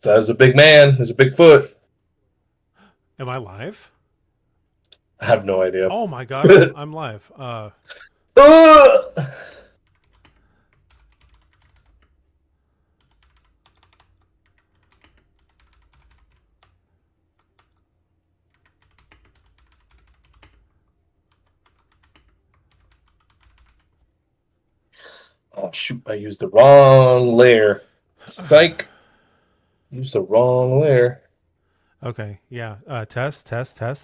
So there's a big man. There's a Bigfoot. Am I live? I have no idea. Oh my god, I'm live. Oh shoot! I used the wrong layer. Psych. Used the wrong layer. Okay, yeah. Test. Okay.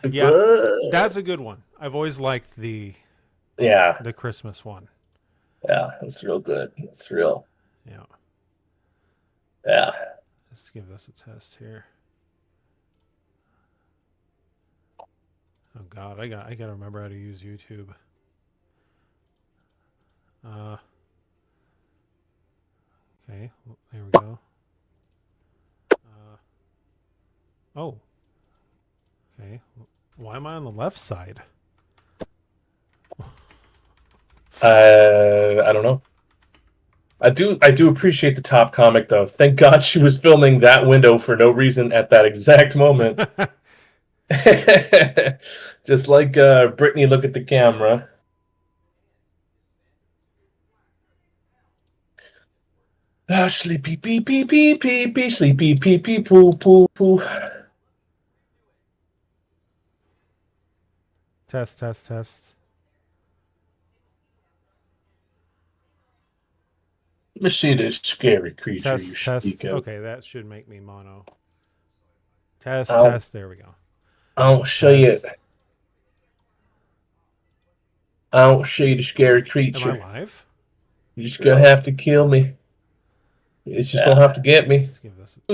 Yeah, that's a good one. I've always liked the Christmas one. Yeah, it's real good. It's real. Yeah. Yeah. Let's give this a test here. Oh god, I gotta remember how to use YouTube. Okay, there we go. Oh. Okay. Why am I on the left side? I don't know. I do appreciate the top comic though. Thank God she was filming that window for no reason at that exact moment. Just like Brittany, look at the camera. Sleepy pee pee pee pee pee sleepy pee pee poo poo poo. Test. Let me see this scary creature Test. you speak of. Okay, that should make me mono. Test. There we go. I'll show you. I'll show you the scary creature. Am I live? You're just gonna have to kill me. It's just gonna have to get me.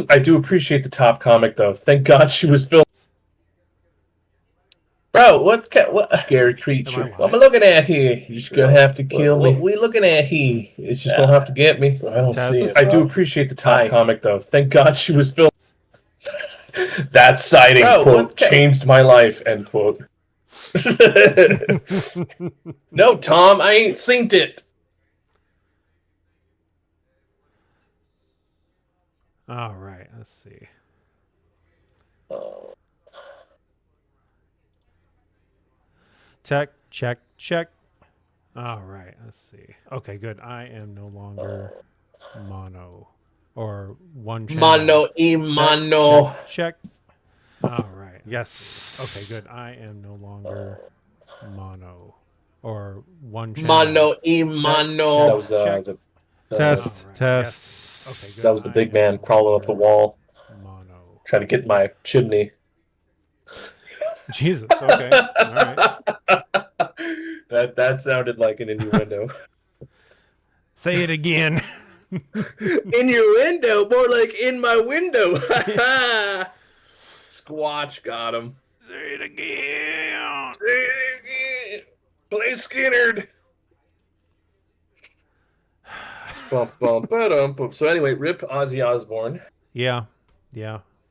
I do appreciate the top comic though. Thank God she was filmed. Bro, what scary creature? What am I looking at here? You're just gonna have to kill me. What we looking at here? It's just gonna have to get me. I don't see it. I do appreciate the top comic though. Thank God she was filmed. That sighting, quote, changed my life, end quote. No, Tom, I ain't seen it. All right, let's see. Check. All right, let's see. Okay, good. I am no longer mono or one channel. Mono. Check. All right. Yes. Okay, good. I am no longer mono or one channel. Mono. That was the test. Yes. Okay, good. That was the big man crawling up the wall, trying to get my chimney. Jesus. Okay. All right. That sounded like an innuendo. Say it again. Innuendo, more like in my window. Squatch got him. Say it again. Say it again. Play Skinnerd. So anyway, rip Ozzy Osbourne. Yeah.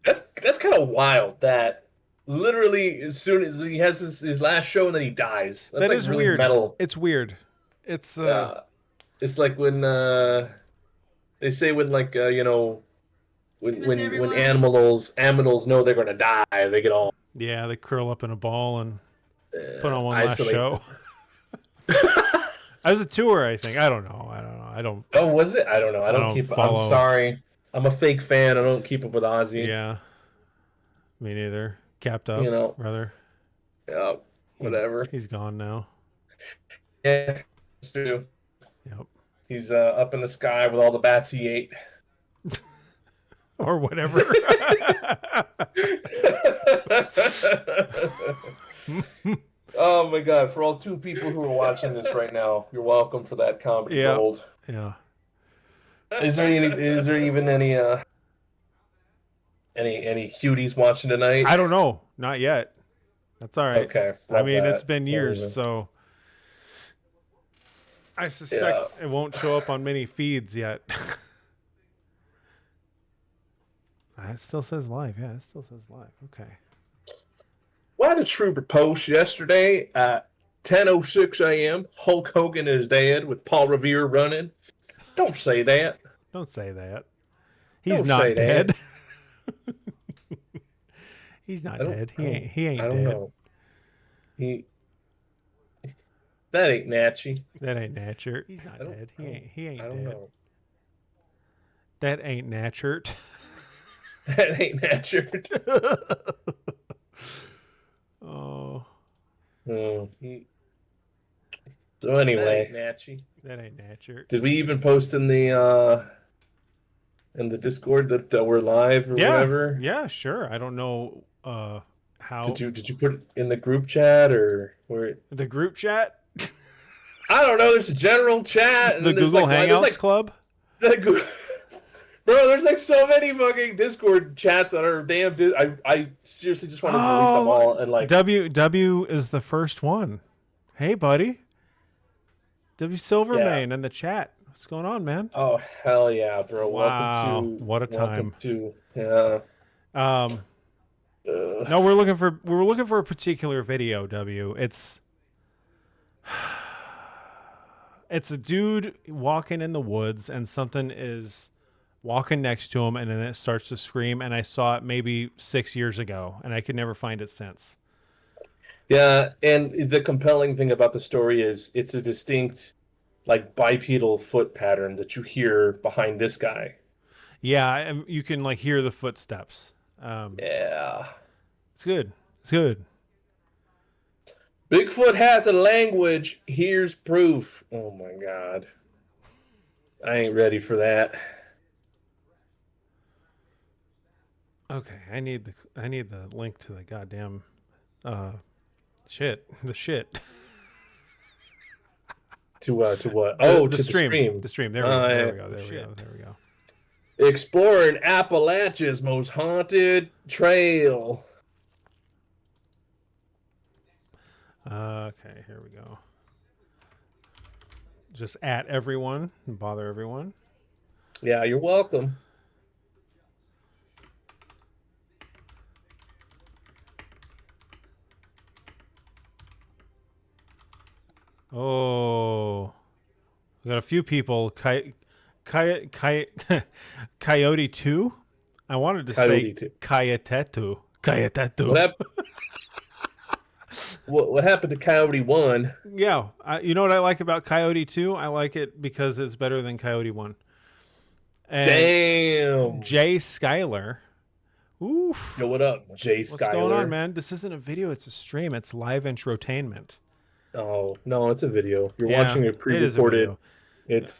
That's kind of wild that literally as soon as he has his last show and then he dies. That's that like is really weird. Metal. It's weird. It's it's like when they say when like when animals know they're gonna die, they get all they curl up in a ball and put on one last show. I was a tour, I think. I don't know. Oh, was it? I don't know. I don't keep. Follow. I'm sorry. I'm a fake fan. I don't keep up with Ozzy. Yeah. Me neither. Capped up, brother. Yeah. Whatever. He's gone now. Yeah. It's true. Yep. He's up in the sky with all the bats he ate. Or whatever. Oh my God! For all 2 people who are watching this right now, you're welcome for that comedy gold. Yeah. Is there even any cuties watching tonight? I don't know. Not yet. That's all right. Okay. I mean, it's been years, so I suspect it won't show up on many feeds yet. It still says live. Yeah, it still says live. Okay. quite a trooper post yesterday at 10:06 a.m. Hulk Hogan is dead with Paul Revere running. Don't say that. Don't say that. He's not dead. He's not dead. He ain't I don't dead. know. That ain't Natchy. That ain't Natcher. He's not dead. He ain't I don't dead. know. That ain't Natchert. That ain't Natchert. Oh. So anyway, Natchy. That ain't Natchert. Did we even post in the Discord that we're live or whatever? Yeah, sure. I don't know how. Did you put it in the group chat or where? The group chat? I don't know. There's a general chat. And the Google Hangouts Club? Bro, there's like so many fucking Discord chats on our damn. I seriously just want to delete them all and like. W is the first one. Hey, buddy. W Silvermane in the chat. What's going on, man? Oh hell yeah, bro! Wow, welcome to what a time. Yeah. No, we're looking for a particular video. W. It's a dude walking in the woods and something is walking next to him and then it starts to scream, and I saw it maybe 6 years ago and I could never find it since. Yeah, and the compelling thing about the story is it's a distinct like bipedal foot pattern that you hear behind this guy. Yeah, and you can like hear the footsteps. Yeah. It's good. It's good. Bigfoot has a language. Here's proof. Oh my god. I ain't ready for that. Okay, I need the link to the goddamn shit. The shit. To what? Oh, the to stream. the stream. The stream. There we go. There we go. Exploring Appalachia's most haunted trail. Okay, here we go. Just at everyone and bother everyone. Yeah, you're welcome. Oh, we got a few people. Coyote 2. I wanted to say Kayatetu. Kayatetu. What happened to Coyote 1? Yeah, you know what I like about Coyote 2? I like it because it's better than Coyote 1. And damn. Jay Schuyler. Oof. Yo, what up, Jay Schuyler? What's going on, man? This isn't a video. It's a stream. It's live introtainment. Oh, no, it's a video. You're watching a pre-recorded. We're just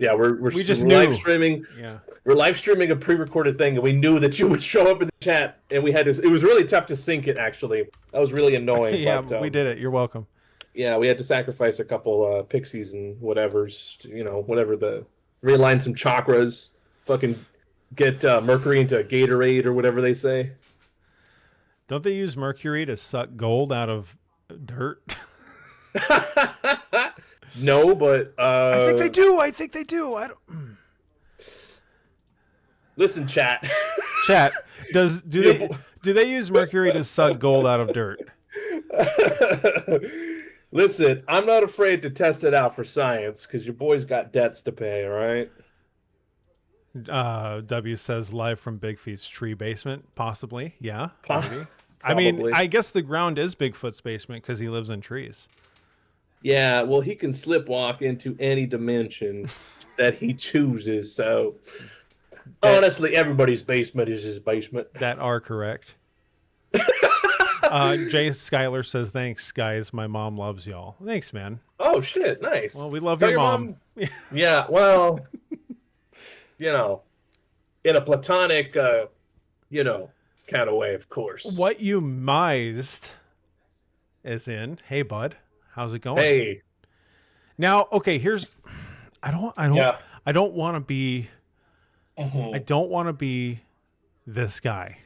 live streaming. Yeah. We're live streaming a pre-recorded thing, and we knew that you would show up in the chat, and we had to. It was really tough to sync it. Actually, that was really annoying. Yeah, but, we did it. You're welcome. Yeah, we had to sacrifice a couple pixies and whatever's, whatever realign some chakras, fucking get mercury into Gatorade or whatever they say. Don't they use mercury to suck gold out of dirt? No, but I think they do. I don't. Listen, chat. Chat. Do they use mercury to suck gold out of dirt? Listen, I'm not afraid to test it out for science because your boy's got debts to pay. All right. W says live from Bigfoot's tree basement, possibly. Yeah, maybe. I mean, I guess the ground is Bigfoot's basement because he lives in trees. Yeah, well, he can slipwalk into any dimension that he chooses. So, honestly, everybody's basement is his basement. That are correct. Jay Schuyler says, "Thanks, guys. My mom loves y'all." Thanks, man. Oh shit, nice. Well, we love your mom. Yeah, well, in a platonic, kind of way, of course. What you mised is in, hey, bud. How's it going? Hey. Now, okay, here's I don't want to be I don't want to be this guy.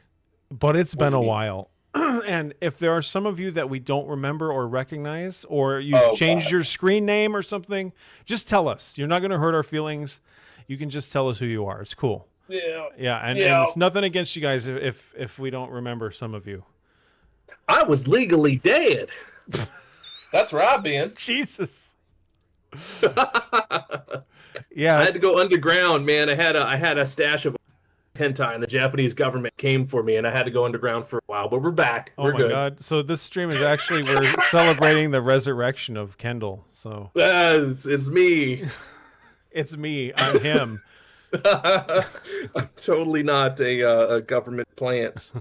But it's been a while. And if there are some of you that we don't remember or recognize, or you've changed your screen name or something, just tell us. You're not going to hurt our feelings. You can just tell us who you are. It's cool. Yeah. Yeah, and it's nothing against you guys if we don't remember some of you. I was legally dead. That's where I've been. Jesus. Yeah, I had to go underground, man. I had a stash of hentai, and the Japanese government came for me, and I had to go underground for a while. But we're back. We're good. God! So this stream is actually we're celebrating the resurrection of Kendall. So it's me. It's me. I'm him. I'm totally not a government plant.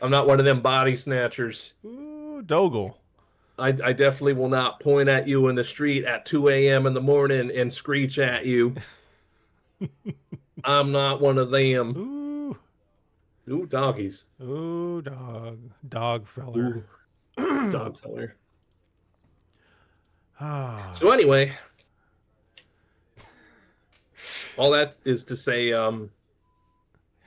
I'm not one of them body snatchers. Ooh, Dogle. I definitely will not point at you in the street at 2 a.m. in the morning and screech at you. I'm not one of them. Ooh, doggies. Ooh, dog feller. Ooh. Dog feller. So anyway, all that is to say, hello,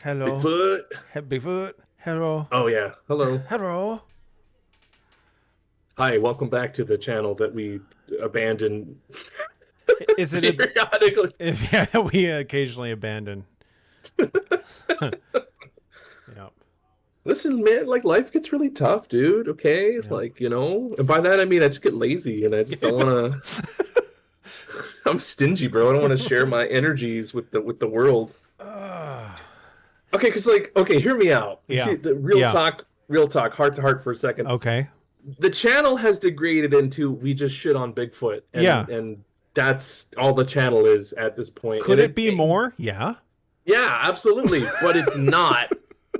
Bigfoot. Bigfoot. Hello. Oh yeah, hello. Hello. Hi, welcome back to the channel that we abandoned. Is it periodically? Yeah, we occasionally abandon. Yep. Listen, man, like life gets really tough, dude. Okay, yep. Like and by that I mean I just get lazy and I just don't want to. I'm stingy, bro. I don't want to share my energies with the world. Okay, because hear me out. Yeah. Real talk, heart to heart for a second. Okay. The channel has degraded into we just shit on Bigfoot. And that's all the channel is at this point. Could it be more? Yeah. Yeah, absolutely. But it's not.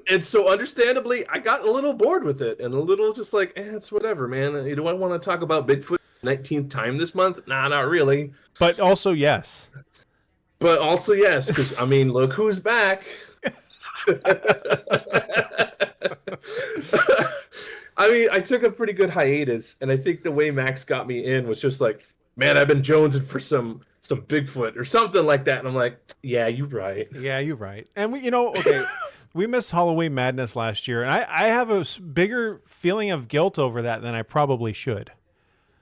And so understandably, I got a little bored with it and a little just like, it's whatever, man. Do I want to talk about Bigfoot 19th time this month? Nah, not really. But also, yes. Because, I mean, look who's back. I mean, I took a pretty good hiatus, and I think the way Max got me in was just like, man, I've been jonesing for some Bigfoot or something like that. And I'm like, yeah, you're right. Yeah, you're right. And we missed Halloween Madness last year, and I have a bigger feeling of guilt over that than I probably should.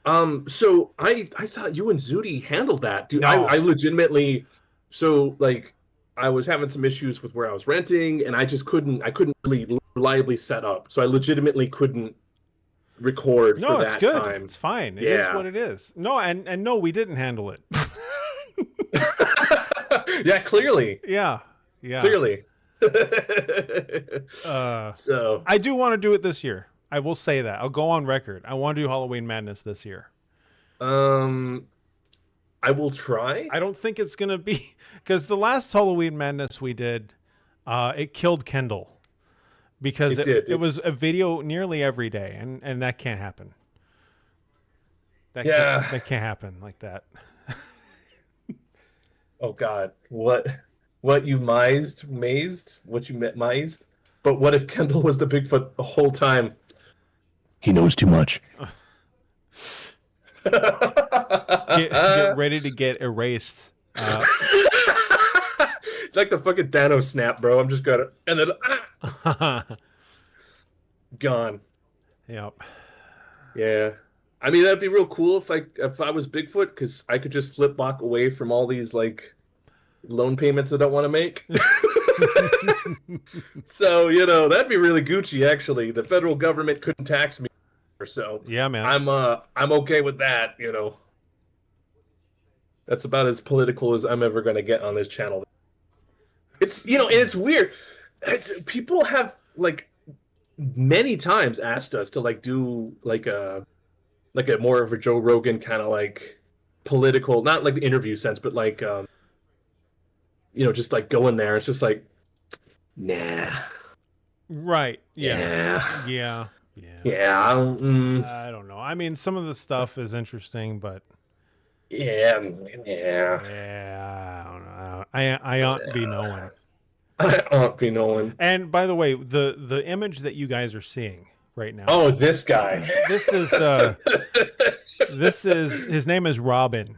So I thought you and Zudi handled that, dude. No. I legitimately, I was having some issues with where I was renting, and I couldn't really reliably set up. So I legitimately couldn't record for that good. time. It's fine. It is what it is. No, and no, we didn't handle it. Yeah, clearly. Yeah. Clearly. So I do want to do it this year. I will say that. I'll go on record. I want to do Halloween Madness this year. I will try. I don't think it's gonna be because the last Halloween Madness we did, it killed Kendall because it was a video nearly every day, and that can't happen. That can't happen like that. Oh God, what you mazed? What you mazed? But what if Kendall was the Bigfoot the whole time? He knows too much. Get ready to get erased. It's like the fucking Thanos snap, bro. I'm just gonna and then gone. Yep. Yeah. I mean, that'd be real cool if I was Bigfoot, because I could just walk away from all these like loan payments I don't want to make. So that'd be really Gucci. Actually, the federal government couldn't tax me, so yeah, man. I'm okay with that. That's about as political as I'm ever gonna get on this channel. It's and it's weird. People have like many times asked us to like do like a more of a Joe Rogan kind of like political, not like the interview sense, but like just like go in there. It's just like, nah. Right. Yeah. I don't know. I mean, some of the stuff is interesting, but yeah. I don't know. I ought to be knowing. I ought to be knowing. And by the way, the image that you guys are seeing right now. Oh, this guy. This is his name is Robin.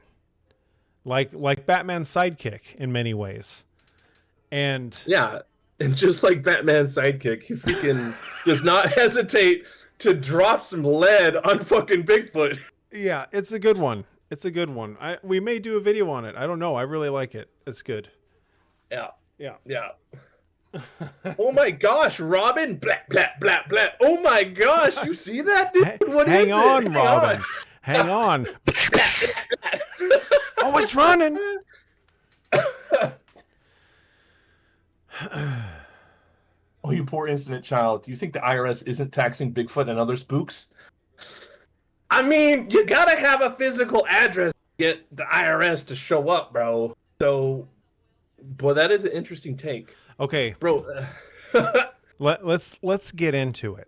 Like Batman's sidekick in many ways. And yeah, and just like Batman's sidekick, he freaking does not hesitate to drop some lead on fucking Bigfoot. Yeah, it's a good one. We may do a video on it. I don't know. I really like it. It's good. Yeah. Oh my gosh, Robin! Blah blah blah blah. Oh my gosh, you see that, dude? What Hang is on, it? Robin. Hang on. Oh, it's running. Oh, you poor innocent child. Do you think the IRS isn't taxing Bigfoot and other spooks? I mean, you gotta have a physical address to get the IRS to show up, bro. So, boy, that is an interesting take. Okay, bro. let's get into it.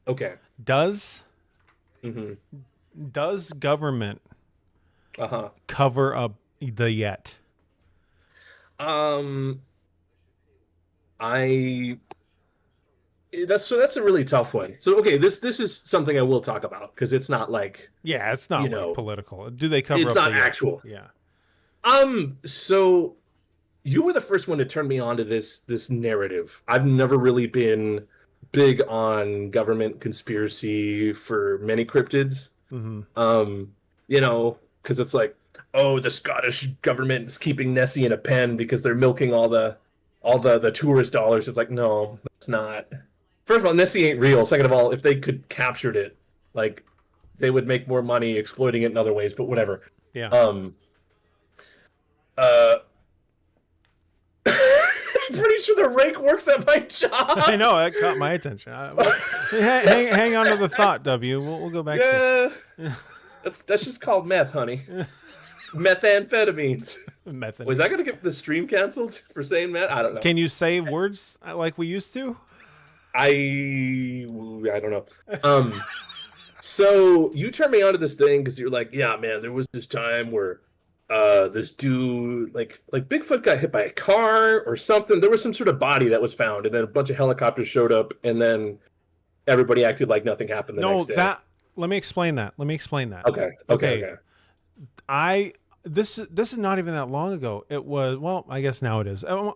Okay. Does government cover up the Yet? That's a really tough one. So okay, this is something I will talk about because it's not like it's not like political. Do they cover? It's up not actual. Yeah. So you were the first one to turn me on to this narrative. I've never really been big on government conspiracy for many cryptids. Because it's like, oh, the Scottish government is keeping Nessie in a pen because they're milking all the tourist dollars. It's like, no, that's not. First of all, Nessie ain't real. Second of all, if they could captured it, like, they would make more money exploiting it in other ways. But whatever. Yeah. Pretty sure the rake works at my job. I know, that caught my attention. Hang on to the thought, W. We'll go back. Yeah. That's just called meth, honey. Methamphetamines. Was I gonna get the stream canceled for saying that? I don't know. Can you say words like we used to? I don't know. So you turned me onto this thing because you're like, yeah, man, there was this time where this dude, like Bigfoot got hit by a car or something. There was some sort of body that was found, and then a bunch of helicopters showed up, and then everybody acted like nothing happened the next day. Let me explain that. Okay. This is not even that long ago. It was, well, I guess now it is. A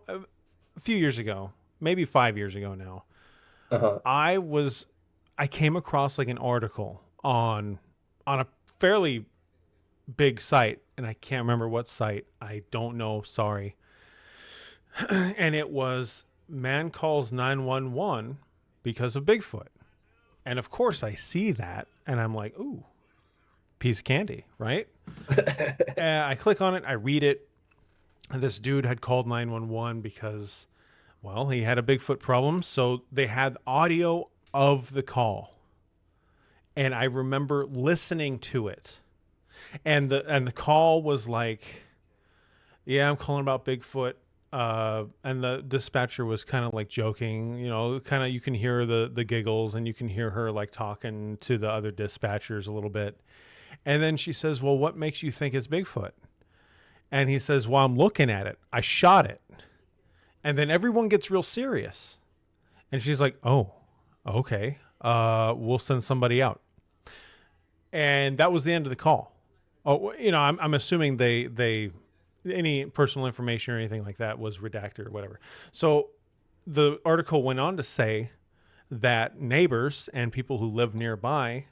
few years ago, maybe 5 years ago now. I came across like an article on a fairly big site, and I can't remember what site. I don't know, sorry. And it was man calls 911 because of Bigfoot. And of course I see that and I'm like, ooh, piece of candy, right? I click on it, I read it. And this dude had called 911 because, well, he had a Bigfoot problem. So they had audio of the call. And I remember listening to it. And the call was like, yeah, I'm calling about Bigfoot. And the dispatcher was kind of like joking, kind of, you can hear the giggles and you can hear her like talking to the other dispatchers a little bit. And then she says, well, what makes you think it's Bigfoot? And he says, well, I'm looking at it. I shot it. And then everyone gets real serious. And she's like, oh, okay. We'll send somebody out. And that was the end of the call. Oh, I'm assuming they any personal information or anything like that was redacted or whatever. So the article went on to say that neighbors and people who live nearby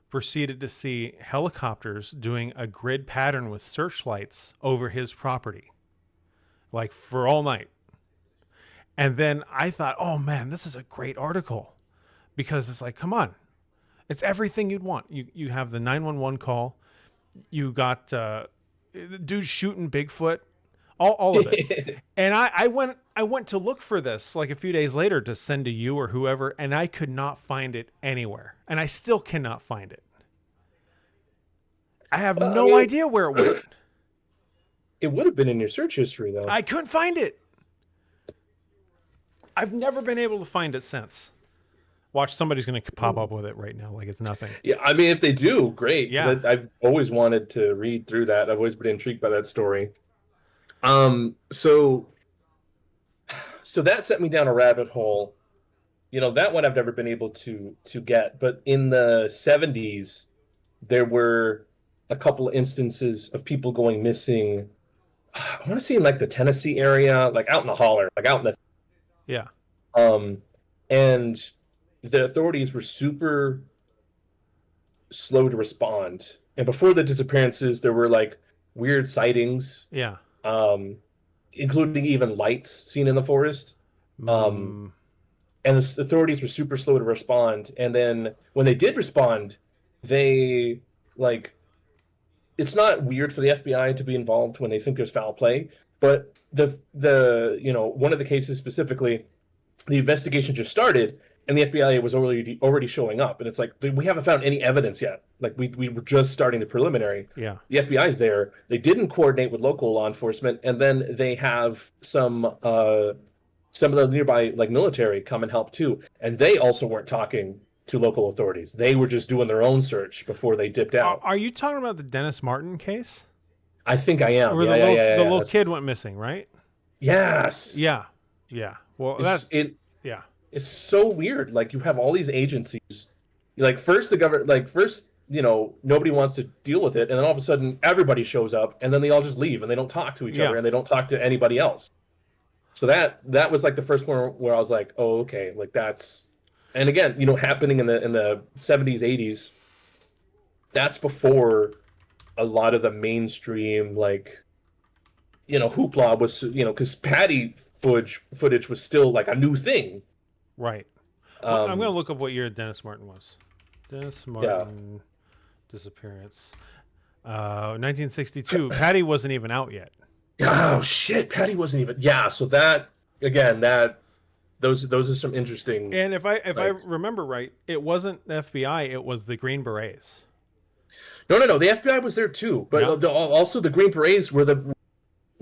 proceeded to see helicopters doing a grid pattern with searchlights over his property, like for all night. And then I thought, oh man, this is a great article, because it's like, come on, it's everything you'd want. You have the 911 call. You got dude shooting Bigfoot, all of it. And I went to look for this like a few days later to send to you or whoever, and I could not find it anywhere. And I still cannot find it. I have no idea where it went. It would have been in your search history, though. I couldn't find it. I've never been able to find it since. Watch, somebody's going to pop up with it right now like it's nothing. Yeah, I mean, if they do, great. Yeah. I've always wanted to read through that. I've always been intrigued by that story. So that set me down a rabbit hole. That one I've never been able to get. But in the 70s, there were a couple of instances of people going missing. I want to say in like the Tennessee area, like out in the holler, like out in the... Yeah. And the authorities were super slow to respond. And before the disappearances, there were like weird sightings. Yeah. Including even lights seen in the forest. And the authorities were super slow to respond. And then when they did respond, they like, it's not weird for the FBI to be involved when they think there's foul play, but the one of the cases specifically, the investigation just started and the FBI was already showing up, and it's like, we haven't found any evidence yet. Like, we were just starting the preliminary. Yeah. The FBI's there. They didn't coordinate with local law enforcement, and then they have some of the nearby like military come and help too, and they also weren't talking to local authorities. They were just doing their own search before they dipped out. Are you talking about the Dennis Martin case? I think I am. Where the little kid went missing, right? Yes. Yeah. Yeah. Well, yeah. It's so weird. Like, you have all these agencies. Like, first the government, like, first, nobody wants to deal with it, and then all of a sudden everybody shows up, and then they all just leave, and they don't talk to each other, and they don't talk to anybody else. So that was like the first one where I was like, oh, okay, like that's, and again, happening in the 70s, 80s. That's before a lot of the mainstream, like, hoopla was, because Patty footage was still like a new thing. Right. Well, I'm going to look up what year Dennis Martin was. Dennis Martin disappearance. 1962. Patty wasn't even out yet. Oh shit! Patty wasn't even. Yeah. So that again, those are some interesting. And if I remember right, it wasn't the FBI. It was the Green Berets. No. The FBI was there too, but also the Green Berets were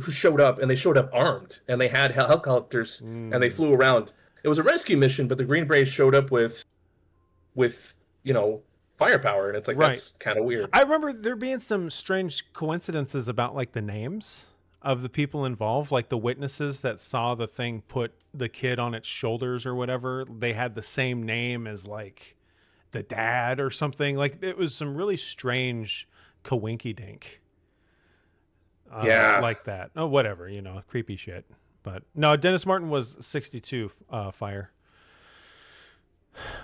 who showed up, and they showed up armed, and they had helicopters, and they flew around. It was a rescue mission, but the Green Berets showed up with firepower, and it's like, that's kind of weird. I remember there being some strange coincidences about like the names of the people involved, like the witnesses that saw the thing put the kid on its shoulders or whatever. They had the same name as like the dad or something. Like, it was some really strange coinky dink. Like that. Oh, whatever, creepy shit. But no, Dennis Martin was 62 fire.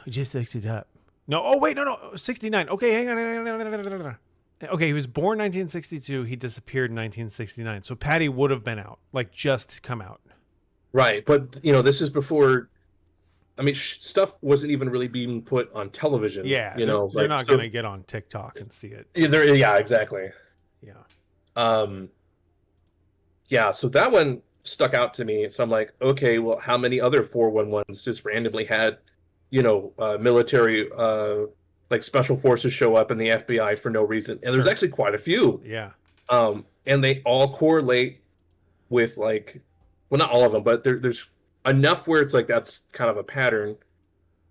We just looked it up. No, oh wait, no, 69. Okay, hang on. Okay, he was born 1962. He disappeared in 1969. So Patty would have been out, like just come out. Right, but this is before. I mean, stuff wasn't even really being put on television. Yeah, they're not going to get on TikTok and see it. Yeah, exactly. Yeah. Yeah. So that one stuck out to me. So I'm like, okay, well, how many other 411s just randomly had, military, like special forces show up in the FBI for no reason? And there's actually quite a few. Yeah. And they all correlate with like, well, not all of them, but there's enough where it's like, that's kind of a pattern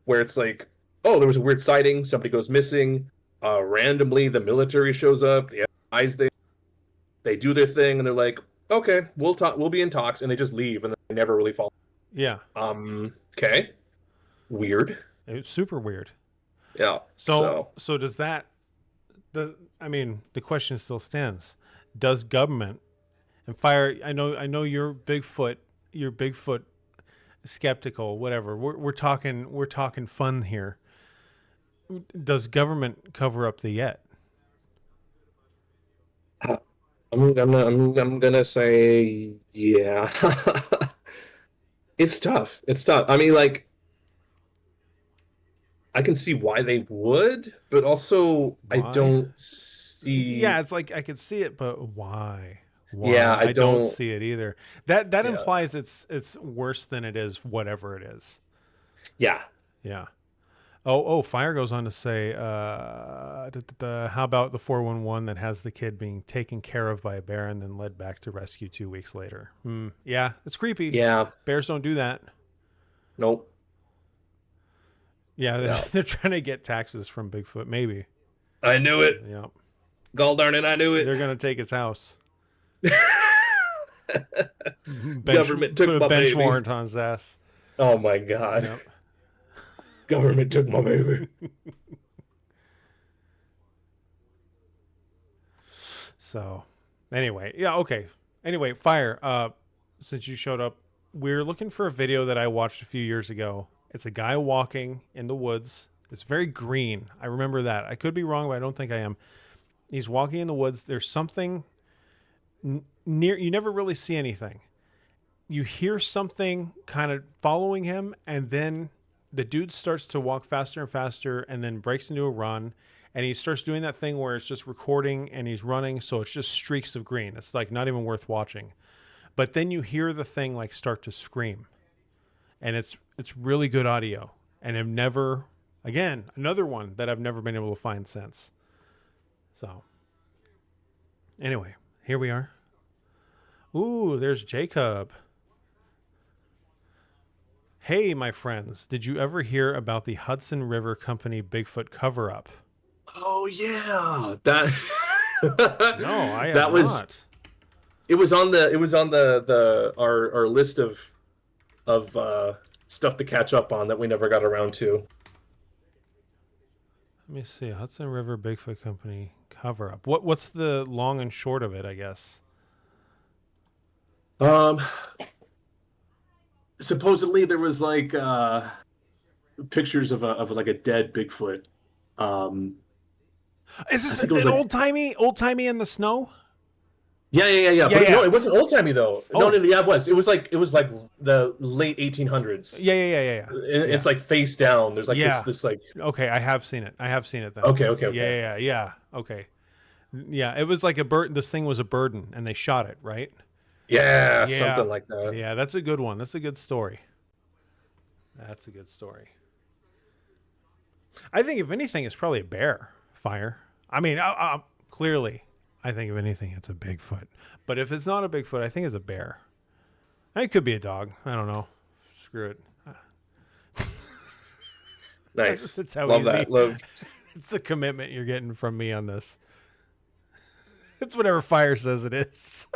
where it's like, oh, there was a weird sighting, somebody goes missing, randomly the military shows up, the FBI's there, they do their thing, and they're like, okay, we'll be in talks, and they just leave, and they never really follow. Yeah. Okay. Weird. It's super weird. Yeah. So does that? I mean, the question still stands: does government and fire? I know you're Bigfoot skeptical. Whatever. We're talking fun here. Does government cover up the Yeti? I'm gonna say yeah. It's tough. I mean, like, I can see why they would, but also I don't see. Yeah, it's like I could see it, but why? Yeah, I don't see it either. That implies it's worse than it is, whatever it is. Yeah. Yeah. Oh, Fire goes on to say, how about the 411 that has the kid being taken care of by a bear and then led back to rescue 2 weeks later? Yeah, it's creepy. Yeah. Bears don't do that. Nope. Yeah, they're trying to get taxes from Bigfoot, maybe. I knew it. Yep. Gall darn it, I knew it. They're going to take his house. Government took my bench baby. warrant on his ass. Oh, my God. Yep. Government took my baby. So, anyway, yeah, okay. Anyway, Fire, since you showed up, we're looking for a video that I watched a few years ago. It's a guy walking in the woods. It's very green. I remember that. I could be wrong, but I don't think I am. He's walking in the woods. There's something near. You never really see anything. you hear something kind of following him, and then the dude starts to walk faster and faster, and then breaks into a run, and he starts doing that thing where it's just recording and he's running, so it's just streaks of green. It's like not even worth watching. But then you hear the thing like start to scream, and it's really good audio. And I've never, again, another one that I've never been able to find since. So anyway, here we are. Ooh, there's Jacob. Hey, my friends, did you ever hear about the Hudson River Company Bigfoot cover-up? Oh yeah, that. No, I have not. It was on our list of stuff to catch up on that we never got around to. Let me see. Hudson River Bigfoot Company cover-up. What's the long and short of it, I guess? Supposedly there was like pictures of like a dead Bigfoot. Is this an old timey in the snow? Yeah. But no, it wasn't old timey though. Oh. No, it was. It was like the late 1800s. Yeah. It's like face down. There's like this like. Okay, I have seen it then. Okay. Yeah. Okay. Yeah, it was like a bird. This thing was a burden, and they shot it, right? Yeah, something like that. Yeah, that's a good one. That's a good story. I think if anything, it's probably a bear fire. I mean, clearly, I think if anything, it's a Bigfoot. But if it's not a Bigfoot, I think it's a bear. It could be a dog. I don't know. Screw it. Nice. That's how Love easy. That. Love. It's the commitment you're getting from me on this. It's whatever fire says it is.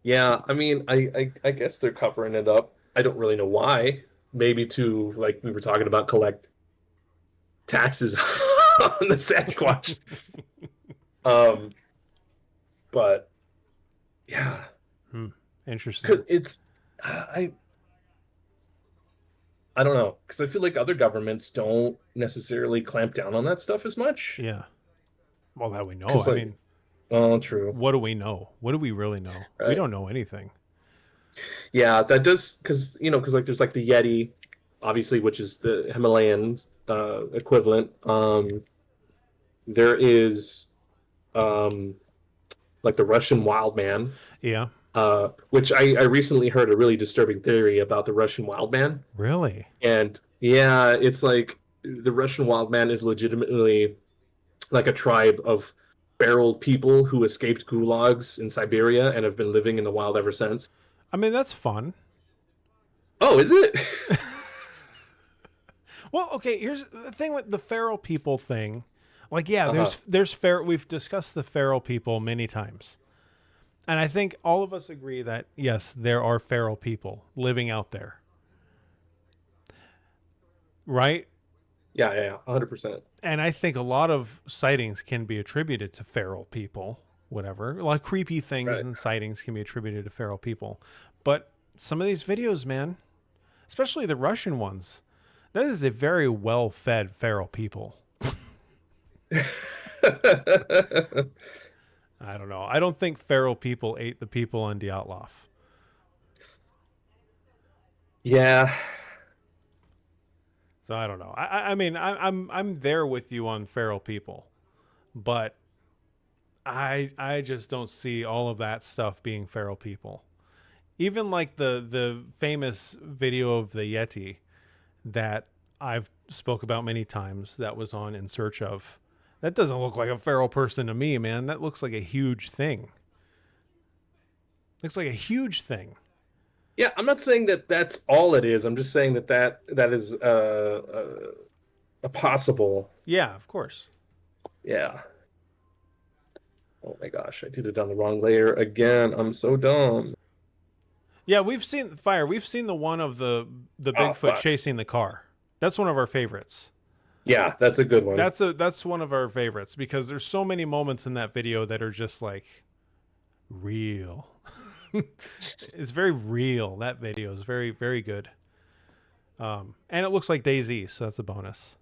Yeah, I mean, I guess they're covering it up. I don't really know why. Maybe to, like we were talking about, collect taxes on the Sasquatch. But yeah. Interesting. Because it's I don't know, because I feel like other governments don't necessarily clamp down on that stuff as much. Yeah. Well, that we know. I mean, oh, true. What do we know? What do we really know? Right. We don't know anything. Yeah, that does, because like there's like the Yeti, obviously, which is the Himalayan equivalent. There is like the Russian wild man. Yeah. Which I recently heard a really disturbing theory about the Russian wild man. Really? And yeah, it's like the Russian wild man is legitimately like a tribe of barreled people who escaped gulags in Siberia and have been living in the wild ever since. I mean, that's fun. Oh, is it? Well, okay, here's the thing with the feral people thing. Like, yeah, there's we've discussed the feral people many times. And I think all of us agree that, yes, there are feral people living out there. Right? Yeah, 100%. And I think a lot of sightings can be attributed to feral people, whatever. A lot of creepy things and sightings can be attributed to feral people. But some of these videos, man, especially the Russian ones, that is a very well-fed feral people. I don't know. I don't think feral people ate the people on Dyatlov. Yeah. So I don't know. I mean, I'm there with you on feral people, but I just don't see all of that stuff being feral people. Even like the famous video of the Yeti that I've spoke about many times that was on In Search Of. That doesn't look like a feral person to me, man. That looks like a huge thing. Looks like a huge thing. Yeah, I'm not saying that that's all it is. I'm just saying that is a possible. Yeah, of course. Yeah. Oh my gosh, I did it on the wrong layer again. I'm so dumb. Yeah, we've seen the one of the Bigfoot chasing the car. That's one of our favorites. Yeah, that's a good one. That's one of our favorites because there's so many moments in that video that are just like real. It's very real. That video is very, very good. And it looks like DayZ, so that's a bonus.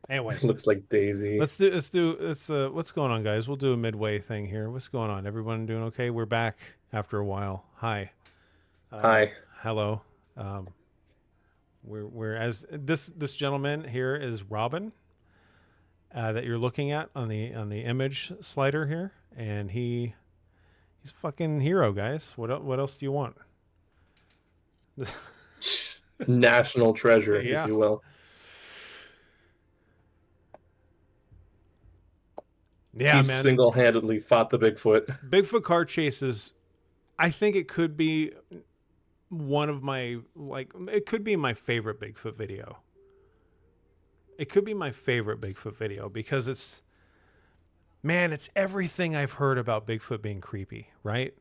Anyway, looks like Daisy. Let's what's going on, guys? We'll do a midway thing here. What's going on? Everyone doing okay? We're back after a while. Hi. Hi. Hello. We're as this gentleman here is Robin, that you're looking at on the image slider here, and he's a fucking hero, guys. What else do you want? National treasure, if you will. Yeah, he man. Single-handedly fought the Bigfoot. Bigfoot car chases. I think it could be one of my it could be my favorite Bigfoot video. It could be my favorite Bigfoot video because it's everything I've heard about Bigfoot being creepy, right?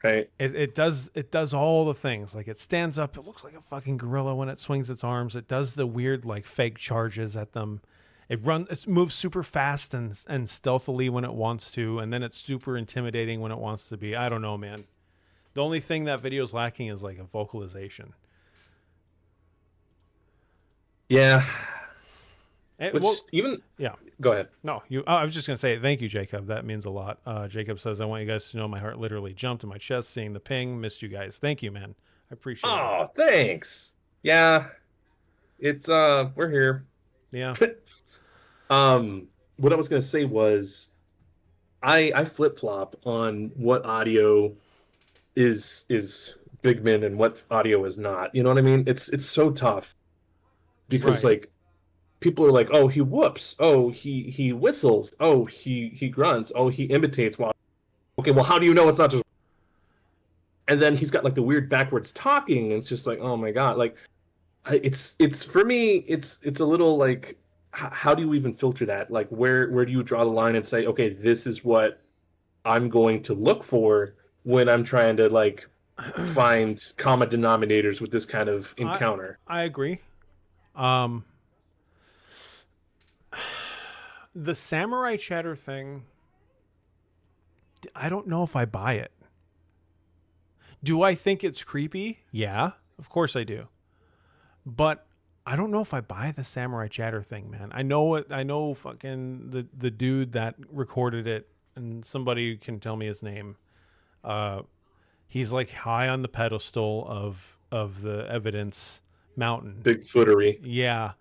Right. It does all the things. Like, it stands up, it looks like a fucking gorilla when it swings its arms. It does the weird like fake charges at them. It moves super fast and stealthily when it wants to, and then it's super intimidating when it wants to be. I don't know, man. The only thing that video is lacking is like a vocalization. Yeah. Yeah. Go ahead. No, I was just gonna say thank you, Jacob. That means a lot. Jacob says, "I want you guys to know my heart literally jumped in my chest seeing the ping. Missed you guys. Thank you, man. I appreciate it." Oh, thanks. Yeah, it's we're here. Yeah. What I was gonna say was, I flip flop on what audio is Bigman and what audio is not. You know what I mean? It's so tough because like people are like, oh, he whoops, oh, he whistles, oh, he grunts, oh, he imitates. Well, okay, well, how do you know it's not just? And then he's got like the weird backwards talking, and it's just like, oh my god, like it's for me, it's a little like, how do you even filter that? Like, where do you draw the line and say, okay, this is what I'm going to look for when I'm trying to like find common denominators with this kind of encounter? I agree. The samurai chatter thing, I don't know if I buy it. Do I think it's creepy? Yeah, of course I do. But I don't know if I buy the samurai chatter thing, man. I know fucking the dude that recorded it, and somebody can tell me his name. He's like high on the pedestal of the evidence mountain. Bigfootery. Yeah.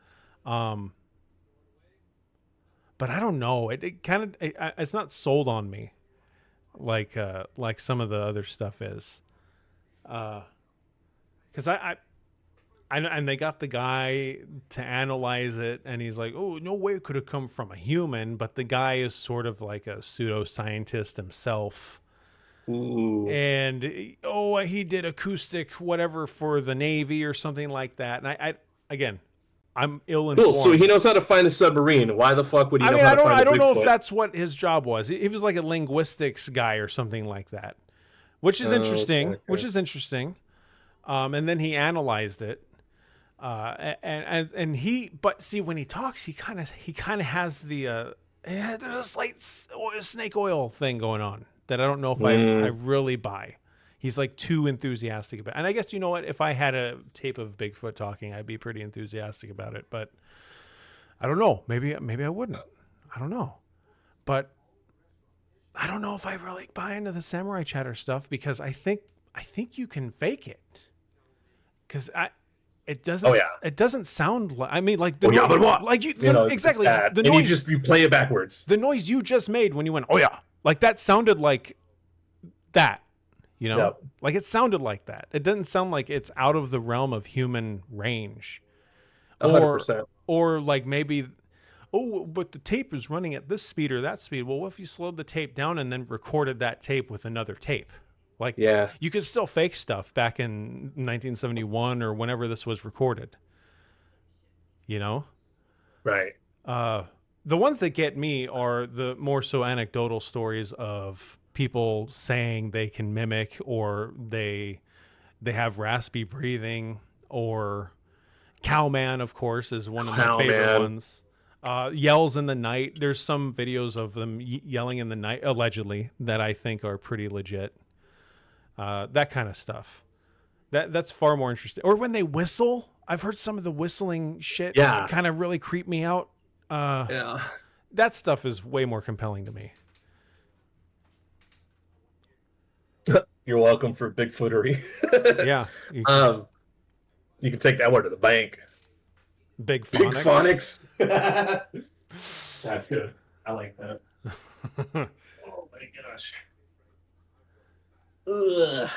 But I don't know. It kind of it's not sold on me, like some of the other stuff is. Because and they got the guy to analyze it, and he's like, "Oh, no way it could have come from a human." But the guy is sort of like a pseudoscientist himself. Ooh. And he did acoustic whatever for the Navy or something like that. And I again, I'm ill-informed. Cool. So he knows how to find a submarine. Why the fuck would he know how to find a Bigfoot? I don't know if that's what his job was. He was like a linguistics guy or something like that, which is interesting. Okay. Which is interesting. And then he analyzed it. And he, but see, when he talks, he kind of has there's a slight snake oil thing going on that I don't know if I really buy. He's like too enthusiastic about it. And I guess, you know what, if I had a tape of Bigfoot talking, I'd be pretty enthusiastic about it, but I don't know. Maybe I wouldn't. I don't know. But I don't know if I really buy into the samurai chatter stuff, because I think you can fake it. Cuz it doesn't sound like, I mean, like the but what? Like you know, exactly the noise you play it backwards. The noise you just made when you went, "Oh yeah." Like that sounded like that, you know? Yep. Like it sounded like that. It doesn't sound like it's out of the realm of human range. 100%. Or like maybe, but the tape is running at this speed or that speed. Well, what if you slowed the tape down and then recorded that tape with another tape? Like, yeah, you could still fake stuff back in 1971 or whenever this was recorded. You know? Right. The ones that get me are the more so anecdotal stories of people saying they can mimic, or they have raspy breathing, or Cowman, of course, is one of my favorite ones. Yells in the night. There's some videos of them yelling in the night, allegedly, that I think are pretty legit. That kind of stuff. That's far more interesting. Or when they whistle. I've heard some of the whistling shit kind of really creep me out. Yeah. That stuff is way more compelling to me. You're welcome for Bigfootery. Yeah. You can take that one to the bank. Big phonics. That's good. I like that. Oh my gosh. Ugh.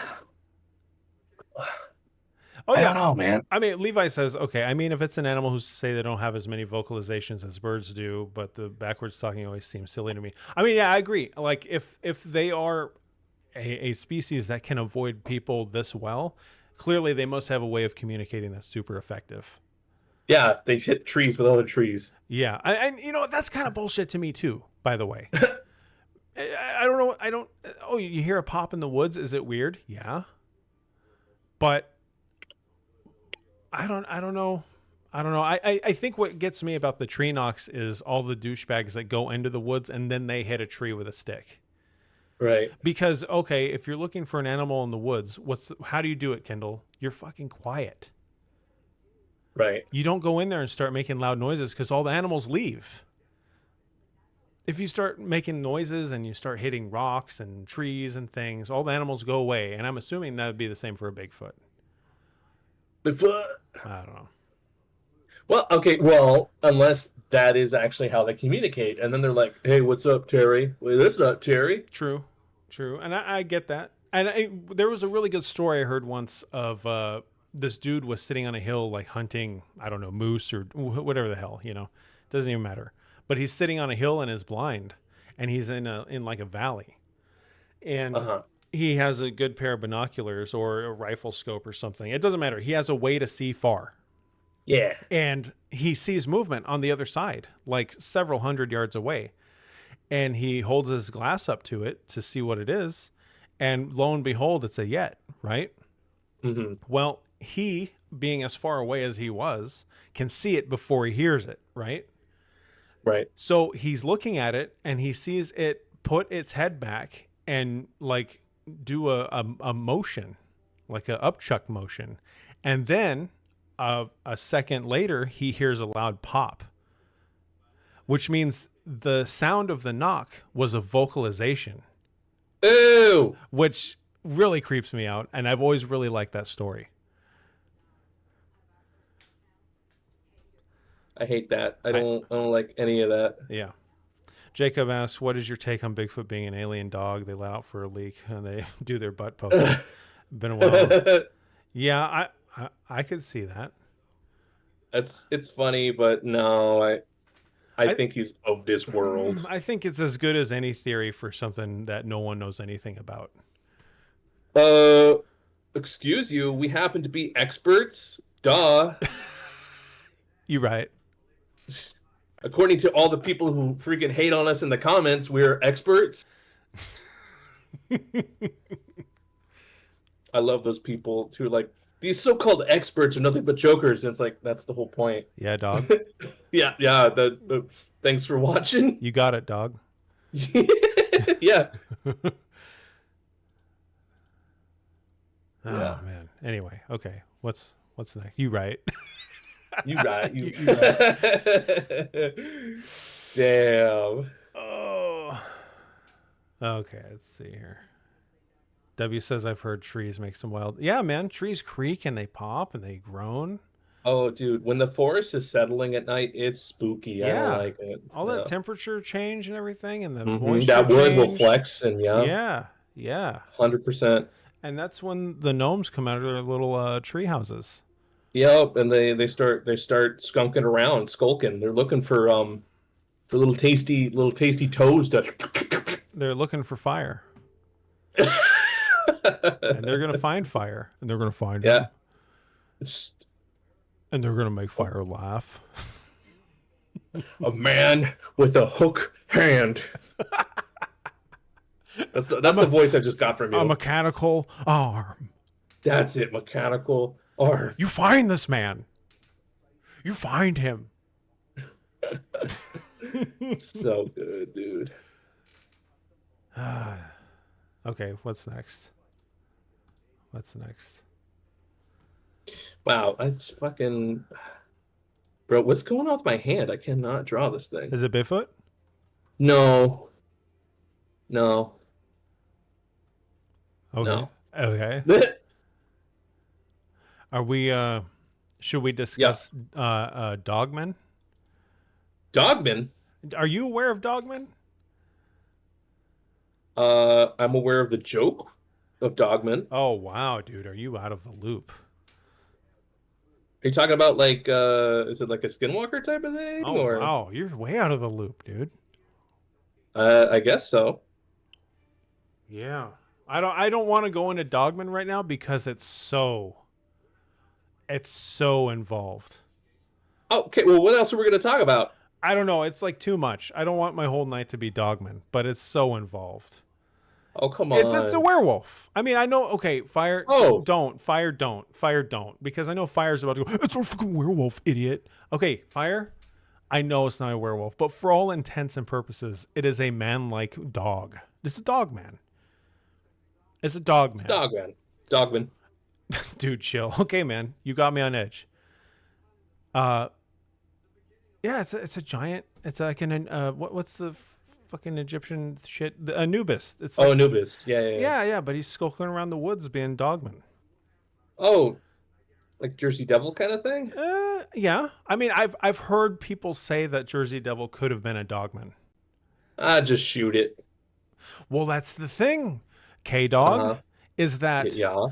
Oh, yeah. I don't know, man. I mean, Levi says, okay, I mean, if it's an animal who say they don't have as many vocalizations as birds do, but the backwards talking always seems silly to me. I mean, yeah, I agree. Like, if they are a species that can avoid people this well, clearly they must have a way of communicating that's super effective. Yeah, they hit trees with other trees. Yeah. And, you know, that's kind of bullshit to me, too, by the way. I don't know. Oh, you hear a pop in the woods? Is it weird? Yeah. But I don't know. I think what gets me about the tree knocks is all the douchebags that go into the woods and then they hit a tree with a stick. Right. Because, okay, if you're looking for an animal in the woods, how do you do it, Kendall? You're fucking quiet. Right. You don't go in there and start making loud noises because all the animals leave. If you start making noises and you start hitting rocks and trees and things, all the animals go away. And I'm assuming that would be the same for a Bigfoot. Bigfoot. I don't know. Well, okay. Well, unless that is actually how they communicate, and then they're like, "Hey, what's up, Terry?" Well, that's not Terry. True, and I get that. And there was a really good story I heard once of this dude was sitting on a hill, like hunting, I don't know, moose or whatever the hell, you know, doesn't even matter. But he's sitting on a hill and is blind, and he's in like a valley, and he has a good pair of binoculars or a rifle scope or something. It doesn't matter. He has a way to see far. Yeah. And he sees movement on the other side, like several hundred yards away. And he holds his glass up to it to see what it is. And lo and behold, it's a Yeti, right? Mm-hmm. Well, he, being as far away as he was, can see it before he hears it, right? Right. So he's looking at it and he sees it put its head back and like do a motion, like a upchuck motion. And then a second later, he hears a loud pop, which means the sound of the knock was a vocalization. Ew! Which really creeps me out, and I've always really liked that story. I hate that. I don't like any of that. Yeah. Jacob asks, what is your take on Bigfoot being an alien dog? They let out for a leak and they do their butt poking. Been a while. Yeah, I could see that. It's funny, but no, I think he's of this world. I think it's as good as any theory for something that no one knows anything about. Excuse you, we happen to be experts. Duh. You're right. According to all the people who freaking hate on us in the comments, we're experts. I love those people who are like, these so-called experts are nothing but jokers. And it's like, that's the whole point. Yeah, dog. yeah. Thanks for watching. You got it, dog. Yeah. Oh, man. Anyway, okay. What's next? You right. You right. You right. Damn. Oh. Okay, let's see here. W says, I've heard trees make some wild... Yeah, man, trees creak and they pop and they groan. Oh, dude, when the forest is settling at night, it's spooky. Yeah. I don't like it. All that temperature change and everything and the moisture that wood will flex and Yeah. 100%. And that's when the gnomes come out of their little tree houses. Yep, and they start skunking around, skulking. They're looking for little tasty toes to... They're looking for fire. And they're gonna find fire, and they're gonna find it. And they're gonna make fire laugh. A man with a hook hand. That's the voice I just got from you. A mechanical arm. That's it, mechanical arm. You find this man. You find him. So good, dude. Okay, what's next? Wow, that's fucking... Bro, what's going on with my hand? I cannot draw this thing. Is it Bigfoot? No. No. Okay. No. Okay. Are we should we discuss Dogman? Dogman? Are you aware of Dogman? I'm aware of the joke of Dogman. Oh wow, dude, are you out of the loop? Are you talking about like is it like a skinwalker type of thing? Oh wow, you're way out of the loop, dude. I guess so. Yeah. I don't want to go into Dogman right now because it's so involved. Okay, well, what else are we going to talk about? I don't know. It's like too much. I don't want my whole night to be Dogman, but it's so involved. Oh, come on. It's a werewolf. I mean, I know. Okay, fire. Oh. Don't. Fire. Don't. Fire. Don't. Because I know fire's about to go. It's a fucking werewolf, idiot. Okay, fire. I know it's not a werewolf, but for all intents and purposes, it is a man-like dog. It's a dog man. It's a dog man. Dogman. Dogman. Dude, chill. Okay, man. You got me on edge. Yeah, it's a giant. It's like an what's the fucking Egyptian shit? The Anubis. It's like, Anubis. Yeah. But he's skulking around the woods being Dogman. Oh, like Jersey Devil kind of thing? Yeah. I mean, I've heard people say that Jersey Devil could have been a Dogman. Just shoot it. Well, that's the thing. K-Dog is that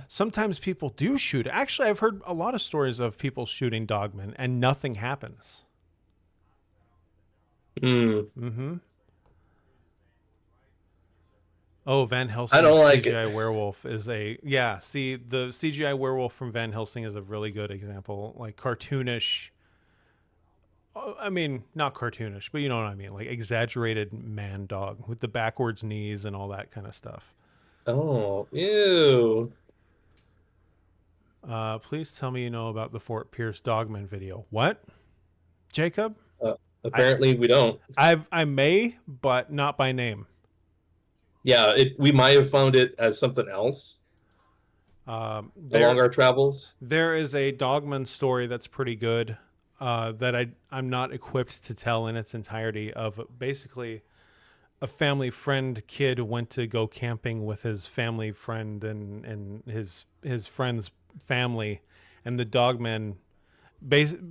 sometimes people do shoot. Actually, I've heard a lot of stories of people shooting Dogman and nothing happens. Oh, Van Helsing CGI werewolf is the CGI werewolf from Van Helsing is a really good example. Like cartoonish. I mean, not cartoonish, but you know what I mean. Like exaggerated man dog with the backwards knees and all that kind of stuff. Oh, ew. Please tell me you know about the Fort Pierce Dogman video. What? Jacob? Apparently we don't. I may, but not by name. Yeah, we might have found it as something else along our travels. There is a Dogman story that's pretty good that I'm not equipped to tell in its entirety of basically a family friend kid went to go camping with his family friend and his friend's family, and the Dogman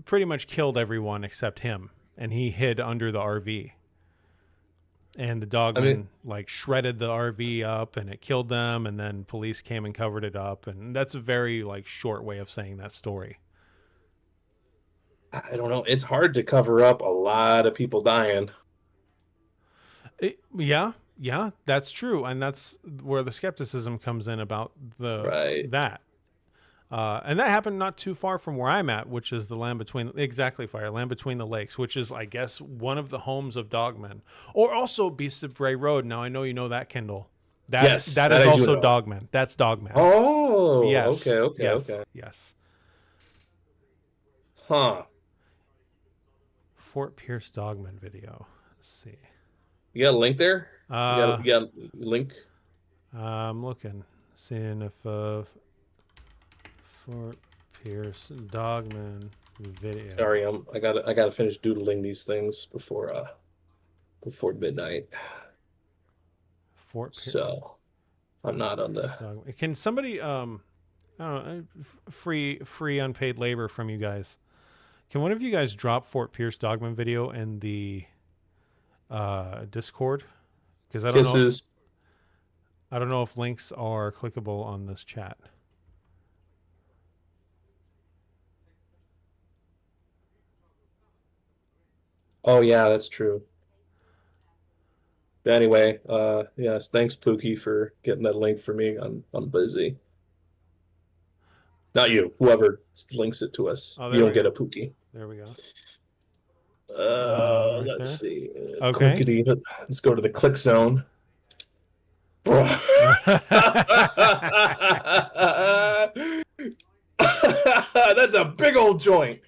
pretty much killed everyone except him, and he hid under the RV. And the Dogman like shredded the RV up and it killed them, and then police came and covered it up, and that's a very like short way of saying that story. I don't know. It's hard to cover up a lot of people dying. Yeah, that's true, and that's where the skepticism comes in about that. And that happened not too far from where I'm at, which is the land between the lakes, which is, I guess, one of the homes of Dogman, or also Beast of Bray Road. Now I know you know that, Kendall. That is also Dogman. That's Dogman. Oh, yes. Okay. Yes. Huh. Fort Pierce Dogman video. Let's see. You got a link there? You got a link? I'm looking, seeing if Fort Pierce Dogman video. Sorry, I gotta finish doodling these things before midnight. Fort Pierce. So I'm not on the. Can somebody I don't know, free unpaid labor from you guys? Can one of you guys drop Fort Pierce Dogman video in the Discord? Because I don't know if links are clickable on this chat. Oh yeah, that's true. But anyway, yes, thanks Pookie for getting that link for me. I'm busy. Not you, whoever links it to us. You don't get a Pookie. There we go. Let's see. Okay. Clickety. Let's go to the click zone. That's a big old joint.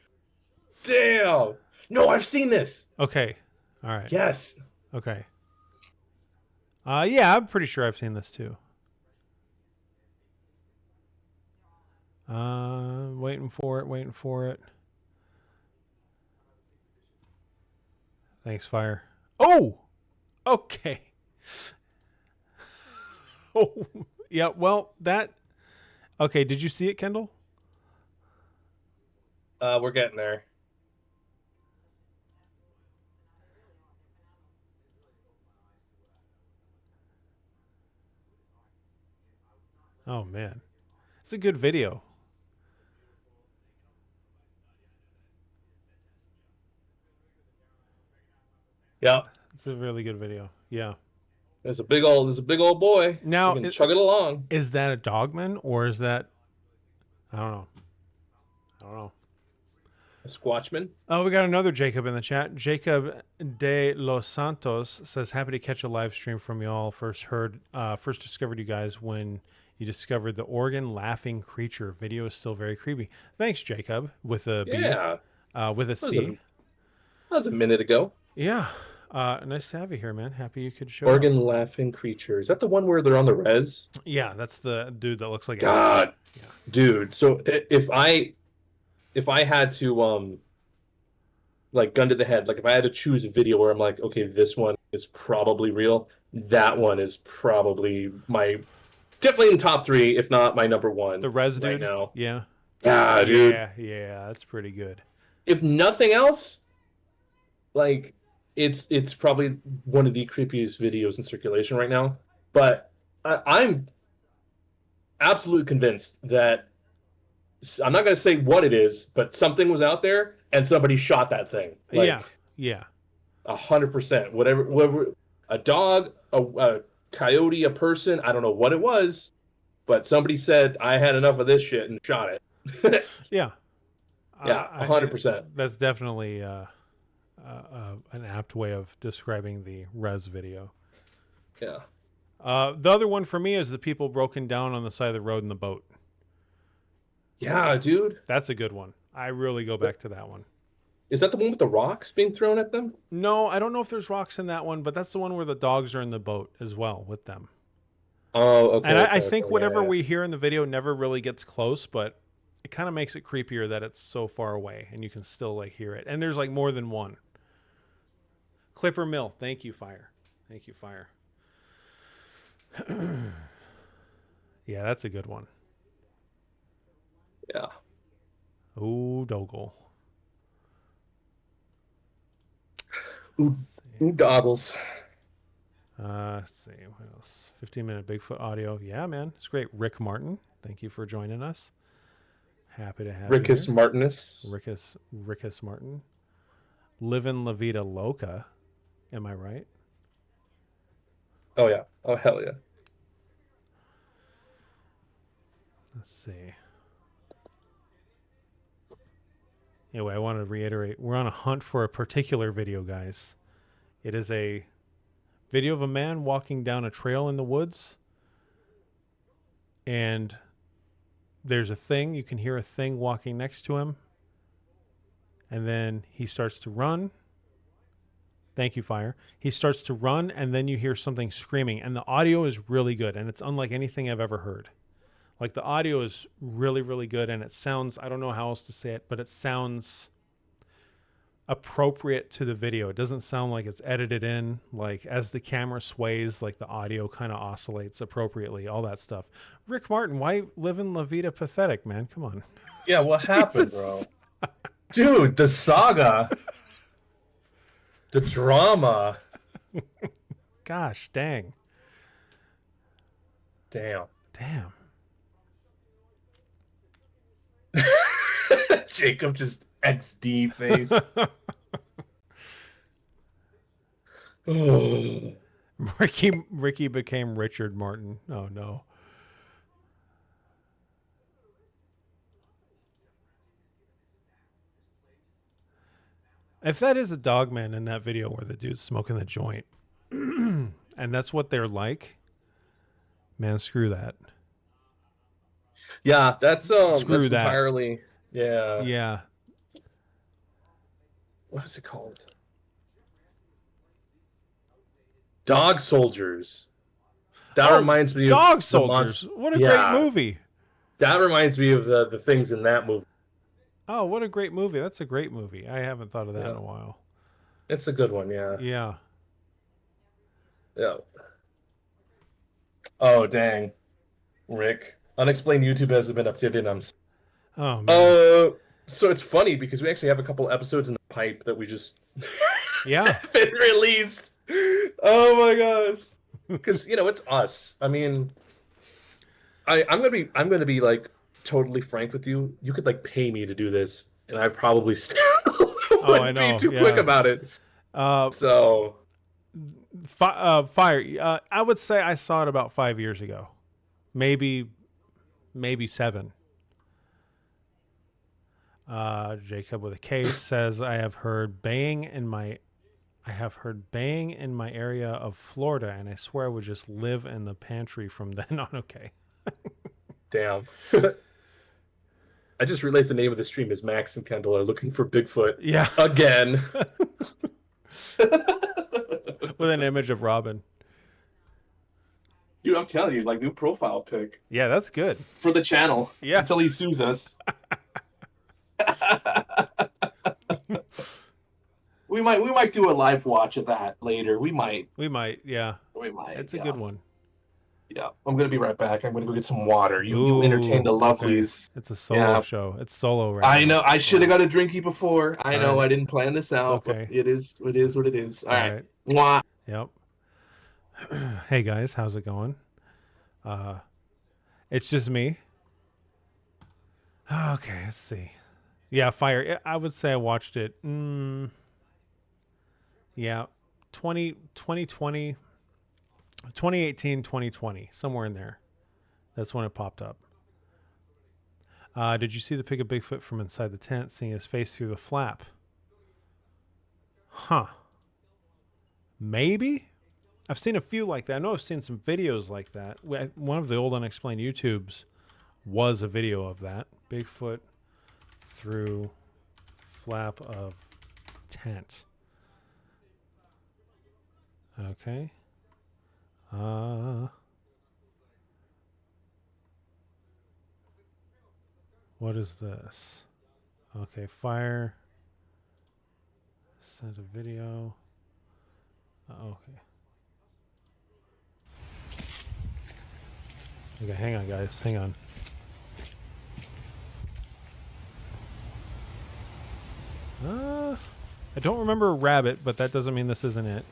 Damn. No, I've seen this. Okay. All right. Yes. Okay. Yeah, I'm pretty sure I've seen this too. Waiting for it. Thanks, Fire. Oh, okay. Oh, yeah. Well, that. Okay, did you see it, Kendall? We're getting there. Oh man, it's a good video. Yeah, it's a really good video. Yeah. There's a big old boy. Now, you can chug it along. Is that a Dogman or is that? I don't know. A Squatchman. Oh, we got another Jacob in the chat. Jacob de Los Santos says, "Happy to catch a live stream from y'all. First discovered you guys when you discovered the Oregon laughing creature. Video is still very creepy. Thanks, Jacob, with a B, with a C. That was a minute ago. Yeah. Nice to have you here, man. Happy you could show Oregon up. Laughing Creature. Is that the one where they're on the res? Yeah, that's the dude that looks like God. Yeah. Dude, so if I had to like gun to the head, like if I had to choose a video where I'm like, okay, this one is probably real, that one is probably definitely in top 3, if not my number 1. The res right dude now. Yeah. Yeah, dude. Yeah, that's pretty good. If nothing else, like it's probably one of the creepiest videos in circulation right now. But I'm absolutely convinced that I'm not going to say what it is, but something was out there and somebody shot that thing. Yeah. 100%. Whatever, a dog, a coyote, a person, I don't know what it was, but somebody said, I had enough of this shit and shot it. Yeah. Yeah, 100%. That's definitely an apt way of describing the res video. Yeah. The other one for me is the people broken down on the side of the road in the boat. Yeah, dude. That's a good one. I really go back to that one. Is that the one with the rocks being thrown at them? No, I don't know if there's rocks in that one, but that's the one where the dogs are in the boat as well with them. Oh, okay. And I think whatever we hear in the video never really gets close, but it kind of makes it creepier that it's so far away and you can still like hear it. And there's like more than one. Clipper Mill. Thank you, Fire. Thank you, Fire. Yeah, that's a good one. Yeah. Ooh, Dogle. Ooh, doggles. Let's see. What else? 15-minute Bigfoot audio. Yeah, man. It's great. Rick Martin. Thank you for joining us. Happy to have Rickus you. Martinus. Rickus Martin. Livin' La Vida Loca. Am I right? Oh, yeah. Oh, hell yeah. Let's see. Anyway, I want to reiterate, we're on a hunt for a particular video, guys. It is a video of a man walking down a trail in the woods. And there's a thing. You can hear a thing walking next to him. And then he starts to run. Thank you, Fire. He starts to run, and then you hear something screaming. And the audio is really good, and it's unlike anything I've ever heard. Like, the audio is really, really good, and it sounds, I don't know how else to say it, but it sounds appropriate to the video. It doesn't sound like it's edited in. Like, as the camera sways, like, the audio kind of oscillates appropriately, all that stuff. Rick Martin, why living La Vida pathetic, man? Come on. Yeah, what happened, bro? Dude, the saga. The drama. Gosh, dang. Damn. Jacob just XD face. Oh. Ricky became Richard Martin. Oh no. If that is a Dogman in that video where the dude's smoking the joint, and that's what they're like, man, screw that. Yeah, that's that. entirely. Yeah. Yeah. What is it called? Dog Soldiers. That reminds me of Dog Soldiers. What a great movie. That reminds me of the things in that movie. Oh, what a great movie. That's a great movie. I haven't thought of that in a while. It's a good one, yeah. Yeah. Yeah. Oh, dang. Rick. Unexplained YouTube hasn't been updated. Oh man. So it's funny because we actually have a couple episodes in the pipe that we just Yeah. been released. Oh my gosh. Because it's us. I mean, I'm gonna be like totally frank with you. You could like pay me to do this, and I probably still I wouldn't be know. too Yeah. quick about it. So Fire. I would say I saw it about 5 years ago, maybe 7. Jacob with a K says I have heard baying in my area of Florida, and I swear I would just live in the pantry from then on. Okay. damn. I just realized the name of the stream is Max and Kendall are looking for Bigfoot. Yeah. Again. With an image of Robin. Dude, I'm telling you, like, new profile pic. Yeah, that's good. For the channel. Yeah. Until he sues us. We might do a live watch of that later. We might. Yeah. We might. It's a good one. Yeah. I'm gonna be right back. I'm gonna go get some water. You entertain the lovelies. Okay. It's a solo show. It's solo right I know. I should have got a drinky before. I know. right. I didn't plan this out. Okay. But it is what it is. All right. Mwah. Yep. Hey guys, how's it going? It's just me. Okay, let's see. Yeah, Fire. I would say I watched it. Yeah, 2020, 2018, 2020, somewhere in there. That's when it popped up. Did you see the pic of Bigfoot from inside the tent, seeing his face through the flap? Huh. Maybe? I've seen a few like that. I know I've seen some videos like that. One of the old Unexplained YouTubes was a video of that. Bigfoot through flap of tent. Okay. What is this? Okay, Fire. Sent a video. Okay. Okay, hang on, guys. Hang on. I don't remember a rabbit, but that doesn't mean this isn't it.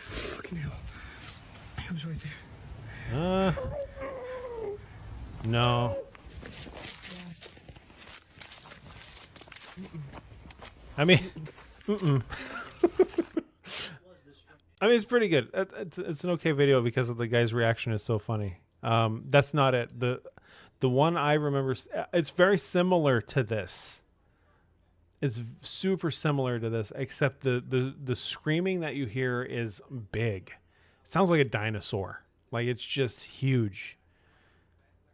Fucking hell. I was right there. No. I mean, I mean, it's pretty good. It's an okay video because of the guy's reaction is so funny. That's not it. The one I remember, it's very similar to this. It's super similar to this, except the screaming that you hear is big. It sounds like a dinosaur. Like it's just huge.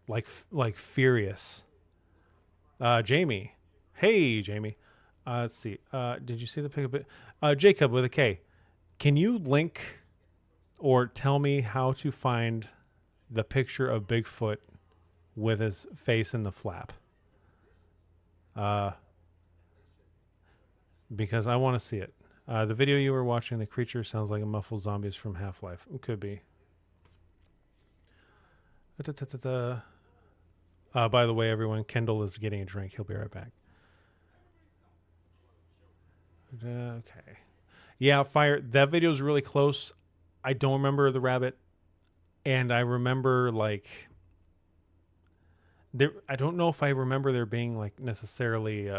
Like furious. Jamie. Hey, Jamie. Let's see. Did you see the pic of it? Jacob with a K. Can you link or tell me how to find the picture of Bigfoot with his face in the flap? Because I want to see it. The video you were watching, the creature sounds like a muffled zombies from Half-Life. It could be. By the way, everyone, Kendall is getting a drink. He'll be right back. Okay. Yeah, Fire. That video is really close. I don't remember the rabbit. And I remember, like... I don't know if I remember there being, like, necessarily...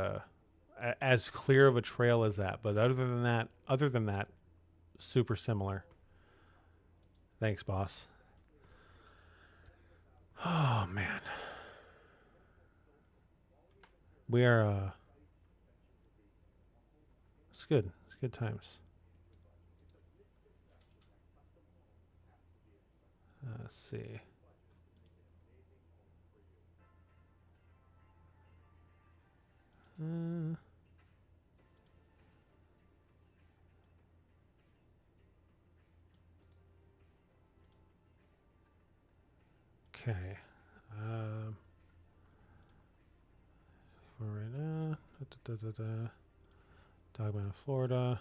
as clear of a trail as that, but other than that, super similar. Thanks, boss. Oh man, we are. It's good. It's good times. Let's see. Okay. Right now. Dogman, Florida.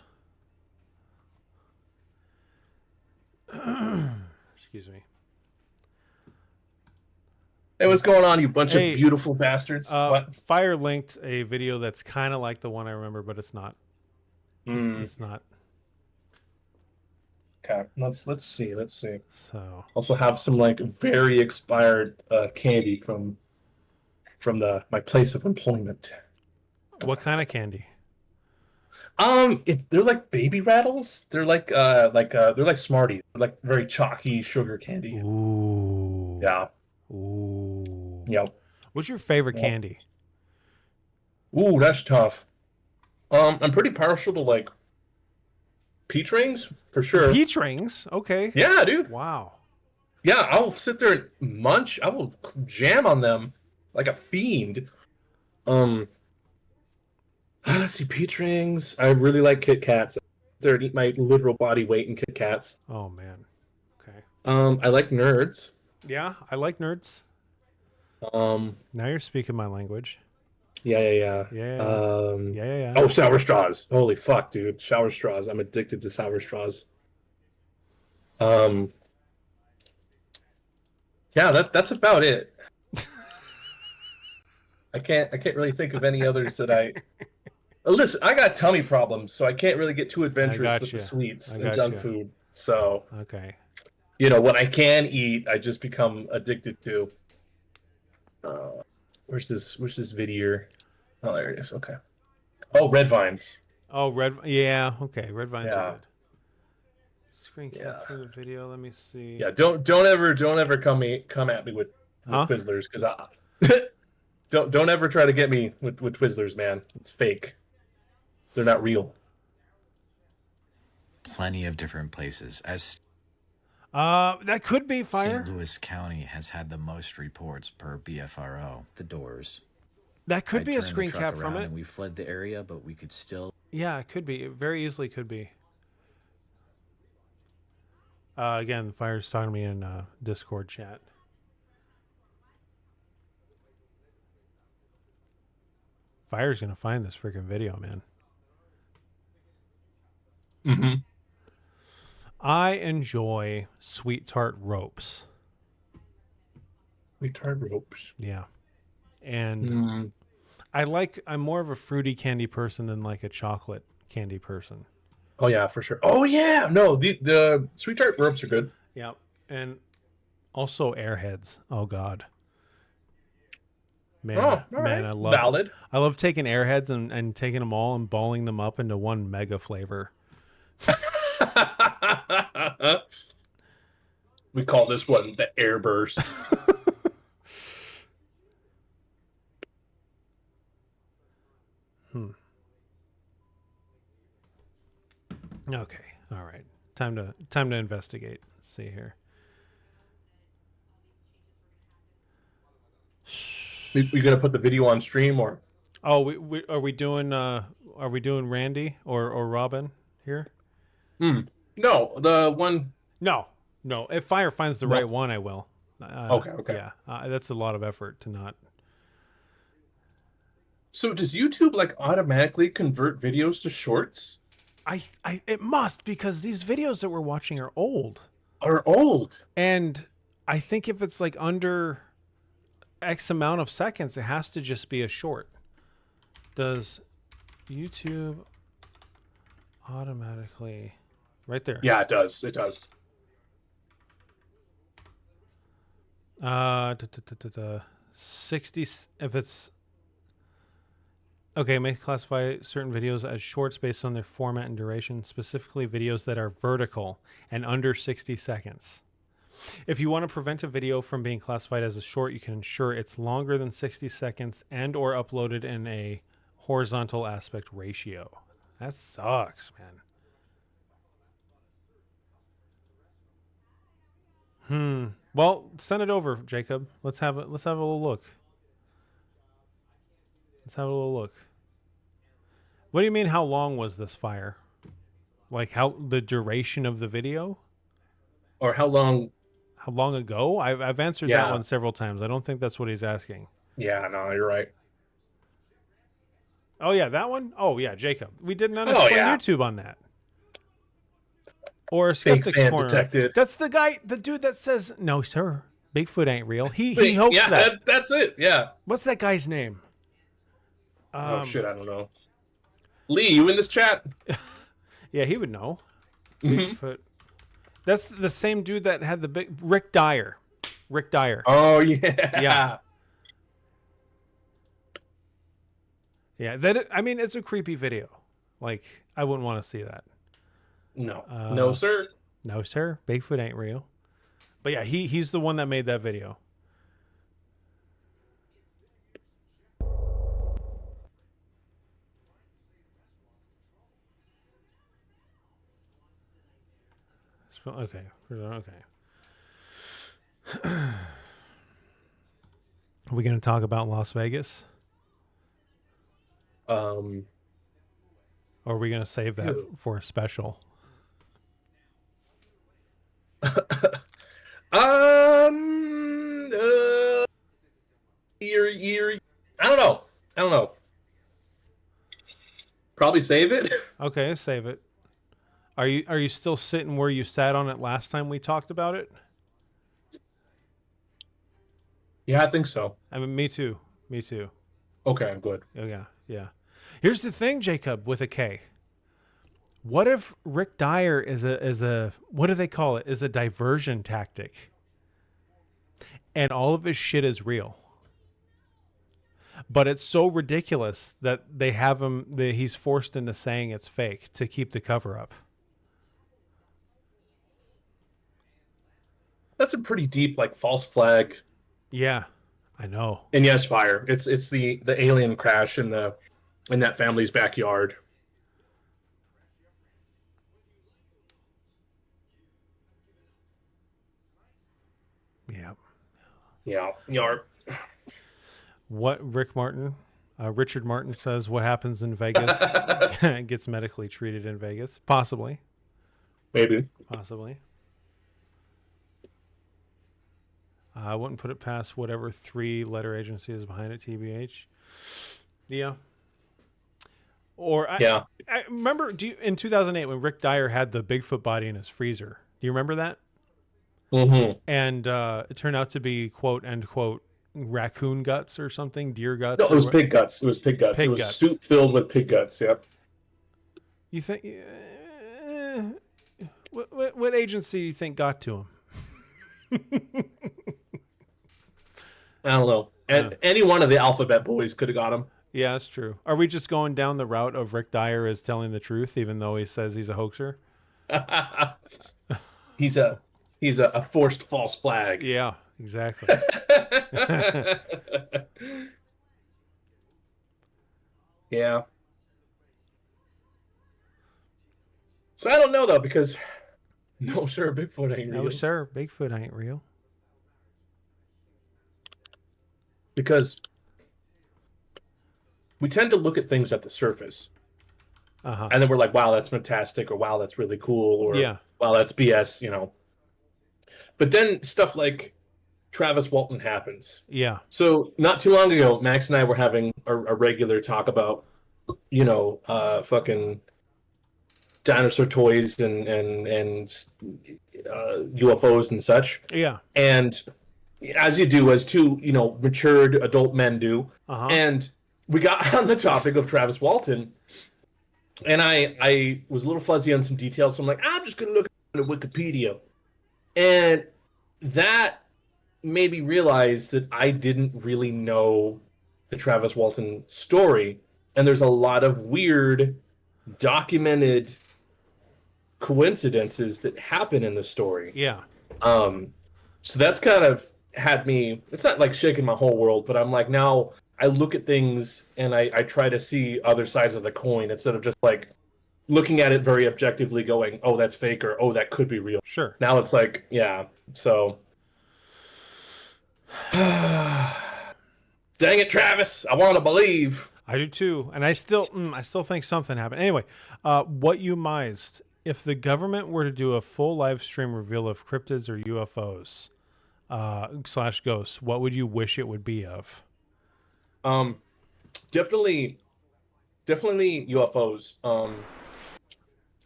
Excuse me. Hey, what's going on, you bunch Hey, of beautiful bastards? What? Fire linked a video that's kind of like the one I remember, but it's not. It's not. Okay, let's see. So Also have some like very expired candy from my place of employment. what kind of candy? They're like baby rattles. They're like they're like Smarties. They're like very chalky sugar candy. Ooh. Yeah. Ooh. Yep. What's your favorite candy? Ooh, that's tough. I'm pretty partial to like peach rings for sure. Peach rings? Okay. Yeah, dude. Wow. Yeah, I'll sit there and munch. I will jam on them like a fiend. Let's see, peach rings. I really like Kit Kats. They're eat my literal body weight in Kit Kats. Oh man. Okay. I like Nerds. Yeah, I like Nerds. Now you're speaking my language. Yeah. Yeah. Oh, sour straws. Holy fuck, dude. Sour straws. I'm addicted to sour straws. Yeah, that's about it. I can't really think of any others that I listen. I got tummy problems, so I can't really get too adventurous with the sweets and junk food. So okay, when I can eat, I just become addicted to. Where's this video? Oh, there it is. Okay. Oh, red vines. Oh, yeah. Okay, red vines are good. Screen cap for the video. Let me see. Yeah, don't ever come at me with Twizzlers, because don't ever try to get me with Twizzlers, man. It's fake. They're not real. Plenty of different places. That could be fire. St. Louis County has had the most reports per BFRO. The doors. That could be a screen cap from it. And we fled the area, but we could still. Yeah, it could be. It very easily could be. Again, Fire's talking to me in Discord chat. Fire's gonna find this freaking video, man. Mm-hmm. I enjoy sweet tart ropes. Sweet tart ropes. Yeah. And I'm more of a fruity candy person than like a chocolate candy person. Oh yeah, for sure. Oh yeah, no, the sweet tart ropes are good. Yeah, and also Airheads. Oh god, man, right. I love taking Airheads and taking them all and balling them up into one mega flavor. We call this one the Airburst. Okay. All right. Time to investigate. Let's see here. We gonna put the video on stream or? Oh, are we doing Randy or Robin here? No, the one. No. If Fire finds the right one, I will. Okay. Yeah, that's a lot of effort to not. So does YouTube like automatically convert videos to shorts? It must, because these videos that we're watching are old. And I think if it's like under X amount of seconds, it has to just be a short. Does YouTube automatically right there? Yeah, it does. 60 if it's okay, may classify certain videos as shorts based on their format and duration, specifically videos that are vertical and under 60 seconds. If you want to prevent a video from being classified as a short, you can ensure it's longer than 60 seconds and or uploaded in a horizontal aspect ratio. That sucks, man. Well, send it over, Jacob. Let's have a little look. What do you mean, how long was this fire? Like the duration of the video? Or how long how long ago? I've answered that one several times. I don't think that's what he's asking. Yeah, no, you're right. Oh yeah, that one. Oh yeah, Jacob. We did an unexplained YouTube on that. Or Skeptic's Corner. Detected. That's the guy, the dude that says, "No, sir, Bigfoot ain't real." He hoaxed that. That's it. Yeah. What's that guy's name? Oh shit, I don't know. Lee, you in this chat? Yeah, he would know. Bigfoot. That's the same dude that had the big Rick Dyer. Rick Dyer. Oh yeah. Yeah. Yeah, I mean, it's a creepy video. Like, I wouldn't want to see that. No. No, sir. No, sir. Bigfoot ain't real. But yeah, he's the one that made that video. Okay. Okay. Are we going to talk about Las Vegas? Or are we going to save that for a special? I don't know. Probably save it. Okay, save it. Are you still sitting where you sat on it last time we talked about it? Yeah, I think so. I mean, me too. Me too. Okay, good. Oh, yeah, yeah. Here's the thing, Jacob, with a K. What if Rick Dyer is a what do they call it? Is a diversion tactic, and all of his shit is real, but it's so ridiculous that they have him. He's forced into saying it's fake to keep the cover up. That's a pretty deep, like, false flag. Yeah, I know. And yes, fire. It's the alien crash in that family's backyard. Yeah. Yeah. Yar. What Richard Martin says, what happens in Vegas gets medically treated in Vegas. Possibly. Maybe. Possibly. I wouldn't put it past whatever 3-letter agency is behind it, TBH. Yeah. Or I remember in 2008 when Rick Dyer had the Bigfoot body in his freezer. Do you remember that? Mm-hmm. And it turned out to be, quote, end quote, raccoon guts or something, deer guts. No, it was pig guts. It was pig guts. It was guts. Soup filled with pig guts. Yep. You think? What agency do you think got to him? I don't know. And any one of the alphabet boys could have got him. Yeah, that's true. Are we just going down the route of Rick Dyer is telling the truth, even though he says he's a hoaxer? He's a forced false flag. Yeah, exactly. Yeah. So I don't know though, because no, sir, Bigfoot ain't real. No, sir, Bigfoot ain't real. Because we tend to look at things at the surface. And then we're like, wow, that's fantastic, or wow, that's really cool, or wow, that's BS, you know. But then stuff like Travis Walton happens. Yeah. So not too long ago, Max and I were having a regular talk about, you know, fucking dinosaur toys and UFOs and such. Yeah. And as you do, as two, you know, matured adult men do. And we got on the topic of Travis Walton, and I was a little fuzzy on some details, so I'm like, I'm just going to look at Wikipedia. And that made me realize that I didn't really know the Travis Walton story, and there's a lot of weird, documented coincidences that happen in the story. Yeah. So that's kind of had me, it's not like shaking my whole world, but I'm like, now I look at things and I try to see other sides of the coin instead of just like looking at it very objectively going, oh, that's fake, or oh, that could be real. Sure. Now it's like, yeah, so dang it, Travis, I want to believe. I do too, and I still think something happened. Anyway, what you mised, if the government were to do a full live stream reveal of cryptids or UFOs, slash ghosts, what would you wish it would be of? Definitely UFOs.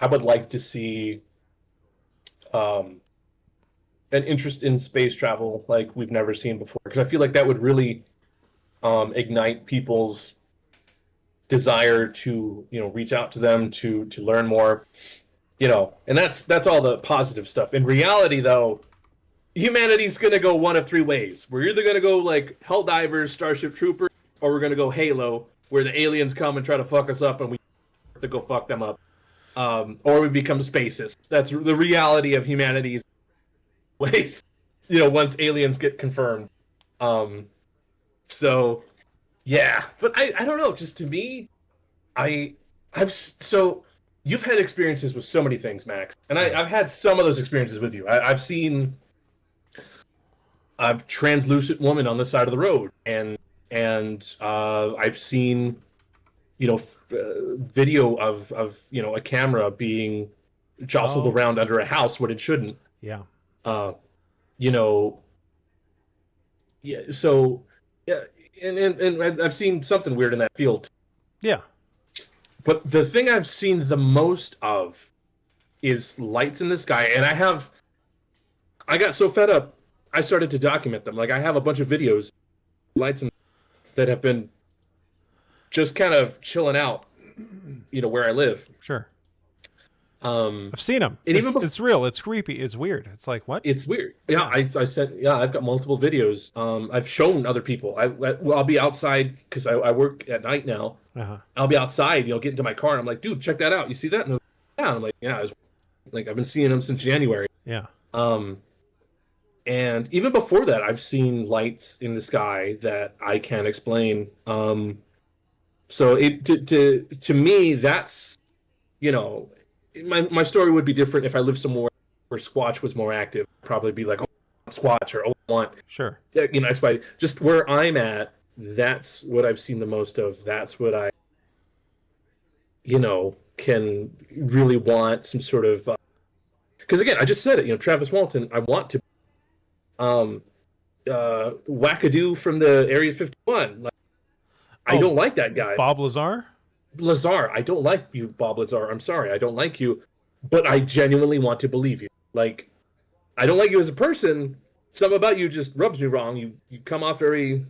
I would like to see an interest in space travel like we've never seen before, because I feel like that would really ignite people's desire to, you know, reach out to them to learn more, you know, and that's all the positive stuff. In reality, though, humanity's gonna go one of three ways. We're either gonna go like Helldivers, Starship Troopers, or we're gonna go Halo, where the aliens come and try to fuck us up and we have to go fuck them up, or we become spacists. That's the reality of humanity's ways, you know, once aliens get confirmed. So yeah, but I don't know, just to me, so you've had experiences with so many things, Max, and I've had some of those experiences with you. I've seen a translucent woman on the side of the road, and I've seen, you know, video of you know, a camera being jostled around under a house when it shouldn't. Yeah. You know, yeah. So yeah, and I've seen something weird in that field. Yeah. But the thing I've seen the most of is lights in the sky, and I got so fed up, I started to document them. Like, I have a bunch of videos, lights that have been just kind of chilling out, you know, where I live. Sure. I've seen them. It's real. It's creepy. It's weird. It's like, what? It's weird. Yeah, I said, yeah, I've got multiple videos. I've shown other people. I'll be outside because I work at night now. Uh-huh. I'll be outside, you know, get into my car, and I'm like, dude, check that out. You see that? And yeah, I'm like, yeah. I've been seeing them since January. Yeah. And even before that, I've seen lights in the sky that I can't explain. So to me, that's, you know, my story would be different if I lived somewhere where Squatch was more active. I'd probably be like, oh, Squatch, or oh, I want, sure, you know, XY. Just where I'm at, that's what I've seen the most of. That's what I, you know, can really want some sort of. Because again, I just said it. You know, Travis Walton. I want to. Wackadoo from the Area 51. Like, I don't like that guy. Bob Lazar. I don't like you, Bob Lazar. I'm sorry, I don't like you, but I genuinely want to believe you. Like, I don't like you as a person. Something about you just rubs me wrong. You come off very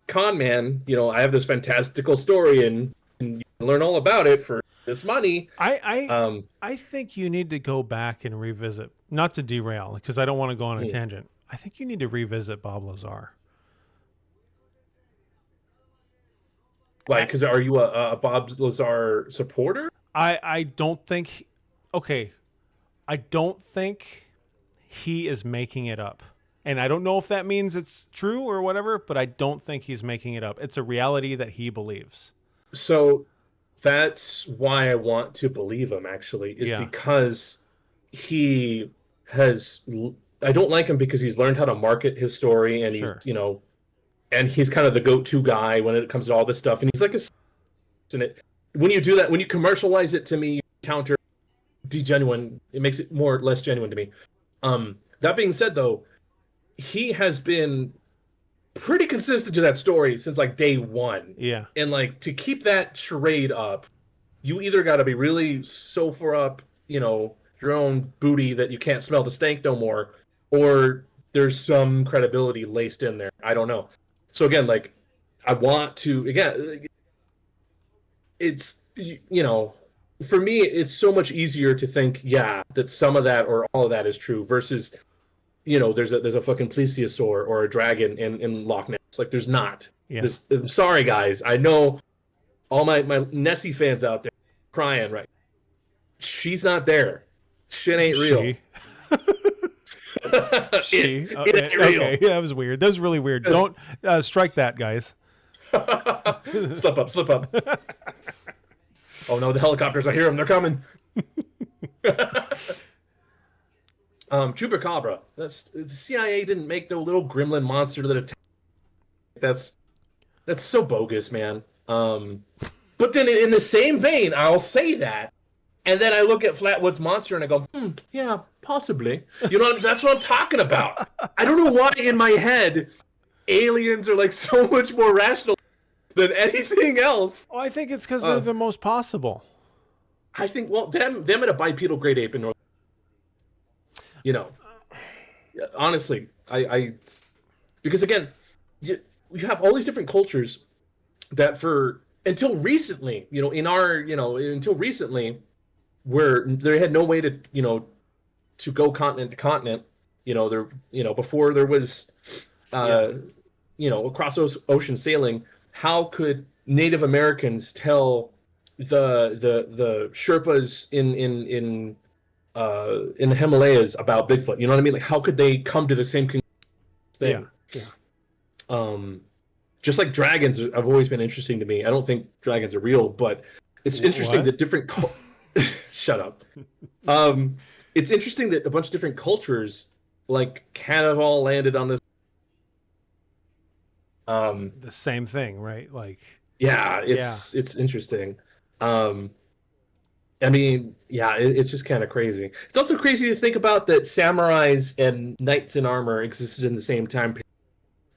con man. You know, I have this fantastical story, and you can learn all about it for this money. I think you need to go back and revisit, not to derail, because I don't want to go on a tangent. I think you need to revisit Bob Lazar. Like, because are you a Bob Lazar supporter? I don't think. Okay, I don't think he is making it up, and I don't know if that means it's true or whatever. But I don't think he's making it up. It's a reality that he believes. So that's why I want to believe him. Actually, is because he has. I don't like him because he's learned how to market his story, and he's, you know. And he's kind of the go-to guy when it comes to all this stuff. And he's like when you do that, when you commercialize it, to me, you counter de-genuine. It makes it more or less genuine to me. That being said, though, he has been pretty consistent to that story since like day one. Yeah. And like, to keep that charade up, you either got to be really so far up, you know, your own booty that you can't smell the stank no more, or there's some credibility laced in there. I don't know. So again, like, I want to, again, it's, you know, for me, it's so much easier to think, yeah, that some of that or all of that is true versus, you know, there's a fucking plesiosaur or a dragon in Loch Ness. Like, there's not. Yeah. I'm sorry, guys. I know all my Nessie fans out there crying, right? She's not there. Shit ain't real. It ain't real. Okay, yeah, that was weird. That was really weird. Don't strike that, guys. Slip up. Oh no, the helicopters! I hear them. They're coming. Chupacabra. The CIA didn't make no little gremlin monster that attacked. That's so bogus, man. But then in the same vein, I'll say that And then I look at Flatwoods Monster and I go, yeah, possibly. You know, that's what I'm talking about. I don't know why in my head aliens are like so much more rational than anything else. Oh, I think it's because they're the most possible. I think, well, them and a bipedal great ape in North. You know, honestly, I because again, you have all these different cultures that until recently, you know, until recently, where they had no way to, you know, to go continent to continent, you know, before there was, you know, across ocean sailing, how could Native Americans tell the Sherpas in the Himalayas about Bigfoot? You know what I mean? Like, how could they come to the same thing? Yeah. Just like dragons have always been interesting to me. I don't think dragons are real, but it's interesting that different. Shut up. It's interesting that a bunch of different cultures like kind of all landed on this. The same thing, right? Like. Yeah, it's interesting. I mean, yeah, it's just kind of crazy. It's also crazy to think about that samurais and knights in armor existed in the same time period.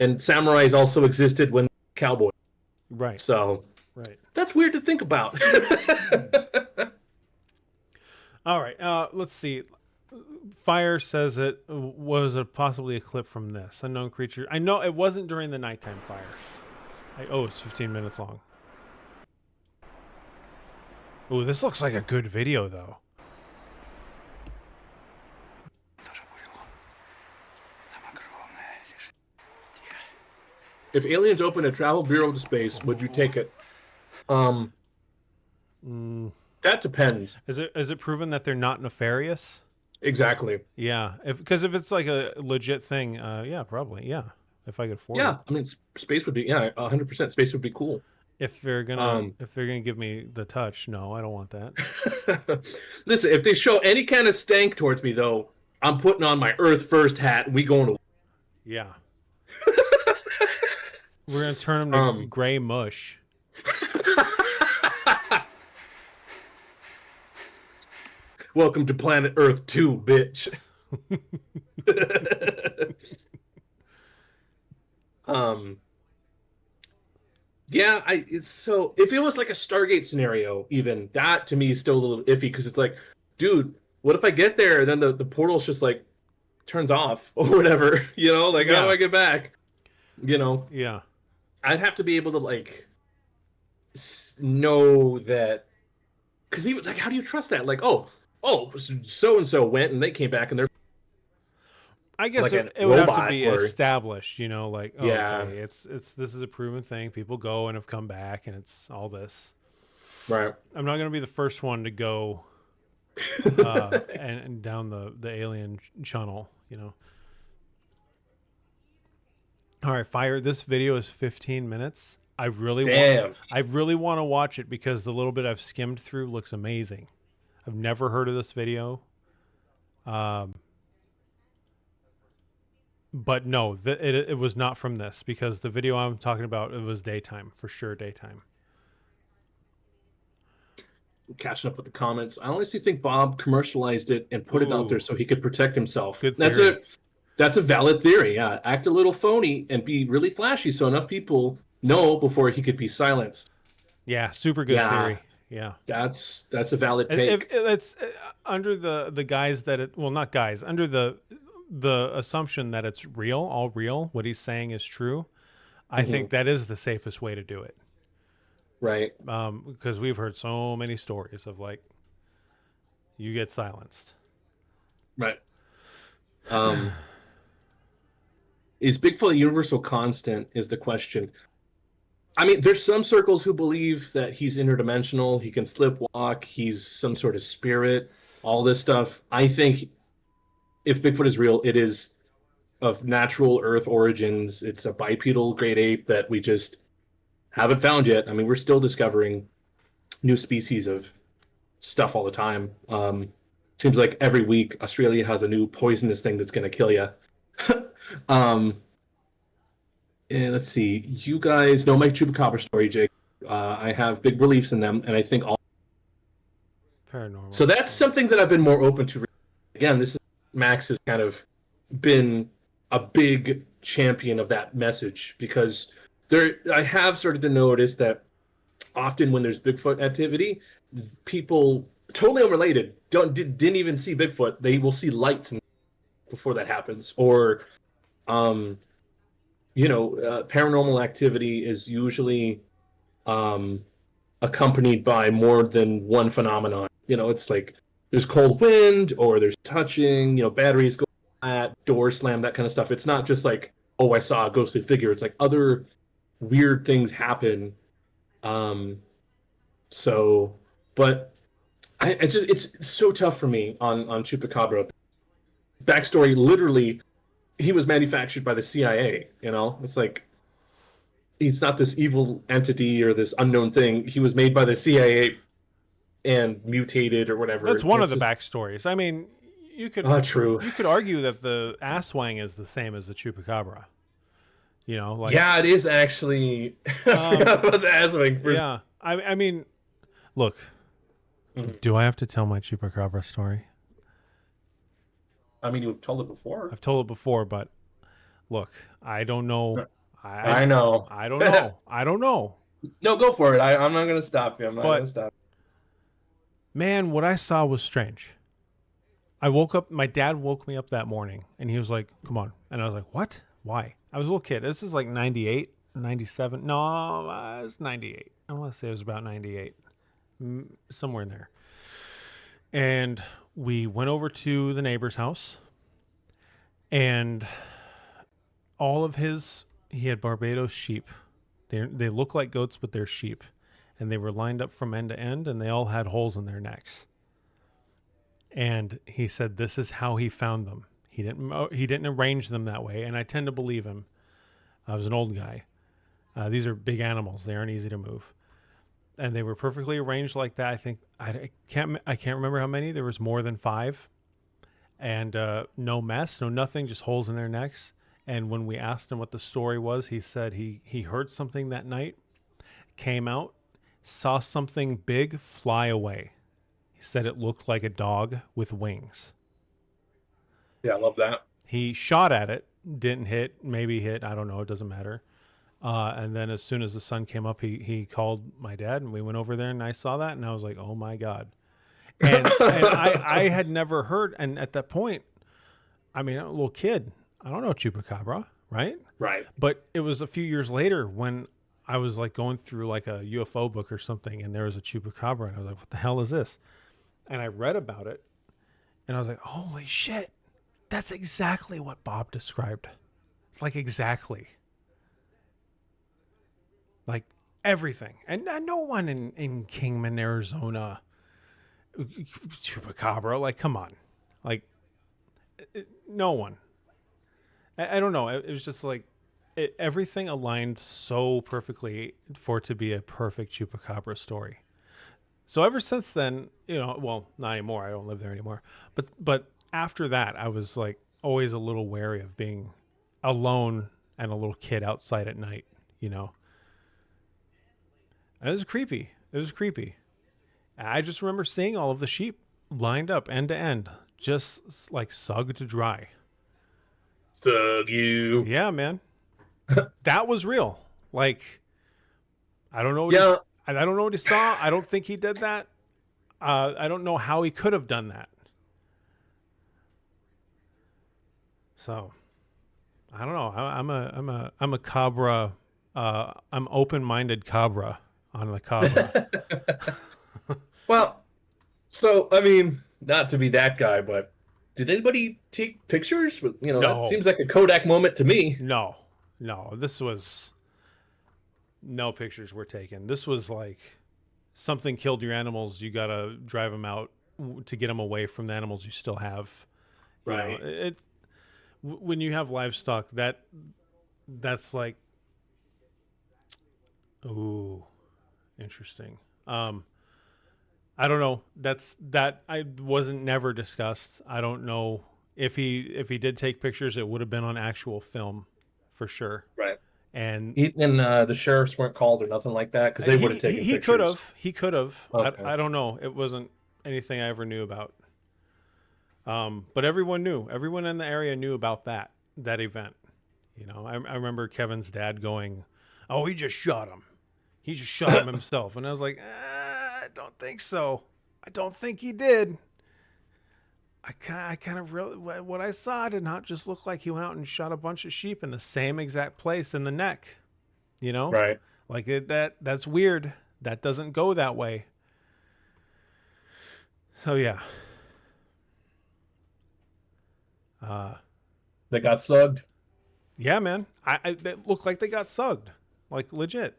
And samurais also existed when cowboys. Right. So, right. That's weird to think about. All right, let's see. Fire says it was possibly a clip from this. Unknown creature. I know it wasn't during the nighttime fire. It's 15 minutes long. Ooh, this looks like a good video, though. If aliens open a travel bureau to space, would you take it? That depends. Is it proven that they're not nefarious? Exactly. Yeah, because if it's like a legit thing, yeah, probably, yeah. If I could afford it. Yeah, I mean, space would be 100%. Space would be cool. If they're gonna give me the touch, no, I don't want that. Listen, if they show any kind of stank towards me, though, I'm putting on my Earth First hat and we going to. Yeah. We're gonna turn them to gray mush. Welcome to Planet Earth 2, bitch. Yeah, it's so if it was like a Stargate scenario, even that to me is still a little iffy because it's like, dude, what if I get there and then the portal's just like turns off or whatever, you know, like how do I get back? You know? Yeah. I'd have to be able to like know that, because even like how do you trust that? Like, oh, so and so went and they came back and they're. I guess like it would have to be established, you know, like okay, it's this is a proven thing. People go and have come back, and it's all this. Right. I'm not going to be the first one to go and down the alien channel, you know. All right, Fire. This video is 15 minutes. I really want to watch it because the little bit I've skimmed through looks amazing. I've never heard of this video. But no, it was not from this because the video I'm talking about, it was daytime, for sure daytime. Catching up with the comments. I honestly think Bob commercialized it and put it out there so he could protect himself. Good theory. That's a valid theory, yeah. Act a little phony and be really flashy so enough people know before he could be silenced. Yeah, super good theory. Yeah. That's a valid take. It's under the guise that under the assumption that it's real, all real, what he's saying is true. I think that is the safest way to do it. Right. Because we've heard so many stories of like you get silenced. Right. Is Bigfoot a universal constant is the question. I mean, there's some circles who believe that he's interdimensional, he can slipwalk, he's some sort of spirit, all this stuff. I think if Bigfoot is real, it is of natural Earth origins. It's a bipedal great ape that we just haven't found yet. I mean, we're still discovering new species of stuff all the time. Seems like every week Australia has a new poisonous thing that's going to kill you. And let's see. You guys know my Chupacabra story, Jake. I have big beliefs in them, and I think all Paranormal. So that's something that I've been more open to. Again, Max has kind of been a big champion of that message, because I have started to notice that often when there's Bigfoot activity, people totally unrelated didn't even see Bigfoot. They will see lights before that happens, or paranormal activity is usually accompanied by more than one phenomenon. It's like there's cold wind, or there's touching, batteries go flat, doors slam, that kind of stuff. It's not just like, oh, I saw a ghostly figure. It's like other weird things happen. But it's so tough for me on Chupacabra. Backstory, literally, he was manufactured by the CIA. It's like, he's not this evil entity or this unknown thing. He was made by the CIA and mutated or whatever. That's one of the backstories. I mean, you could true. You could argue that the asswang is the same as the Chupacabra. Yeah, it is actually. I forgot about the asswang. Yeah, I mean, look. Do I have to tell my Chupacabra story? I mean, you've told it before. I've told it before, but look, I don't know. I know. I don't know. I don't know. No, go for it. I'm not going to stop you. I'm not going to stop. Man, what I saw was strange. I woke up. My dad woke me up that morning, and he was like, "Come on," and I was like, "What? Why?" I was a little kid. This is like 98, 97. No, it was 98. I want to say it was about 98. Somewhere in there. And we went over to the neighbor's house, and he had Barbados sheep. They look like goats, but they're sheep, and they were lined up from end to end, and they all had holes in their necks. And he said this is how he found them. He didn't arrange them that way, and I tend to believe him. I was an old guy. These are big animals. They aren't easy to move. And they were perfectly arranged like that. I think I can't remember how many. There was more than 5, and no mess, no nothing, just holes in their necks. And when we asked him what the story was, he said he heard something that night, came out, saw something big fly away. He said it looked like a dog with wings. Yeah, I love that. He shot at it, didn't hit, maybe hit, I don't know, it doesn't matter. And then as soon as the sun came up, he called my dad, and we went over there, and I saw that, and I was like, oh my God. And I had never heard, and at that point, I mean, I'm a little kid. I don't know Chupacabra, right? Right. But it was a few years later when I was like going through like a UFO book or something, and there was a Chupacabra, and I was like, what the hell is this? And I read about it, and I was like, holy shit, that's exactly what Bob described. It's like exactly. Like everything. And no one in Kingman, Arizona, Chupacabra, like, come on. Like, no one. I don't know. It was just like, everything aligned so perfectly for it to be a perfect Chupacabra story. So ever since then, well, not anymore. I don't live there anymore. But after that, I was like always a little wary of being alone and a little kid outside at night, It was creepy. I just remember seeing all of the sheep lined up end to end, just like sucked dry. Sug you. Yeah, man. That was real. Like, I don't know. I don't know what he saw. I don't think he did that. I don't know how he could have done that. So, I don't know. I'm a cabra. I'm open-minded cabra on the cabra. Well, so I mean, not to be that guy, but did anybody take pictures? No. That seems like a Kodak moment to me. No. This was no pictures were taken. This was like something killed your animals. You gotta drive them out to get them away from the animals you still have. Right. When you have livestock, that's like, ooh, interesting. I don't know. That I wasn't never discussed. I don't know if he did take pictures, it would have been on actual film for sure. Right. And the sheriffs weren't called or nothing like that because they would have taken pictures. He could have. Okay. I don't know. It wasn't anything I ever knew about. But everyone knew. Everyone in the area knew about that event. You know, I remember Kevin's dad going, "Oh, he just shot him. He just shot him himself." And I was like, I don't think so. I don't think he did. I kind of really, what I saw did not just look like he went out and shot a bunch of sheep in the same exact place in the neck. You know? Right. Like that's weird. That doesn't go that way. So yeah. They got sugged. Yeah, man. They looked like they got sugged. Like legit.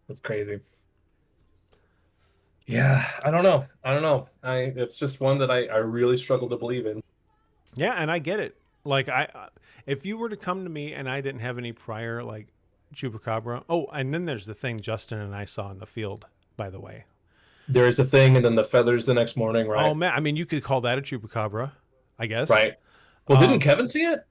That's crazy. Yeah, I don't know. It's just one that I really struggle to believe in. Yeah, and I get it. Like if you were to come to me and I didn't have any prior like Chupacabra. Oh, and then there's the thing Justin and I saw in the field, by the way. There is a thing, and then the feathers the next morning, right? Oh man, I mean, you could call that a Chupacabra, I guess. Right. Well, didn't Kevin see it?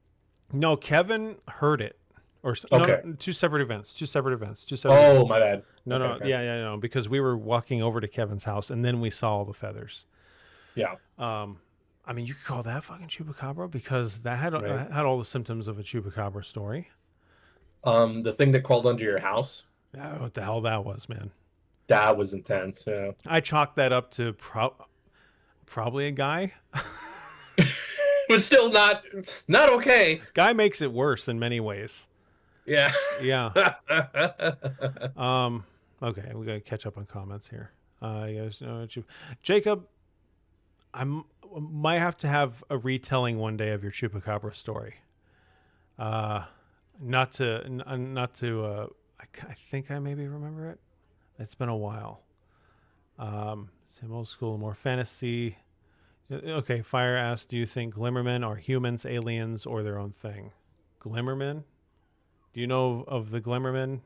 No, Kevin heard it. Or okay. No, two separate events. Oh, events. my bad. No, okay. Yeah, because we were walking over to Kevin's house, and then we saw all the feathers. Yeah. I mean, you could call that fucking Chupacabra because that had all the symptoms of a Chupacabra story. The thing that crawled under your house. Yeah, what the hell that was, man. That was intense. Yeah. I chalked that up to probably a guy. But still not okay. Guy makes it worse in many ways. Yeah. Yeah. Okay, we gotta catch up on comments here. You guys know Jacob, might have to have a retelling one day of your Chupacabra story. Not to. I think I maybe remember it. It's been a while. Same old school, more fantasy. Okay, Fire asks, do you think Glimmermen are humans, aliens, or their own thing? Glimmermen? Do you know of the Glimmermen,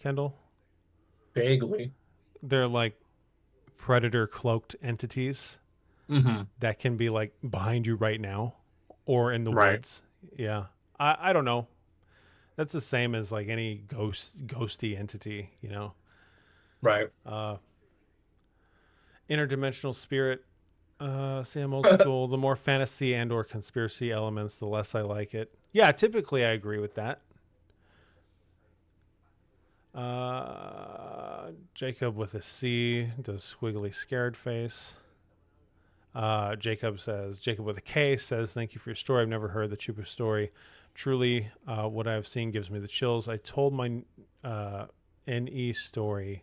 Kendall? Vaguely. They're like predator cloaked entities that can be like behind you right now or in the woods. Yeah. I don't know. That's the same as like any ghosty entity, you know? Right. Interdimensional spirit. Sam old school. The more fantasy and or conspiracy elements, the less I like it. Yeah, typically I agree with that. Jacob with a C does squiggly scared face. Jacob with a K says, thank you for your story. I've never heard the Chupa story. Truly, what I've seen gives me the chills. I told my NE story.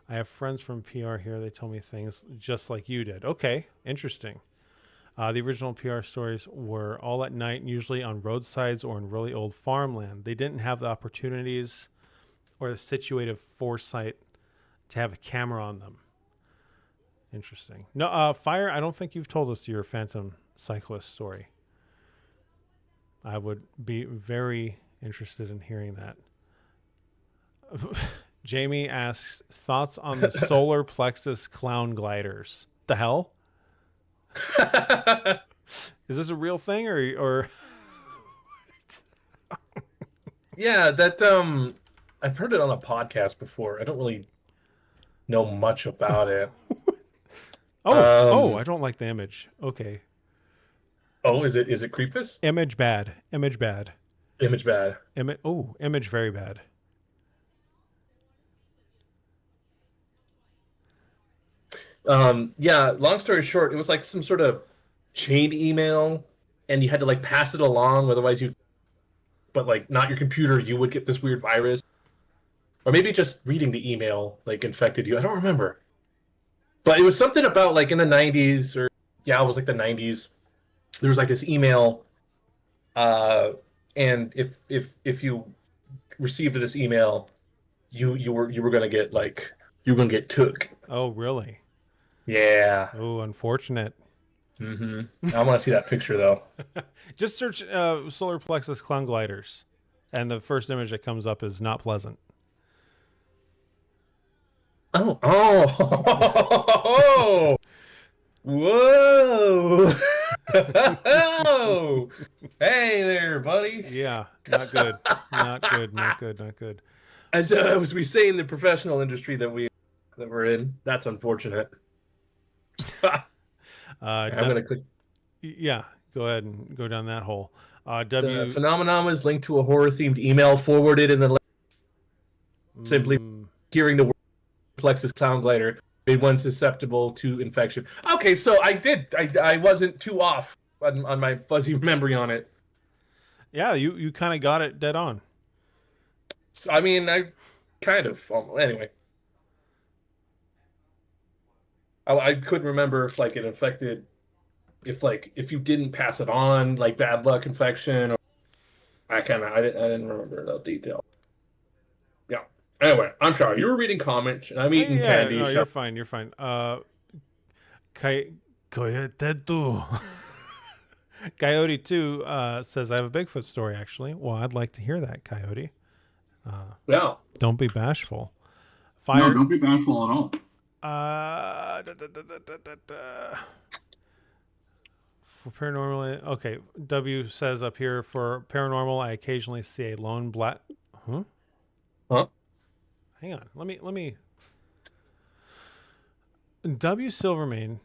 I have friends from PR here. They told me things just like you did. Okay, interesting. The original PR stories were all at night, usually on roadsides or in really old farmland. They didn't have the opportunities or the situated foresight to have a camera on them. Interesting. No, Fire, I don't think you've told us your Phantom Cyclist story. I would be very interested in hearing that. Jamie asks, thoughts on the solar plexus clown gliders. The hell? Is this a real thing or Yeah, that I've heard it on a podcast before. I don't really know much about it. I don't like the image. Okay. Oh, is it Creepus? Image bad. Image bad. Image very bad. Yeah, long story short, it was like some sort of chain email, and you had to like pass it along, otherwise but like not your computer, you would get this weird virus. Or maybe just reading the email like infected you. I don't remember. But it was something about like in the 90s, it was like the 90s. There was like this email, and if you received this email, you were gonna get took. Oh, really? Yeah. Oh, unfortunate. I want to see that picture though. Just search solar plexus clown gliders, and the first image that comes up is not pleasant. Oh. Whoa. Oh. Hey there, buddy. Yeah, not good. Not good. As we say in the professional industry that that we're in. That's unfortunate. I'm gonna click. Yeah, go ahead and go down that hole. The phenomenon was linked to a horror-themed email forwarded in the simply hearing the word plexus clown glider made one susceptible to infection. Okay, so I wasn't too off on my fuzzy memory on it. Yeah, you kind of got it dead on. So, I mean, I kind of anyway. I couldn't remember if like it affected, if you didn't pass it on, like bad luck infection. Or I didn't remember that detail. Yeah. Anyway, I'm sorry. You were reading comments, and I'm eating candy. No, you're fine. You're fine. Coyote 2 says I have a Bigfoot story. Actually, well, I'd like to hear that, Coyote. Yeah. Don't be bashful. No, don't be bashful at all. For paranormal, okay. W says up here, for paranormal, I occasionally see a lone black. Huh? Hang on. Let me. W Silvermane.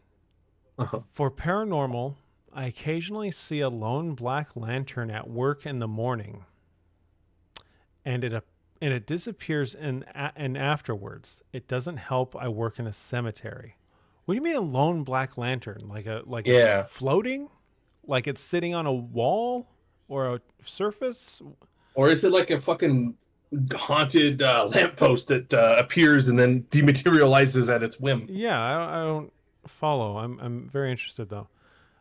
For paranormal, I occasionally see a lone black lantern at work in the morning, and it disappears and afterwards. It doesn't help. I work in a cemetery. What do you mean a lone black lantern? It's floating? Like it's sitting on a wall or a surface? Or is it like a fucking haunted lamppost that appears and then dematerializes at its whim? Yeah, I don't follow. I'm very interested though.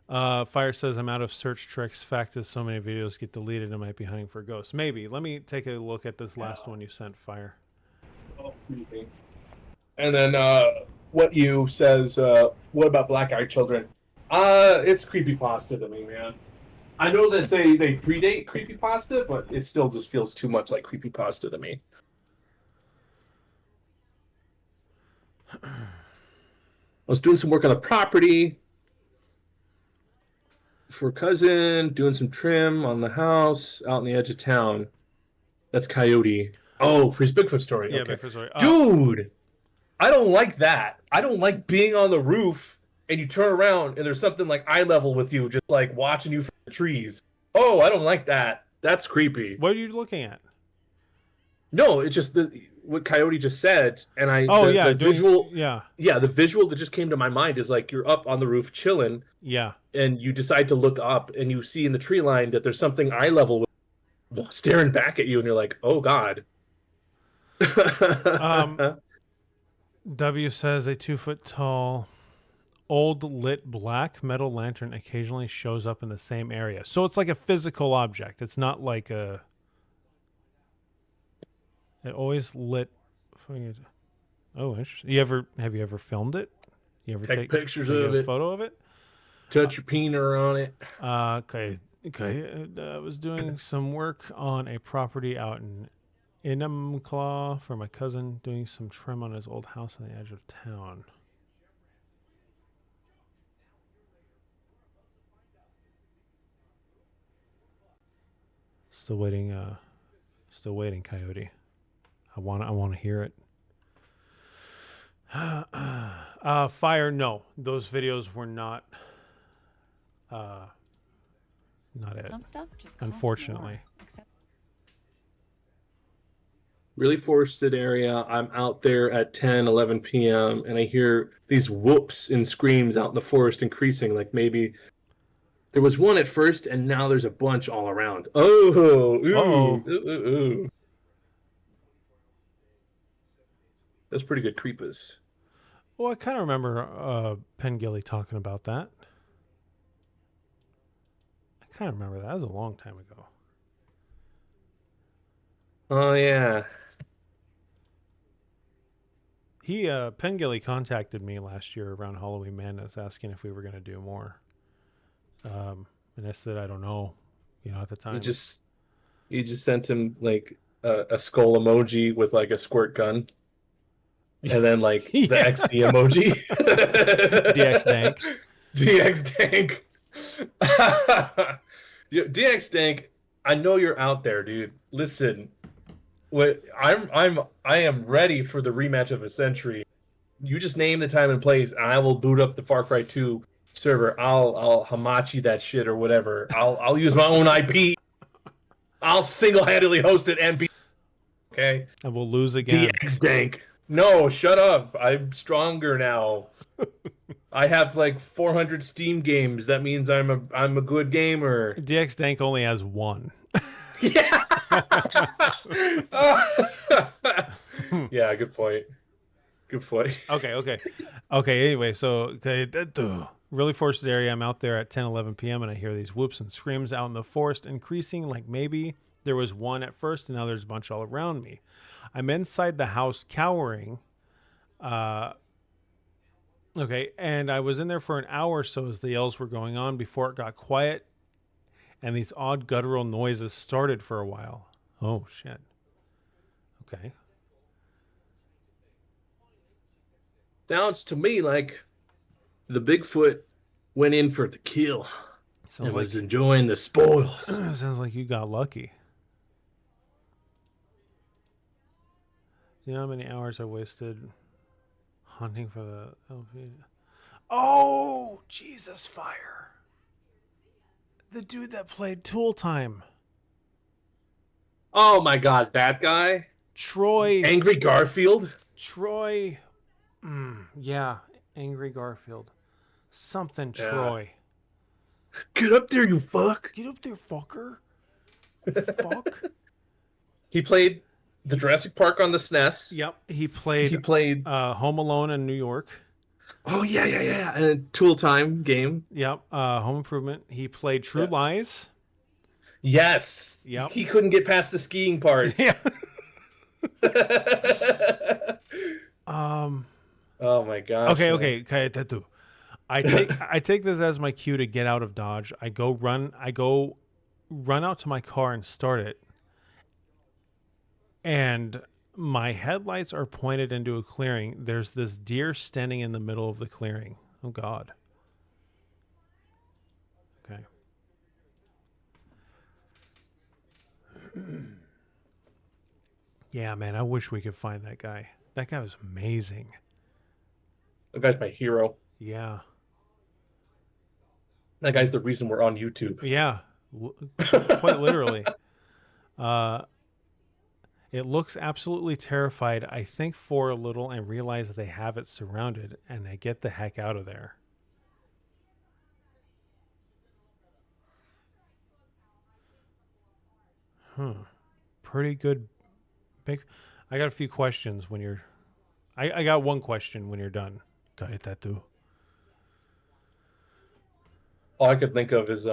Fire says I'm out of search tricks. Fact is, so many videos get deleted. I might be hunting for ghosts. Maybe. Let me take a look at this last one you sent, Fire. Oh, maybe. And then what you says, what about black-eyed children? It's creepypasta to me, man. I know that they predate creepypasta, but it still just feels too much like creepypasta to me. I was doing some work on the property for a cousin, doing some trim on the house out on the edge of town. That's Coyote. Oh, for his Bigfoot story. Yeah, okay. Bigfoot story. Dude, I don't like that. I don't like being on the roof and you turn around and there's something like eye level with you, just like watching you from the trees. Oh, I don't like that. That's creepy. What are you looking at? No, it's just what Coyote just said, and the visual that just came to my mind is like you're up on the roof chilling, and you decide to look up and you see in the tree line that there's something eye level staring back at you, and you're like, oh god. W says a 2-foot tall old lit black metal lantern occasionally shows up in the same area, so it's like a physical object. It's not like a. It always lit. Oh, interesting. Have you ever filmed it? You ever take pictures of it? Photo of it? Touch your peener on it. Okay. I was doing some work on a property out in Enumclaw for my cousin, doing some trim on his old house on the edge of town. Still waiting, Coyote. I want to hear it. Fire, no. Those videos were not it. Some stuff just unfortunately. Really forested area. I'm out there at 10, 11 p.m. and I hear these whoops and screams out in the forest increasing. Like maybe there was one at first and now there's a bunch all around. Oh, ooh. That's pretty good creepers. Well, I kind of remember Pengilly talking about that. I kind of remember that. That was a long time ago. Oh, yeah. Pengilly contacted me last year around Halloween Madness asking if we were going to do more. And I said, I don't know. At the time. You just sent him like a skull emoji with like a squirt gun. And then like the XD emoji. DX Dank. DX Dank. DX Dank, I know you're out there, dude. Listen. I am ready for the rematch of a century. You just name the time and place, and I will boot up the Far Cry 2 server. I'll hamachi that shit or whatever. I'll use my own IP. I'll single-handedly host it and be okay. And we'll lose again. DX Dank. No, shut up. I'm stronger now. I have like 400 Steam games. That means I'm a good gamer. DX Dank only has one. Yeah. Yeah, good point. Good point. Okay. Anyway, so really forested area. I'm out there at 10:11 p.m. and I hear these whoops and screams out in the forest, increasing. Like maybe there was one at first, and now there's a bunch all around me. I'm inside the house, cowering. Okay, and I was in there for an hour or so as the yells were going on before it got quiet, and these odd guttural noises started for a while. Oh shit. Okay. Sounds to me like the Bigfoot went in for the kill and was enjoying the spoils. Sounds like you got lucky. You know how many hours I wasted hunting for the LP? Oh, Jesus, fire. The dude that played Tool Time. Oh my god, that guy? Troy. Angry Garfield? Troy. Yeah, Angry Garfield. Something Troy. Get up there, you fuck. Get up there, fucker. Fuck. He played the Jurassic Park on the SNES. Yep, he played Home Alone in New York. Oh, yeah. And a Tool Time game. Yep, Home Improvement. He played True Lies. Yes. Yep. He couldn't get past the skiing part. Yeah. Oh my gosh. Okay. Tattoo. I take this as my cue to get out of Dodge. I go run out to my car and start it. And my headlights are pointed into a clearing. There's this deer standing in the middle of the clearing. Oh God. Okay. Yeah, man, I wish we could find that guy. That guy was amazing. That guy's my hero. Yeah. That guy's the reason we're on YouTube. Yeah. Quite literally. It looks absolutely terrified. I think for a little and realize that they have it surrounded, and I get the heck out of there. Pretty good. I got a few questions when you're... I got one question when you're done. Got it, that too. All I could think of is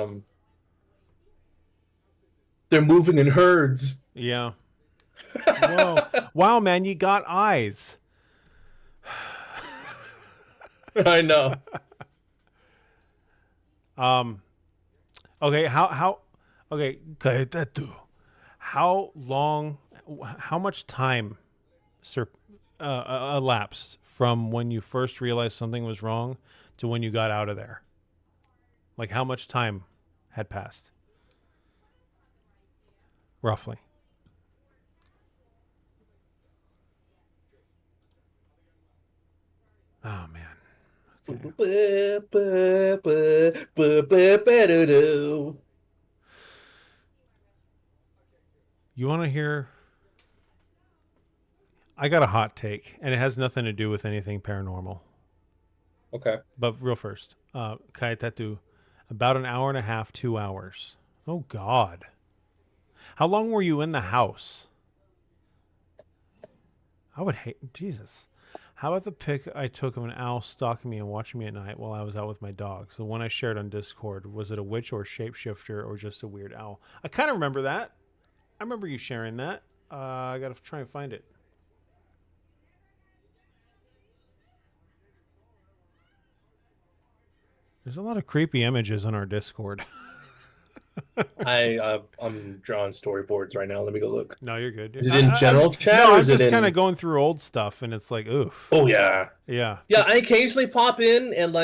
they're moving in herds. Yeah. Whoa. Wow, man, you got eyes. I know. Okay, okay, that too. How much time elapsed from when you first realized something was wrong to when you got out of there? Like, how much time had passed? Roughly. Oh, man. Okay. You want to hear... I got a hot take, and it has nothing to do with anything paranormal. Okay. But real first, Kaitatu, about an hour and a half, 2 hours. Oh, God. How long were you in the house? I would hate... Jesus. How about the pic I took of an owl stalking me and watching me at night while I was out with my dog? So the one I shared on Discord, was it a witch or a shapeshifter or just a weird owl? I kind of remember that. I remember you sharing that. I got to try and find it. There's a lot of creepy images on our Discord. I'm drawing storyboards right now. Let me go look. No, you're good. Is it in general chat? No, or I'm is it just in... kind of going through old stuff, and it's like, oof. Oh yeah. Yeah. I occasionally pop in and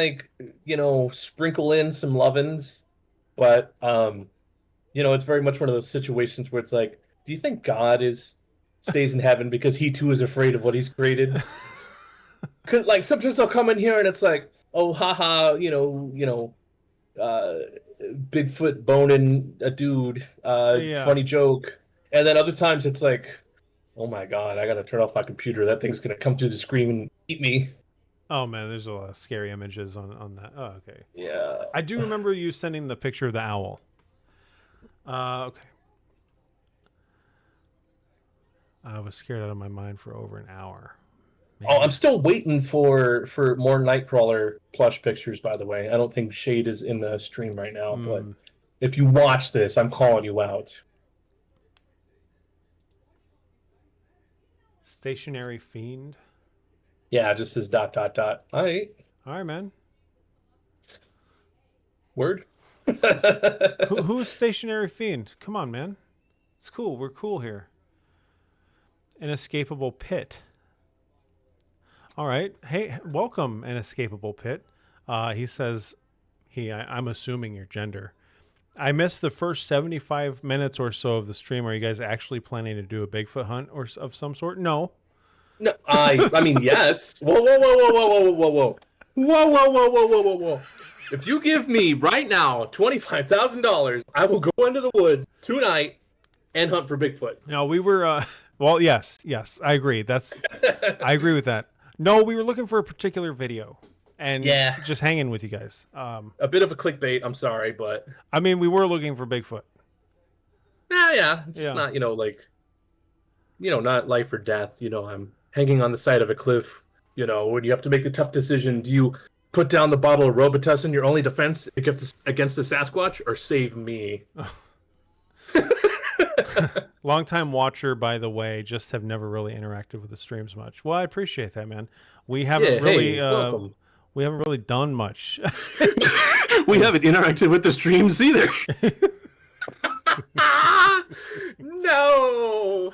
sprinkle in some lovin's, but it's very much one of those situations where it's like, do you think God stays in heaven because he too is afraid of what he's created? like sometimes I'll come in here and it's like, oh, haha, Bigfoot boning a dude, funny joke. And then other times it's like, oh my god, I gotta turn off my computer. That thing's gonna come through the screen and eat me. Oh man, there's a lot of scary images on that. Oh, okay. Yeah. I do remember you sending the picture of the owl. Okay. I was scared out of my mind for over an hour. Man. Oh, I'm still waiting for more Nightcrawler plush pictures, by the way. I don't think Shade is in the stream right now, but if you watch this, I'm calling you out. Stationary Fiend? Yeah, just says ... All right. All right, man. Word? Who's Stationary Fiend? Come on, man. It's cool. We're cool here. Inescapable Pit. All right. Hey, welcome, Inescapable Pit. He says, I'm assuming your gender. I missed the first 75 minutes or so of the stream. Are you guys actually planning to do a Bigfoot hunt or of some sort? No. No, I mean, yes. Whoa. If you give me right now $25,000, I will go into the woods tonight and hunt for Bigfoot. No, we were, well, yes, I agree. I agree with that. No, we were looking for a particular video and just hanging with you guys. A bit of a clickbait, I'm sorry, but. I mean, we were looking for Bigfoot. Yeah. Just not, not life or death. I'm hanging on the side of a cliff, when you have to make the tough decision. Do you put down the bottle of Robitussin, your only defense against the Sasquatch, or save me? Long-time watcher, by the way, just have never really interacted with the streams much. Well, I appreciate that, man. We haven't we haven't really done much. We haven't interacted with the streams either. No.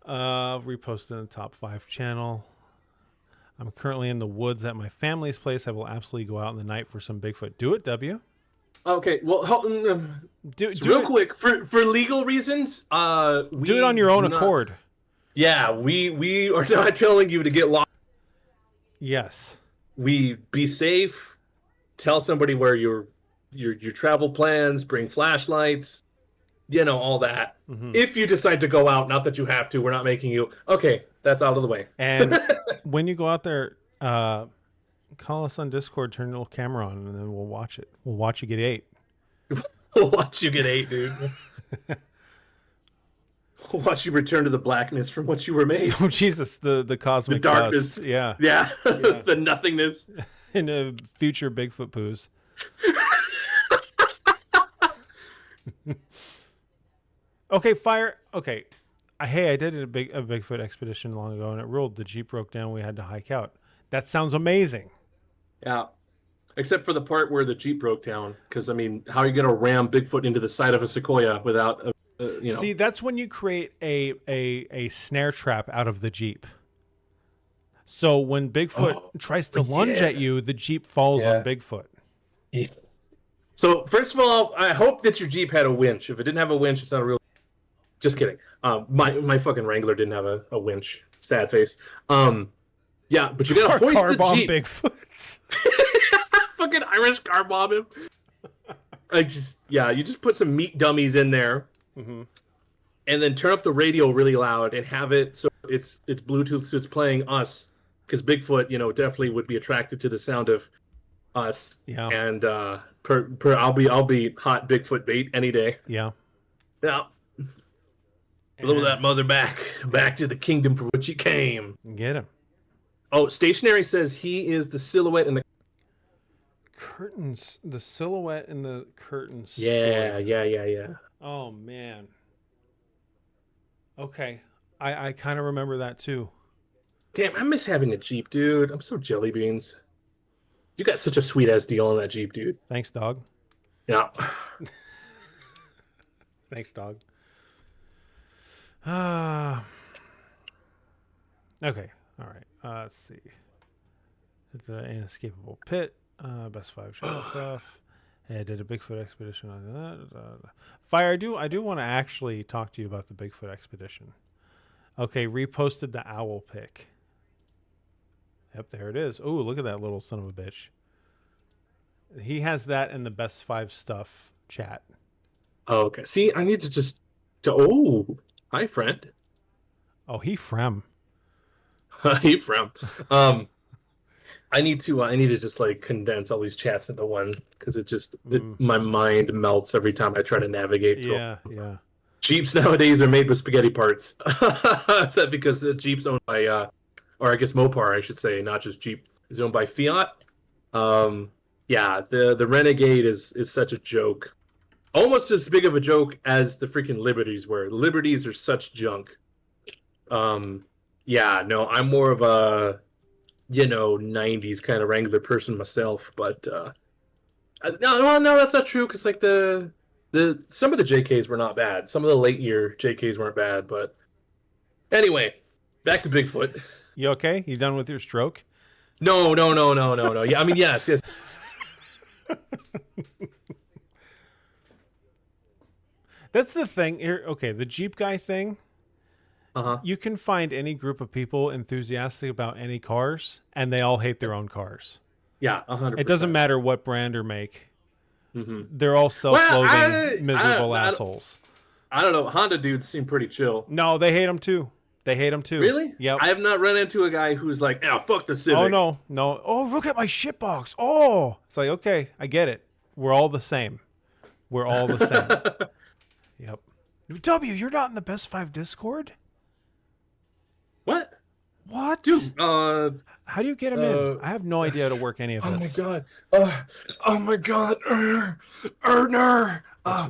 Reposted in the top 5 channel. I'm currently in the woods at my family's place. I will absolutely go out in the night for some Bigfoot. Do it, W. Okay, well, do real quick for legal reasons. Do it on your own accord. Yeah, we are not telling you to get lost. Yes. We be safe. Tell somebody where your travel plans. Bring flashlights. All that. Mm-hmm. If you decide to go out, not that you have to, we're not making you. Okay, that's out of the way. And when you go out there, call us on Discord, turn the little camera on, and then we'll watch it. We'll watch you get ate. We'll watch you get ate, dude. We'll watch you return to the blackness from which you were made. Oh, Jesus, the cosmic the darkness. Dust. Yeah. The nothingness. In a future Bigfoot poos. Okay, fire. Okay. Hey, I did a Bigfoot expedition long ago, and it ruled. The Jeep broke down. We had to hike out. That sounds amazing. Yeah. Except for the part where the Jeep broke down. Because, I mean, how are you going to ram Bigfoot into the side of a sequoia without, See, that's when you create a snare trap out of the Jeep. So when Bigfoot tries to lunge at you, the Jeep falls on Bigfoot. Yeah. So, first of all, I hope that your Jeep had a winch. If it didn't have a winch, it's not a real... Just kidding. My fucking Wrangler didn't have a winch. Sad face. Yeah, but you gotta hoist the Jeep. Bigfoot. Fucking Irish car bomb him. You just put some meat dummies in there, and then turn up the radio really loud and have it so it's Bluetooth, so it's playing us, because Bigfoot, definitely would be attracted to the sound of us. Yeah. And I'll be hot Bigfoot bait any day. Yeah. Yeah. Blow that mother back to the kingdom for which he came. Get him. Oh, Stationary says he is the silhouette in the curtains. The silhouette in the curtains. Yeah. Oh man. Okay, I kind of remember that too. Damn, I miss having a Jeep, dude. I'm so jelly beans. You got such a sweet ass deal on that Jeep, dude. Thanks, dog. Yeah. Thanks, dog. Okay. All right. Let's see. It's an inescapable pit. Best 5 show stuff. Hey, I did a Bigfoot expedition on that. Fire. I do want to actually talk to you about the Bigfoot expedition. Okay. Reposted the owl pic. Yep, there it is. Oh, look at that little son of a bitch. He has that in the best 5 stuff chat. Oh, okay. See, I need to just... Oh, hi, friend. Oh, he frem. Hi, frem. I need to just like condense all these chats into one because my mind melts every time I try to navigate through. Yeah. Jeeps nowadays are made with spaghetti parts. Is that because the Jeep's owned by, or I guess Mopar, I should say, not just Jeep, is owned by Fiat? Yeah, the Renegade is such a joke. Almost as big of a joke as the freaking Liberties were. The Liberties are such junk. Yeah, no, I'm more of a, 90s kind of Wrangler person myself, but no, that's not true, because like some of the JKs were not bad. Some of the late year JKs weren't bad, but anyway, back to Bigfoot. You okay? You done with your stroke? No. Yeah, I mean, yes. That's the thing here. Okay, the Jeep guy thing. You can find any group of people enthusiastic about any cars, and they all hate their own cars. Yeah, 100%. It doesn't matter what brand or make. They're all self-loathing, miserable assholes. I don't know. Honda dudes seem pretty chill. No, they hate them too. Really? Yep. I have not run into a guy who's like, fuck the Civic. Oh, no. Oh, look at my shitbox. Oh. It's like, okay, I get it. We're all the same. Yep. W, you're not in the Best 5 Discord? What? Dude, how do you get him in? I have no idea how to work any of this. Oh my god. Erner.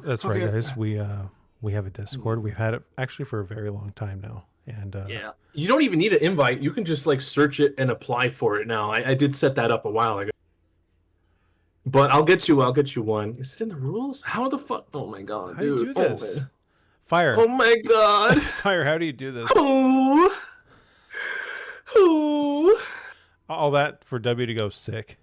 That's right, guys. We have a Discord. We've had it actually for a very long time now. And yeah. You don't even need an invite. You can just like search it and apply for it now. I did set that up a while ago. But I'll get you one. Is it in the rules? How the fuck? Oh my god, dude. How do you do this? Fire. Oh my god. Fire, how do you do this? Ooh. All that for W to go sick.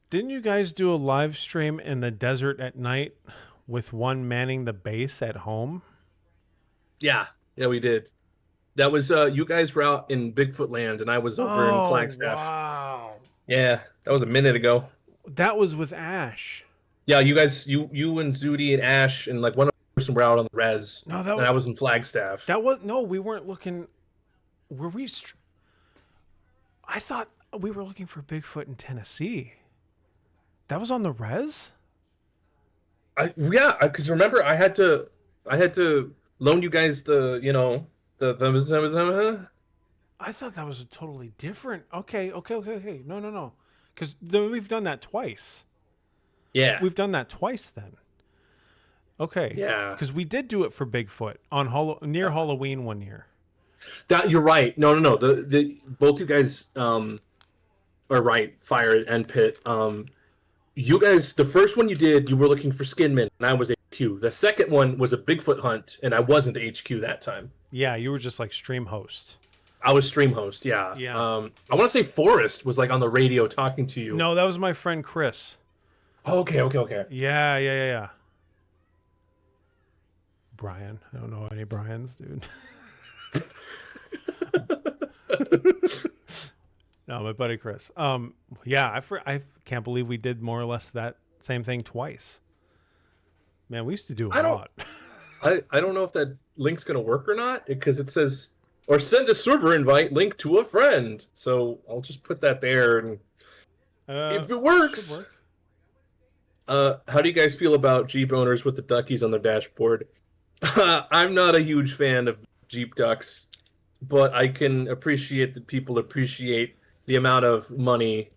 Didn't you guys do a live stream in the desert at night with one manning the base at home? Yeah, we did. That was you guys were out in Bigfoot land, and I was over in Flagstaff. Wow. Yeah, that was a minute ago. That was with Ash. Yeah, you guys, you and Zudi and Ash and like one other person were out on the res. No, and I was in Flagstaff. We weren't looking. Were we? I thought we were looking for Bigfoot in Tennessee. That was on the res. Yeah, because remember I had to loan you guys the I thought that was a totally different. Okay. No. Because we've done that twice. Yeah. We've done that twice then. Okay. Yeah. Because we did do it for Bigfoot on near Halloween one year. That you're right. No. The both you guys are right. Fire and Pit. You guys, the first one you did, you were looking for Skinman, and I was HQ. The second one was a Bigfoot hunt, and I wasn't HQ that time. Yeah, you were just like stream host. I was stream host, yeah. Yeah. I want to say Forrest was like on the radio talking to you. No, that was my friend Chris. Oh, okay. Yeah. Brian. I don't know any Brians, dude. No, my buddy Chris. Yeah, I can't believe we did more or less that same thing twice. Man, we used to do a lot. I don't know if that link's going to work or not, because it says, or send a server invite link to a friend. So I'll just put that there, and if it works. How do you guys feel about Jeep owners with the duckies on their dashboard? I'm not a huge fan of Jeep ducks, but I can appreciate that people appreciate the amount of money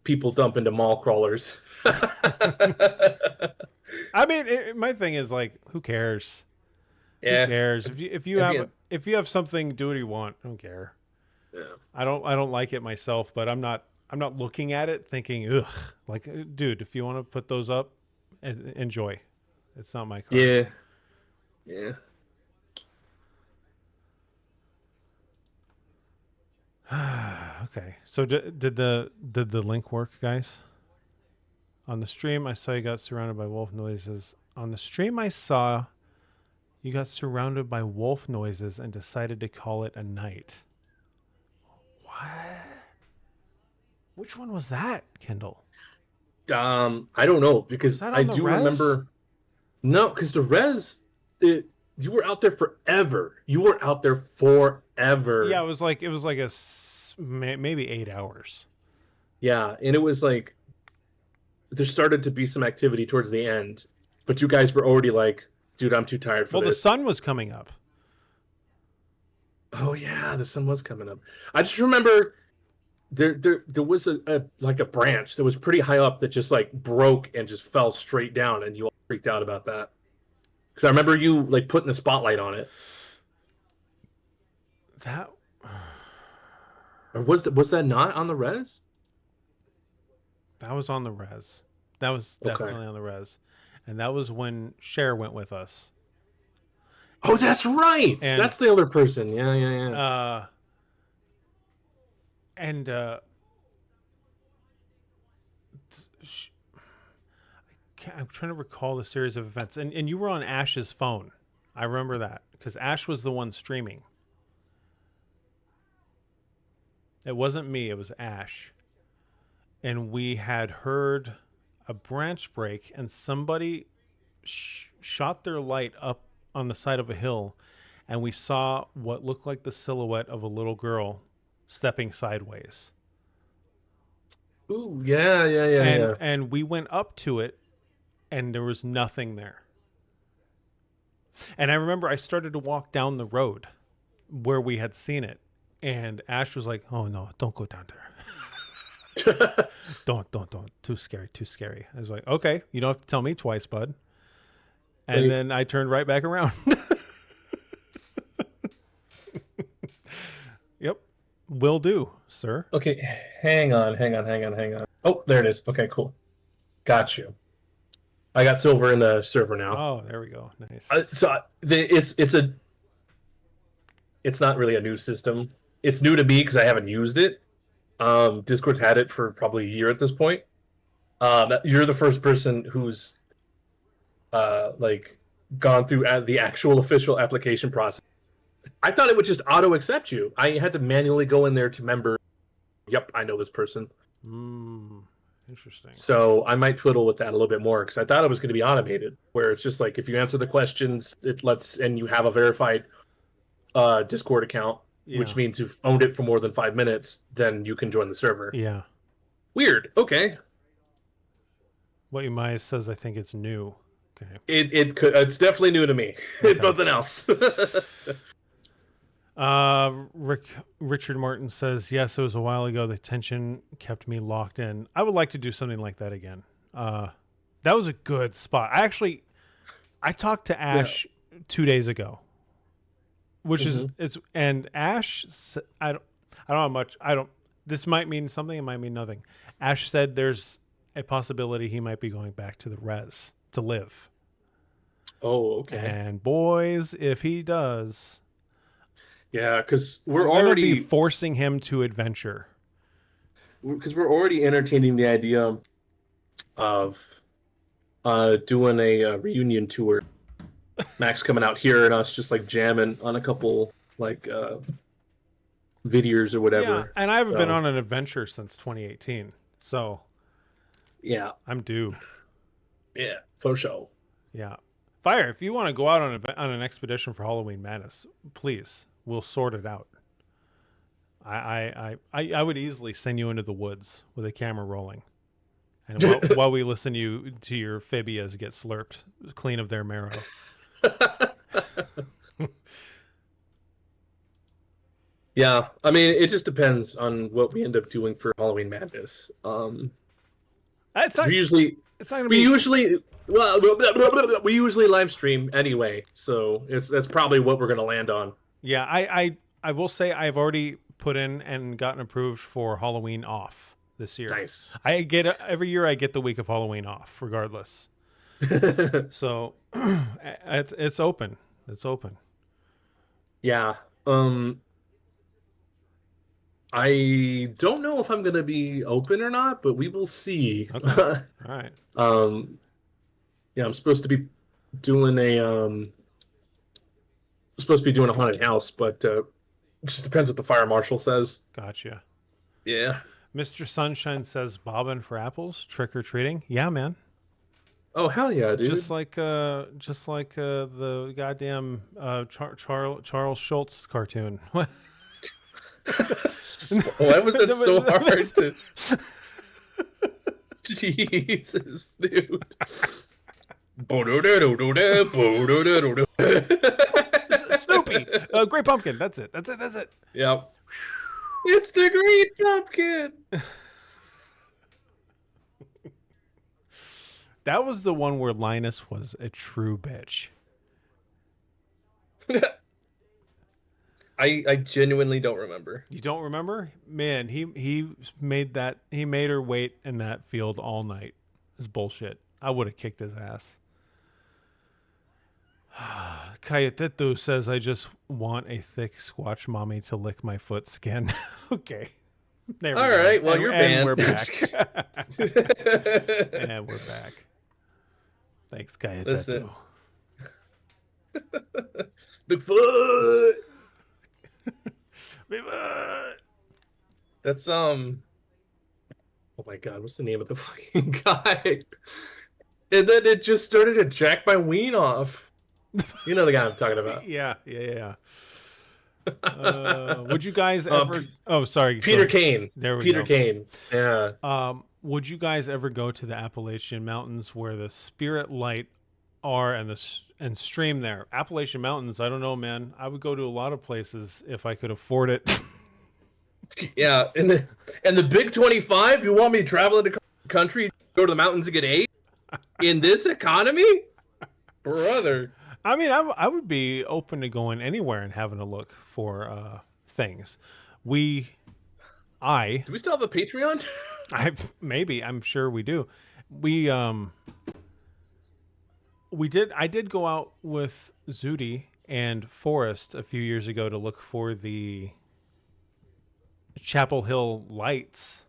people dump into mall crawlers. I mean, my thing is like, who cares? Yeah. Who cares? If you have something, do what you want. I don't care. Yeah. I don't like it myself, but I'm not looking at it thinking, ugh. Like, dude, if you want to put those up, enjoy. It's not my car. Yeah. Okay. So did the link work, guys? On the stream, I saw you got surrounded by wolf noises. On the stream, I saw You got surrounded by wolf noises and decided to call it a night. What? Which one was that, Kendall? I don't know, because I do remember. No, because the res, you were out there forever. You were out there forever. Yeah, it was like maybe 8 hours. Yeah, and it was like there started to be some activity towards the end, but you guys were already like, dude, I'm too tired for this. Well, the sun was coming up. Oh yeah, the sun was coming up. I just remember there was a branch that was pretty high up that just like broke and just fell straight down, and you all freaked out about that. Because I remember you like putting the spotlight on it. That or was that not on the res? That was on the res. That was definitely on the res, and that was when Cher went with us. Oh, that's right. And that's the other person. Yeah. I'm trying to recall the series of events, and you were on Ash's phone. I remember that because Ash was the one streaming. It wasn't me. It was Ash, and we had heard a branch break, and somebody shot their light up on the side of a hill, and we saw what looked like the silhouette of a little girl stepping sideways. Ooh, yeah. And we went up to it, and there was nothing there. And I remember I started to walk down the road where we had seen it, and Ash was like, "Oh no, don't go down there. Don't. Too scary. I was like, "Okay, you don't have to tell me twice, bud." And then I turned right back around. Yep. Will do, sir. Okay, hang on. Oh, there it is. Okay, cool. Got you. I got silver in the server now. Oh, there we go. Nice. It's not really a new system. It's new to me because I haven't used it. Discord's had it for probably a year at this point. You're the first person who's gone through the actual official application process. I thought it would just auto accept you. I had to manually go in there to member. Yep, I know this person. Interesting. So I might twiddle with that a little bit more because I thought it was going to be automated, where it's just like if you answer the questions, it lets, and you have a verified Discord account, which means you've owned it for more than 5 minutes, then you can join the server. Yeah. Weird. Okay. What you might says, I think it's new. Okay. It's definitely new to me. Okay. Nothing else. Richard Martin says, yes, it was a while ago. The tension kept me locked in. I would like to do something like that again. That was a good spot. I talked to Ash 2 days ago, which and Ash, I don't know much. This might mean something. It might mean nothing. Ash said there's a possibility he might be going back to the res to live. Oh, okay. And boys, if he does, yeah, because we're already forcing him to adventure. Because we're already entertaining the idea of doing a reunion tour. Max coming out here and us just like jamming on a couple like videos or whatever. Yeah, and I haven't been on an adventure since 2018, so yeah, I'm due. Yeah, for sure. Yeah, Fire. If you want to go out on an expedition for Halloween Madness, please, we'll sort it out. I would easily send you into the woods with a camera rolling, and while we listen to your phibias get slurped clean of their marrow. Yeah, I mean, it just depends on what we end up doing for Halloween Madness. We usually live stream anyway, so that's probably what we're gonna land on. Yeah, I will say I've already put in and gotten approved for Halloween off this year. Nice. Every year I get the week of Halloween off, regardless. So it's open. It's open. Yeah. I don't know if I'm gonna be open or not, but we will see. Okay. All right. Yeah, I'm supposed to be doing a supposed to be doing a haunted house, but it just depends what the fire marshal says. Gotcha. Yeah. Mr. Sunshine says bobbing for apples, trick or treating. Yeah, man. Oh hell yeah, dude! Just like the goddamn Charles Schultz cartoon. Why was that so hard to? Jesus, dude. Snoopy, Great Pumpkin. That's it. Yep. It's the Great Pumpkin. That was the one where Linus was a true bitch. I genuinely don't remember. You don't remember? Man, he made her wait in that field all night. It's bullshit. I would have kicked his ass. Kayetetu says, I just want a thick Squatch mommy to lick my foot skin. Okay. There we all go. right. Well, you're banned. And we're back. And we're back. Thanks, Kayetetu. Bigfoot. Bigfoot. That's oh my god, what's the name of the fucking guy? And then it just started to jack my ween off. You know the guy I'm talking about. Yeah. Would you guys ever? Oh, sorry, Peter Kane. There we Peter go. Kane. Yeah. Would you guys ever go to the Appalachian Mountains where the Spirit Light are and stream there? Appalachian Mountains. I don't know, man. I would go to a lot of places if I could afford it. Yeah, and the Big 25. You want me traveling the country, go to the mountains and get AIDS in this economy, brother? I mean, I would be open to going anywhere and having a look for things. Do we still have a Patreon? I'm sure we do. I did go out with Zudi and Forrest a few years ago to look for the Chapel Hill lights.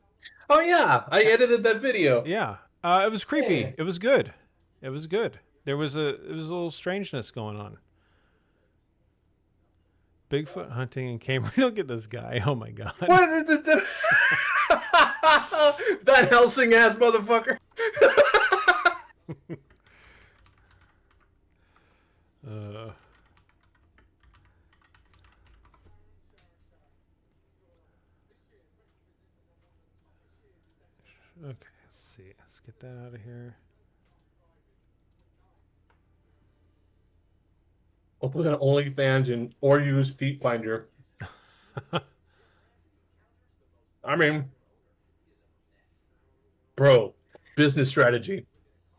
Oh yeah, I edited that video. Yeah, it was creepy. Yeah. It was good. There was a little strangeness going on. Bigfoot hunting in Cambridge. Look at this guy. Oh my god. What is it? That Helsing ass motherfucker. Okay, let's see. Let's get that out of here. Open an OnlyFans or use Feet Finder. I mean, bro, business strategy.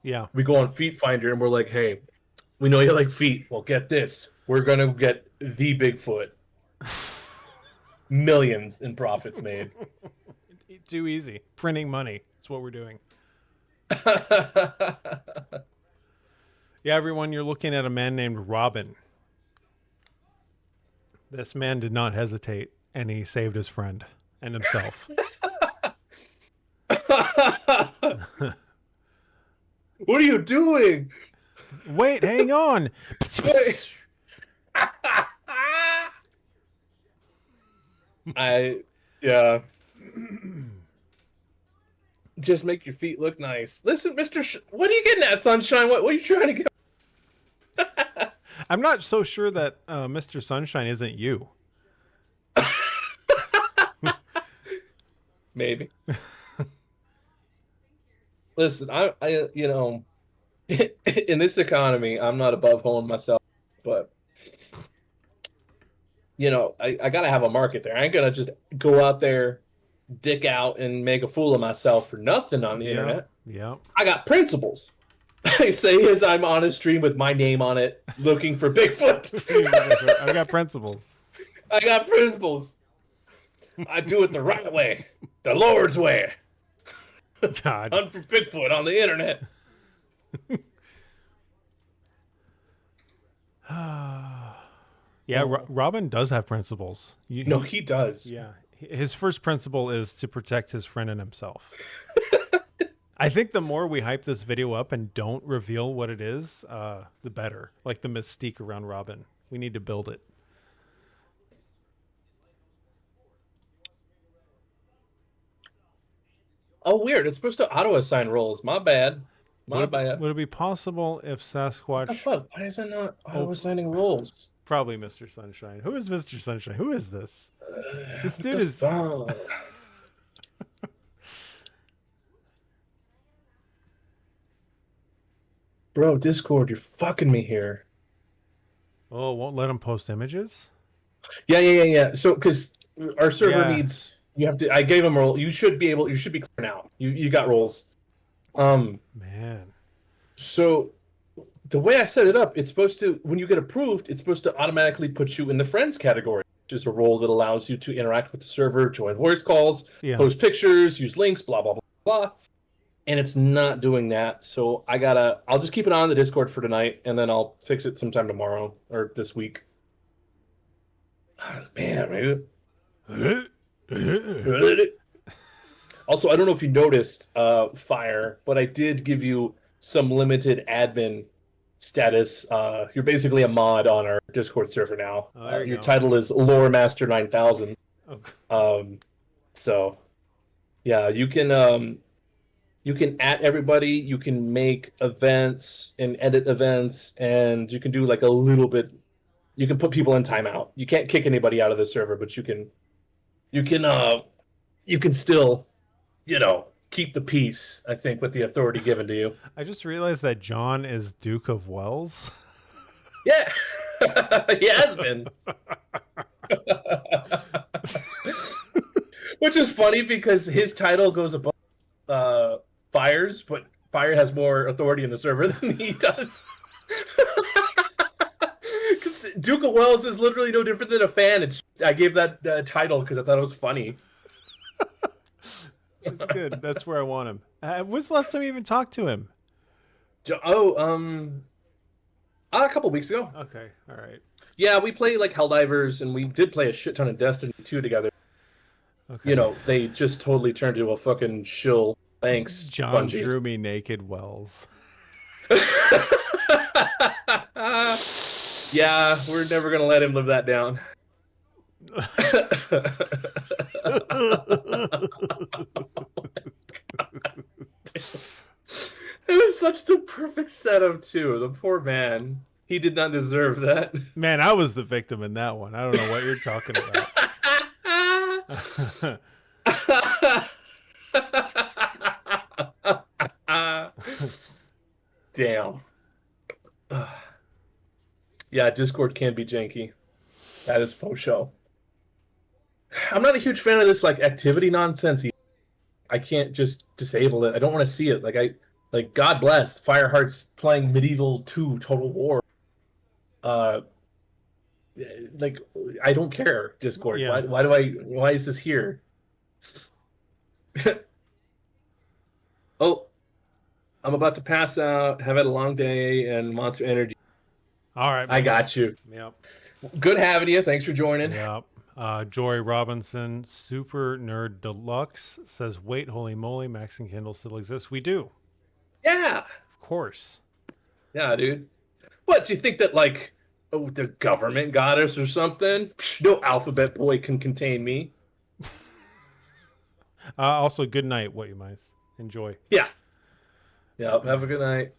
Yeah. We go on Feet Finder and we're like, hey, we know you like feet. Well, get this. We're going to get the Bigfoot. Millions in profits made. Too easy. Printing money. That's what we're doing. Yeah, everyone, you're looking at a man named Robin. This man did not hesitate, and he saved his friend and himself. What are you doing? Wait, hang on. Yeah. Just make your feet look nice. Listen, Mr. What are you getting at, Sunshine? What are you trying to get? I'm not so sure that Mr. Sunshine isn't you. Maybe. Listen, I in this economy, I'm not above holding myself, but I gotta have a market there. I ain't gonna just go out there, dick out, and make a fool of myself for nothing on the internet. Yeah. I got principles. I say as I'm on a stream with my name on it, looking for Bigfoot. I got principles. I got principles. I do it the right way, the Lord's way. God. Hunt for Bigfoot on the internet. Yeah, Robin does have principles. No, he does. Yeah. His first principle is to protect his friend and himself. I think the more we hype this video up and don't reveal what it is, the better. Like the mystique around Robin. We need to build it. Oh, weird. It's supposed to auto-assign roles. My bad. My bad. Would it be possible if Sasquatch... What the fuck? Why is it not auto-assigning roles? Probably Mr. Sunshine. Who is Mr. Sunshine? Who is this? This dude is... Bro, Discord, you're fucking me here. Oh, won't let him post images? Yeah. So, because our server needs... You have to... I gave him a role. You should be clear now. You got roles. Man. So, the way I set it up, it's supposed to... When you get approved, it's supposed to automatically put you in the friends category, which is a role that allows you to interact with the server, join voice calls, post pictures, use links, blah, blah, blah, blah. And it's not doing that. So, I'll just keep it on the Discord for tonight, and then I'll fix it sometime tomorrow or this week. Man, maybe... Also, I don't know if you noticed, Fire, but I did give you some limited admin status. You're basically a mod on our Discord server now. Your title is Lore Master 9000. Okay. So, yeah, you can at everybody. You can make events and edit events, and you can do like a little bit. You can put people in timeout. You can't kick anybody out of the server, but you can still, keep the peace, I think, with the authority given to you. I just realized that John is Duke of Wells. Yeah, he has been. Which is funny because his title goes above Fire's, but Fire has more authority in the server than he does. Duke of Wells is literally no different than a fan. I gave that title because I thought it was funny. That's good. That's where I want him. When's the last time you even talked to him? A couple weeks ago. Okay, all right. Yeah, we play like Helldivers, and we did play a shit ton of Destiny 2 together. Okay. They just totally turned into a fucking shill. Thanks, John Bungie. Drew me naked Wells. Yeah, we're never gonna let him live that down. It was such the perfect setup too. The poor man. He did not deserve that. Man, I was the victim in that one. I don't know what you're talking about. Damn. Yeah, Discord can be janky. That is faux show. I'm not a huge fan of this activity nonsense. I can't just disable it. I don't want to see it. God bless Fireheart's playing Medieval 2 Total War. I don't care, Discord. Yeah. Why is this here? Oh, I'm about to pass out, have had a long day, and Monster Energy. All right. I got you. Yep. Good having you. Thanks for joining. Yep. Jory Robinson, Super Nerd Deluxe, says, wait, holy moly, Max and Kendall still exist. We do. Yeah. Of course. Yeah, dude. What, do you think that, the government got us or something? Psh, no alphabet boy can contain me. Also, good night, what you mice. Enjoy. Yeah. Yeah, have a good night.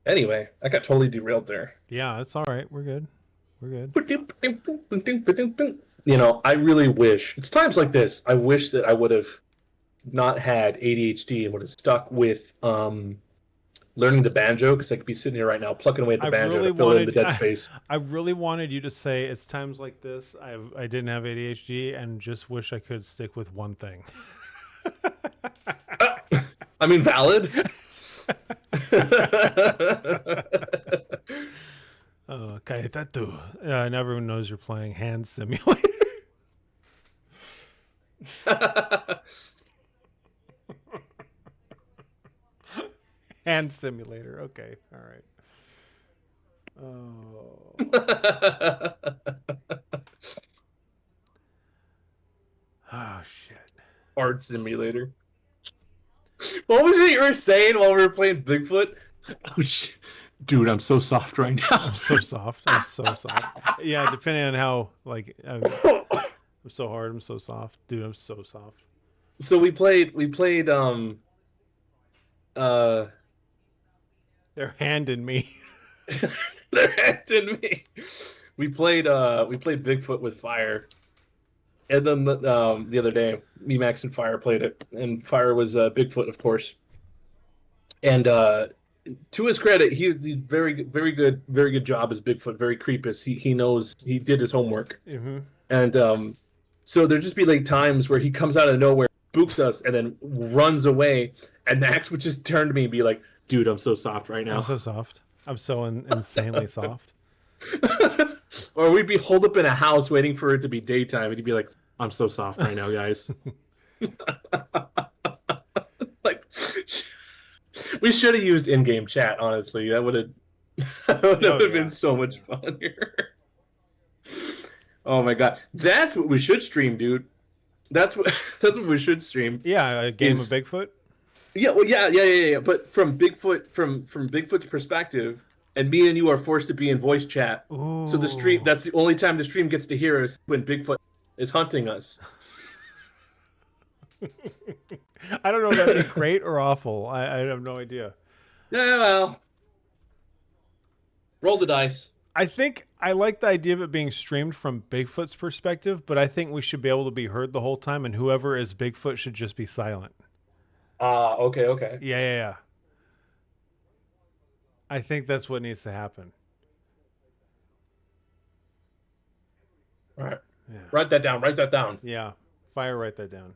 Anyway, I got totally derailed there. Yeah, it's all right. We're good. I really wish. It's times like this. I wish that I would have not had ADHD and would have stuck with learning the banjo, because I could be sitting here right now plucking away at the banjo to fill in the dead space. I really wanted you to say it's times like this. I didn't have ADHD and just wish I could stick with one thing. I mean, valid. Okay, that too. And everyone knows you're playing Hand Simulator. Hand Simulator. Okay, all right. Oh. Oh shit. Art Simulator. What was it you were saying while we were playing Bigfoot? Oh, dude, I'm so soft right now. I'm so soft. I'm so soft. Yeah, depending on how, like, I'm so hard. I'm so soft. Dude, I'm so soft. So we played, They're handing me. they're handing me. We played Bigfoot with Fire. And then the other day, me, Max, and Fire played it. And Fire was Bigfoot, of course. And to his credit, he's very good job as Bigfoot. Very creepus. He knows, he did his homework. Mm-hmm. And so there'd just be like times where he comes out of nowhere, spooks us, and then runs away. And Max would just turn to me and be like, "Dude, I'm so soft right now." I'm so soft. I'm so insanely soft. Or we'd be holed up in a house waiting for it to be daytime, and he'd be like, "I'm so soft right now, guys." Like, we should have used in-game chat. Honestly, that would have been so much funnier. Oh my god, that's what we should stream, dude. That's what we should stream. Yeah, a game of Bigfoot. Yeah, well, yeah. But from Bigfoot's perspective, and me and you are forced to be in voice chat. Ooh. So the stream, that's the only time the stream gets to hear us when Bigfoot is hunting us. I don't know if that'd be great or awful. I have no idea. Yeah, well, roll the dice. I think I like the idea of it being streamed from Bigfoot's perspective, but I think we should be able to be heard the whole time, and whoever is Bigfoot should just be silent. Okay. Yeah. I think that's what needs to happen. All right. Yeah. Write that down. Yeah. Fire, write that down.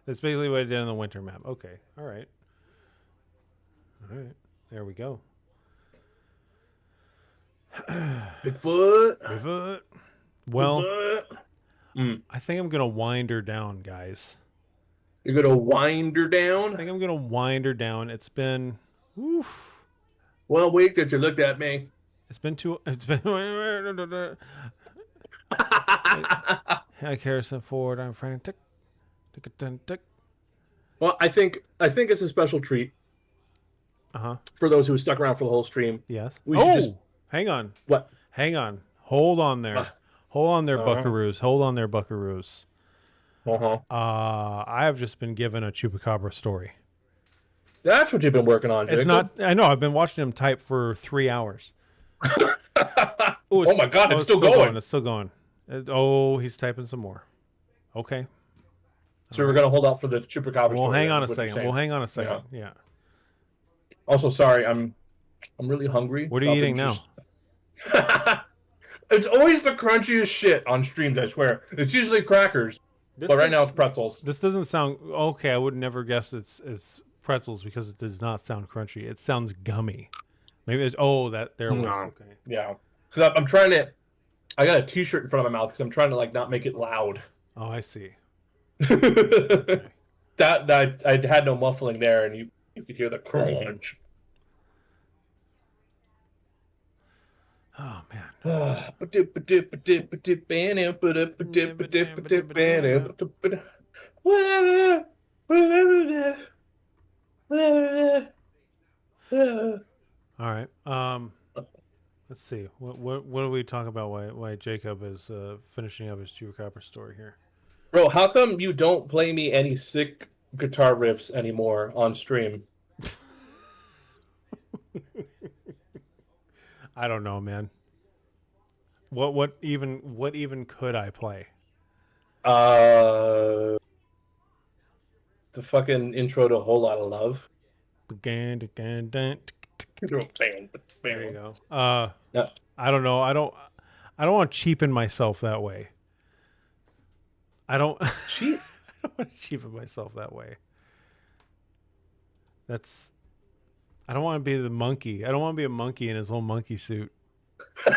That's basically what I did on the winter map. Okay. All right. There we go. Bigfoot. Well, Bigfoot. I think I'm going to wind her down, guys. You're going to wind her down? I think I'm going to wind her down. It's been... Oof. 1 week that you looked at me. It's been... Like Harrison Ford, I'm frantic. Well, I think it's a special treat. For those who stuck around for the whole stream. Yes. We should just... Hang on. What? Hang on. Hold on there. Hold on there, buckaroos. Hold on there, buckaroos. I have just been given a Chupacabra story. That's what you've been working on, Jacob. It's not... I know. I've been watching him type for 3 hours. Oh my god, it's still going. It's still going. He's typing some more. Okay. So we're going to hold out for the Chupacabra story. We'll hang on a second. Yeah. Also, sorry, I'm really hungry. What are you eating now? It's always the crunchiest shit on streams, I swear. It's usually crackers. But right now it's pretzels. This doesn't sound... Okay, I would never guess it's pretzels because it does not sound crunchy. It sounds gummy. Maybe it's... Oh, that... There it was. Okay. Yeah. Because I'm trying to... I got a t-shirt in front of my mouth because I'm trying to, like, not make it loud. Oh, I see. Okay. That I had no muffling there, and you could hear the crunch. Oh, man. All right. Let's see. What do we talk about? Why Jacob is finishing up his Chupacabra story here? Bro, how come you don't play me any sick guitar riffs anymore on stream? I don't know, man. What even could I play? The fucking intro to A Whole Lot of Love. There you go. Yeah. I don't know. I don't want to cheapen myself that way. I don't Cheap. I don't want to cheapen myself that way. I don't want to be the monkey. I don't want to be a monkey in his whole monkey suit. All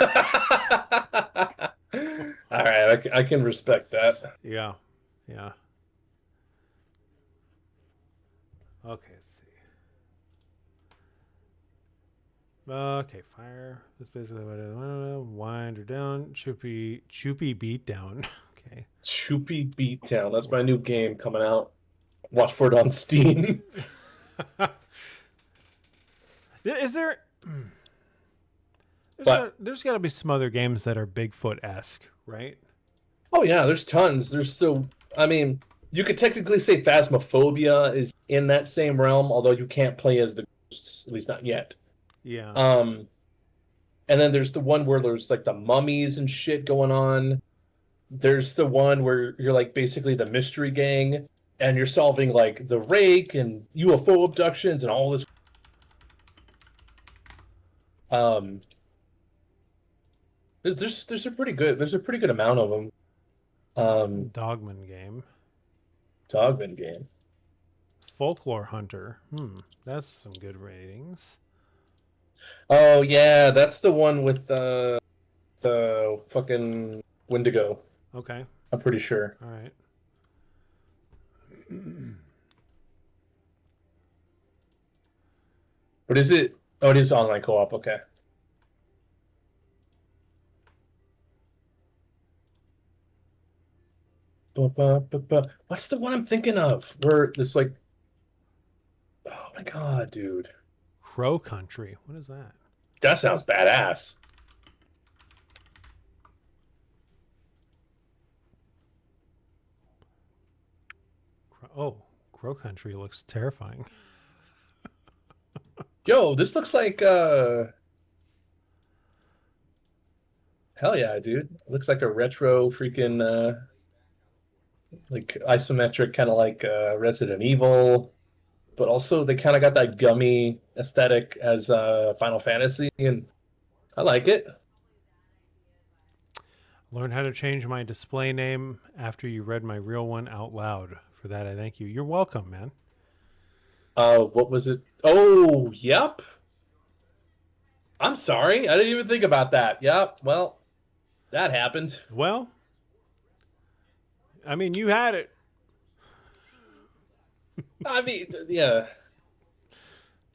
right, I can respect that. Yeah. Okay, let's see. Okay, fire. That's basically what it is. Wind her down. Choopy beat down. Okay. Choopy Beatdown. That's my new game coming out Watch for it on Steam. Is there? There's got to be some other games that are Bigfoot-esque, right? Oh yeah, there's tons. There's still, I mean, you could technically say Phasmophobia is in that same realm, although you can't play as the ghosts, at least not yet. Yeah. And then there's the one where there's like the mummies and shit going on. There's the one where you're like basically the mystery gang, and you're solving like the rake and UFO abductions and all this. There's a pretty good amount of them. Dogman game. Folklore Hunter. That's some good ratings. Oh yeah, that's the one with the fucking Wendigo. Okay. I'm pretty sure. All right. But is it? Oh, it is online co-op. Okay. What's the one I'm thinking of? Where it's like, oh my god, dude. Crow Country. What is that? That sounds badass. Crow Country looks terrifying. Yo, this looks like hell yeah, dude. It looks like a retro freaking like isometric kind of like Resident Evil, but also they kind of got that gummy aesthetic as Final Fantasy, and I like it. Learned how to change my display name after you read my real one out loud. For that, I thank you. You're welcome, man. What was it? Oh, yep. I'm sorry. I didn't even think about that. Yep. Well, that happened. Well, I mean, you had it. I mean, yeah.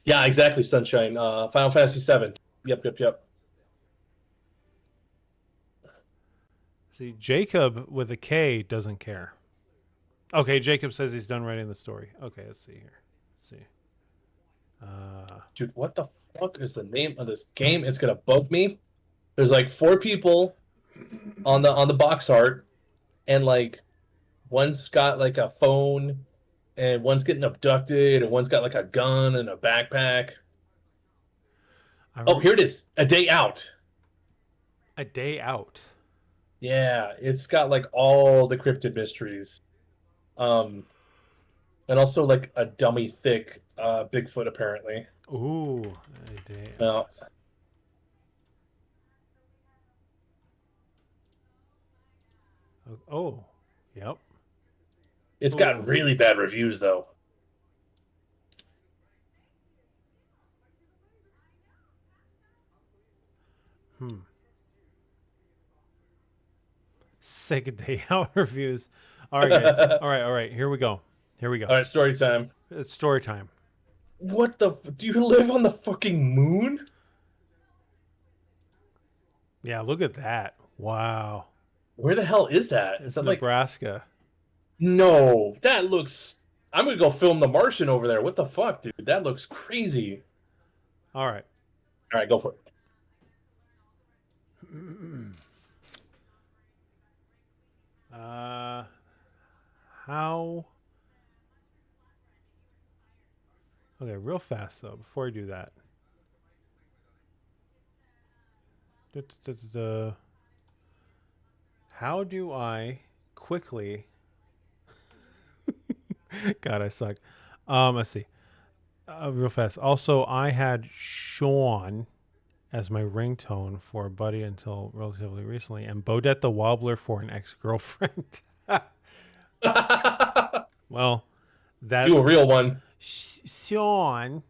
Yeah, exactly, Sunshine. Final Fantasy VII. Yep. See, Jacob with a K doesn't care. Okay, Jacob says he's done writing the story. Okay, let's see here. Let's see. Dude, what the fuck is the name of this game? It's gonna bug me. There's like 4 people on the box art, and like one's got like a phone, and one's getting abducted, and one's got like a gun and a backpack. Oh, here it is. A Day Out. A Day Out. Yeah, it's got like all the cryptid mysteries. And also like a dummy thick Bigfoot apparently. Ooh, A Day Out. Oh, yep. It's got really bad reviews though. Sick Day Out reviews. All right, guys. All right. Here we go. All right, story time. It's story time. What the? Do you live on the fucking moon? Yeah, look at that. Wow. Where the hell is that? Is that Nebraska? Like... No, that looks... I'm going to go film The Martian over there. What the fuck, dude? That looks crazy. All right. All right, go for it. How... Okay, real fast, though, before I do that. How do I quickly... God, I suck. Let's see. Real fast. Also, I had Sean as my ringtone for a buddy until relatively recently, and Bodette the Wobbler for an ex-girlfriend. Well, that... You a real one. Sean.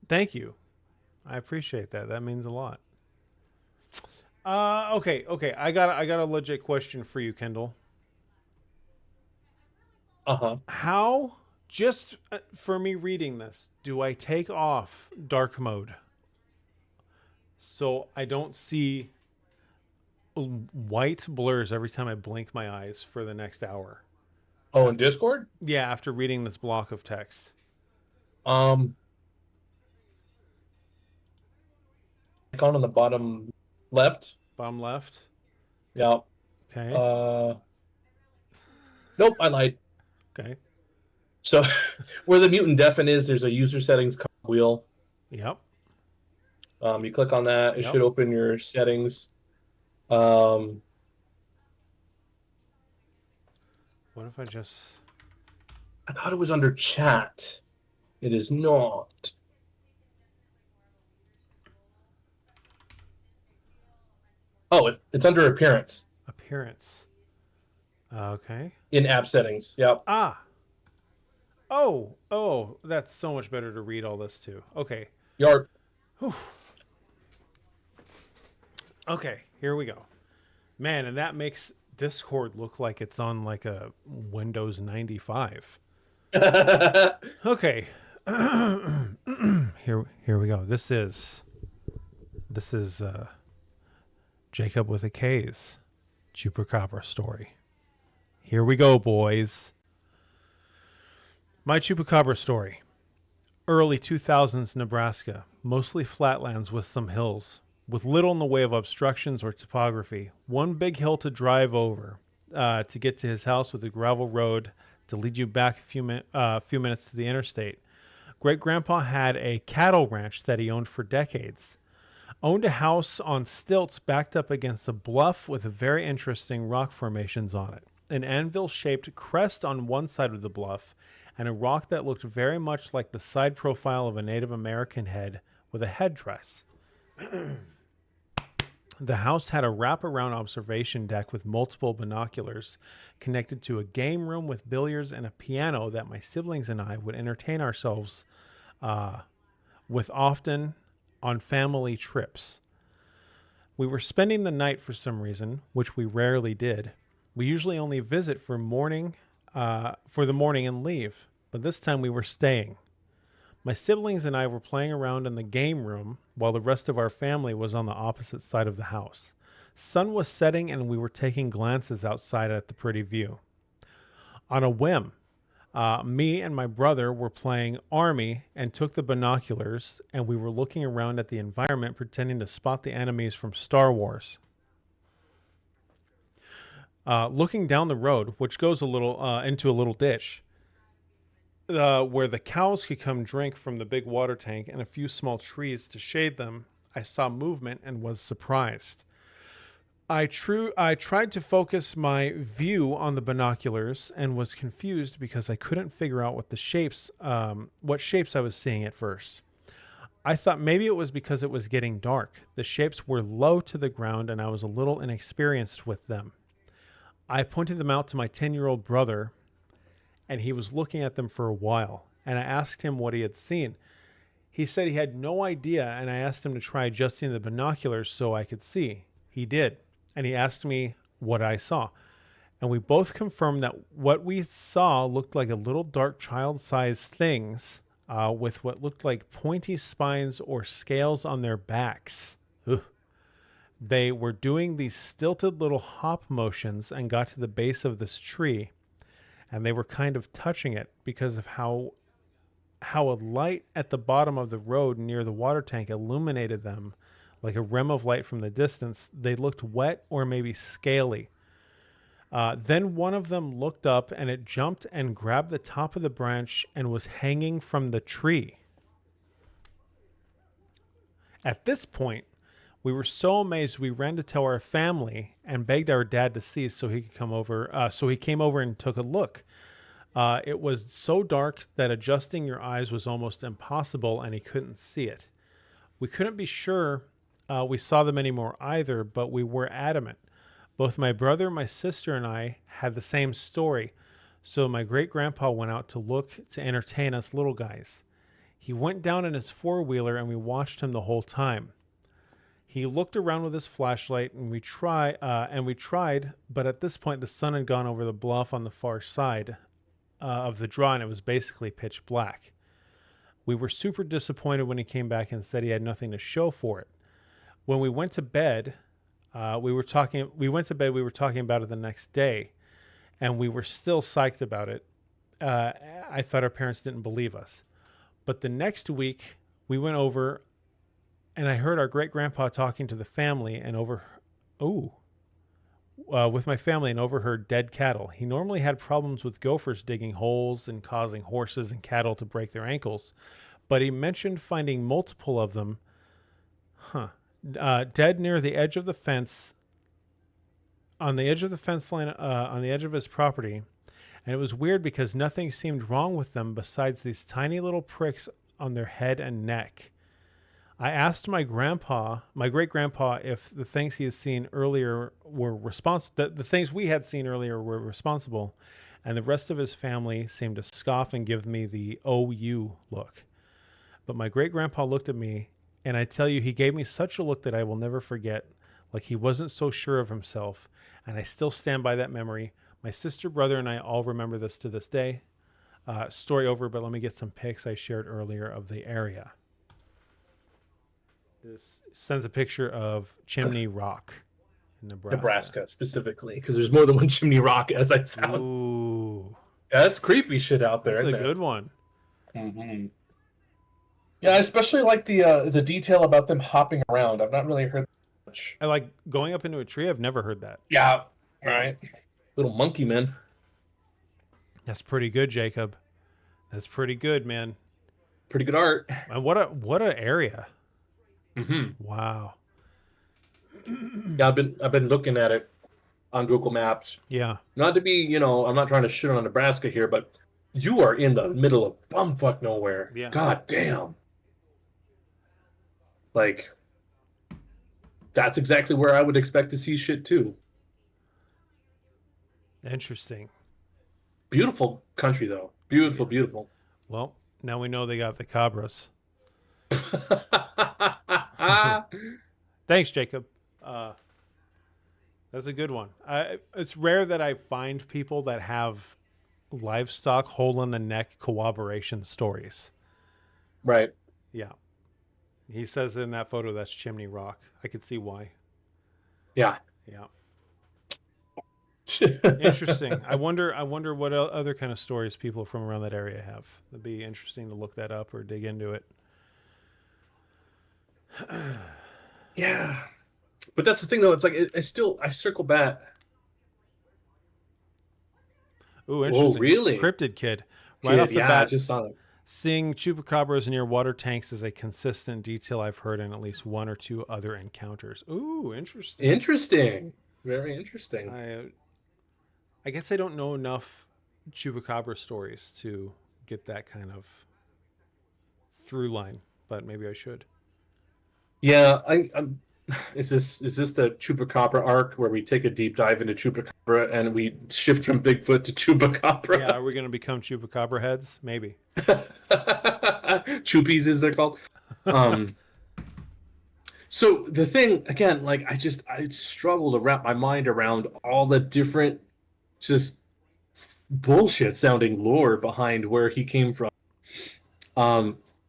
Thank you. I appreciate that. That means a lot. Okay. I got a legit question for you, Kendall. How, just for me reading this, do I take off dark mode so I don't see white blurs every time I blink my eyes for the next hour? Oh, in Discord? Yeah, after reading this block of text. Icon on the bottom left. Bottom left. Yeah. Okay. Nope, I lied. Okay. So, where the mutant deafen is, there's a user settings wheel. Yep. You click on that, it should open your settings. What if I just... I thought it was under chat. It is not. Oh, it's under appearance. Appearance. Okay. In app settings. Yep. Ah. Oh, that's so much better to read all this too. Okay. Yarp. Okay, here we go. Man, and that makes Discord look like it's on like a Windows 95. Okay. Here we go. This is Jacob with a K's Chupacabra story. Here we go, boys. My Chupacabra story. Early 2000s Nebraska, mostly flatlands with some hills, with little in the way of obstructions or topography. One big hill to drive over to get to his house with a gravel road to lead you back a few minutes to the interstate. Great-grandpa had a cattle ranch that he owned for decades. Owned a house on stilts backed up against a bluff with very interesting rock formations on it. An anvil-shaped crest on one side of the bluff, and a rock that looked very much like the side profile of a Native American head with a headdress. The house had a wraparound observation deck with multiple binoculars connected to a game room with billiards and a piano that my siblings and I would entertain ourselves with often on family trips. We were spending the night for some reason, which we rarely did. We usually only visit for the morning and leave, but this time we were staying. My siblings and I were playing around in the game room while the rest of our family was on the opposite side of the house. Sun was setting and we were taking glances outside at the pretty view. On a whim, me and my brother were playing Army and took the binoculars, and we were looking around at the environment pretending to spot the enemies from Star Wars. Looking down the road, which goes into a little ditch, where the cows could come drink from the big water tank and a few small trees to shade them, I saw movement and was surprised. I tried to focus my view on the binoculars and was confused because I couldn't figure out what shapes I was seeing at first. I thought maybe it was because it was getting dark. The shapes were low to the ground and I was a little inexperienced with them. I pointed them out to my 10-year-old brother, and he was looking at them for a while, and I asked him what he had seen. He said he had no idea, and I asked him to try adjusting the binoculars so I could see. He did, and he asked me what I saw. And we both confirmed that what we saw looked like a little dark child-sized things with what looked like pointy spines or scales on their backs. Ugh. They were doing these stilted little hop motions and got to the base of this tree, and they were kind of touching it because of how a light at the bottom of the road near the water tank illuminated them like a rim of light from the distance. They looked wet or maybe scaly. Then one of them looked up and it jumped and grabbed the top of the branch and was hanging from the tree. At this point, we were so amazed we ran to tell our family and begged our dad to see so he could come over. So he came over and took a look. It was so dark that adjusting your eyes was almost impossible and he couldn't see it. We couldn't be sure we saw them anymore either, but we were adamant. Both my brother, my sister, and I had the same story. So my great-grandpa went out to look to entertain us little guys. He went down in his four-wheeler and we watched him the whole time. He looked around with his flashlight and we tried, but at this point the sun had gone over the bluff on the far side of the draw and it was basically pitch black. We were super disappointed when he came back and said he had nothing to show for it. When we went to bed, we were talking about it the next day, and we were still psyched about it. I thought our parents didn't believe us. But the next week, we went over, and I heard our great-grandpa talking to the family and with my family and overheard dead cattle. He normally had problems with gophers digging holes and causing horses and cattle to break their ankles, but he mentioned finding multiple of them dead near the edge of the fence, on the edge of the fence line, on the edge of his property. And it was weird because nothing seemed wrong with them besides these tiny little pricks on their head and neck. I asked my great-grandpa, if the things he had seen earlier were the things we had seen earlier were responsible, and the rest of his family seemed to scoff and give me the OU look. But my great-grandpa looked at me, and I tell you, he gave me such a look that I will never forget, like he wasn't so sure of himself, and I still stand by that memory. My sister, brother, and I all remember this to this day. Story over, but let me get some pics I shared earlier of the area. This sends a picture of Chimney Rock in Nebraska specifically, because there's more than one Chimney Rock, as I found. Ooh. Yeah, that's creepy shit out there. That's a good one. Mm-hmm. Yeah, I especially like the detail about them hopping around. I've not really heard much. I like going up into a tree. I've never heard that. Yeah, right. Little monkey man. That's pretty good, Jacob. That's pretty good, man. Pretty good art. And what a area. Mm-hmm. Wow. Yeah, I've been looking at it on Google Maps. Yeah. Not to be, I'm not trying to shit on Nebraska here, but you are in the middle of bumfuck nowhere. Yeah. God damn. Like, that's exactly where I would expect to see shit too. Interesting. Beautiful country though. Beautiful, beautiful. Well, now we know they got the cabras. Thanks, Jacob. That's a good one. It's rare that I find people that have livestock hole in the neck corroboration stories. Right. Yeah. He says in that photo that's Chimney Rock. I could see why. Yeah. Yeah. Interesting. I wonder what other kind of stories people from around that area have. It'd be interesting to look that up or dig into it. Yeah. But that's the thing though, it's like I circle back. Ooh, interesting. Oh, really? Cryptid kid. Right off the bat, I just saw that. Seeing chupacabras near water tanks is a consistent detail I've heard in at least one or two other encounters. Ooh, interesting. Interesting. Very interesting. I guess I don't know enough chupacabra stories to get that kind of through line, but maybe I should. Yeah, I'm is this the Chupacabra arc where we take a deep dive into Chupacabra and we shift from Bigfoot to Chupacabra? Yeah, are we going to become chupacabra heads? Maybe. Chupies, as they're called. So the thing again, like I struggle to wrap my mind around all the different just bullshit sounding lore behind where he came from.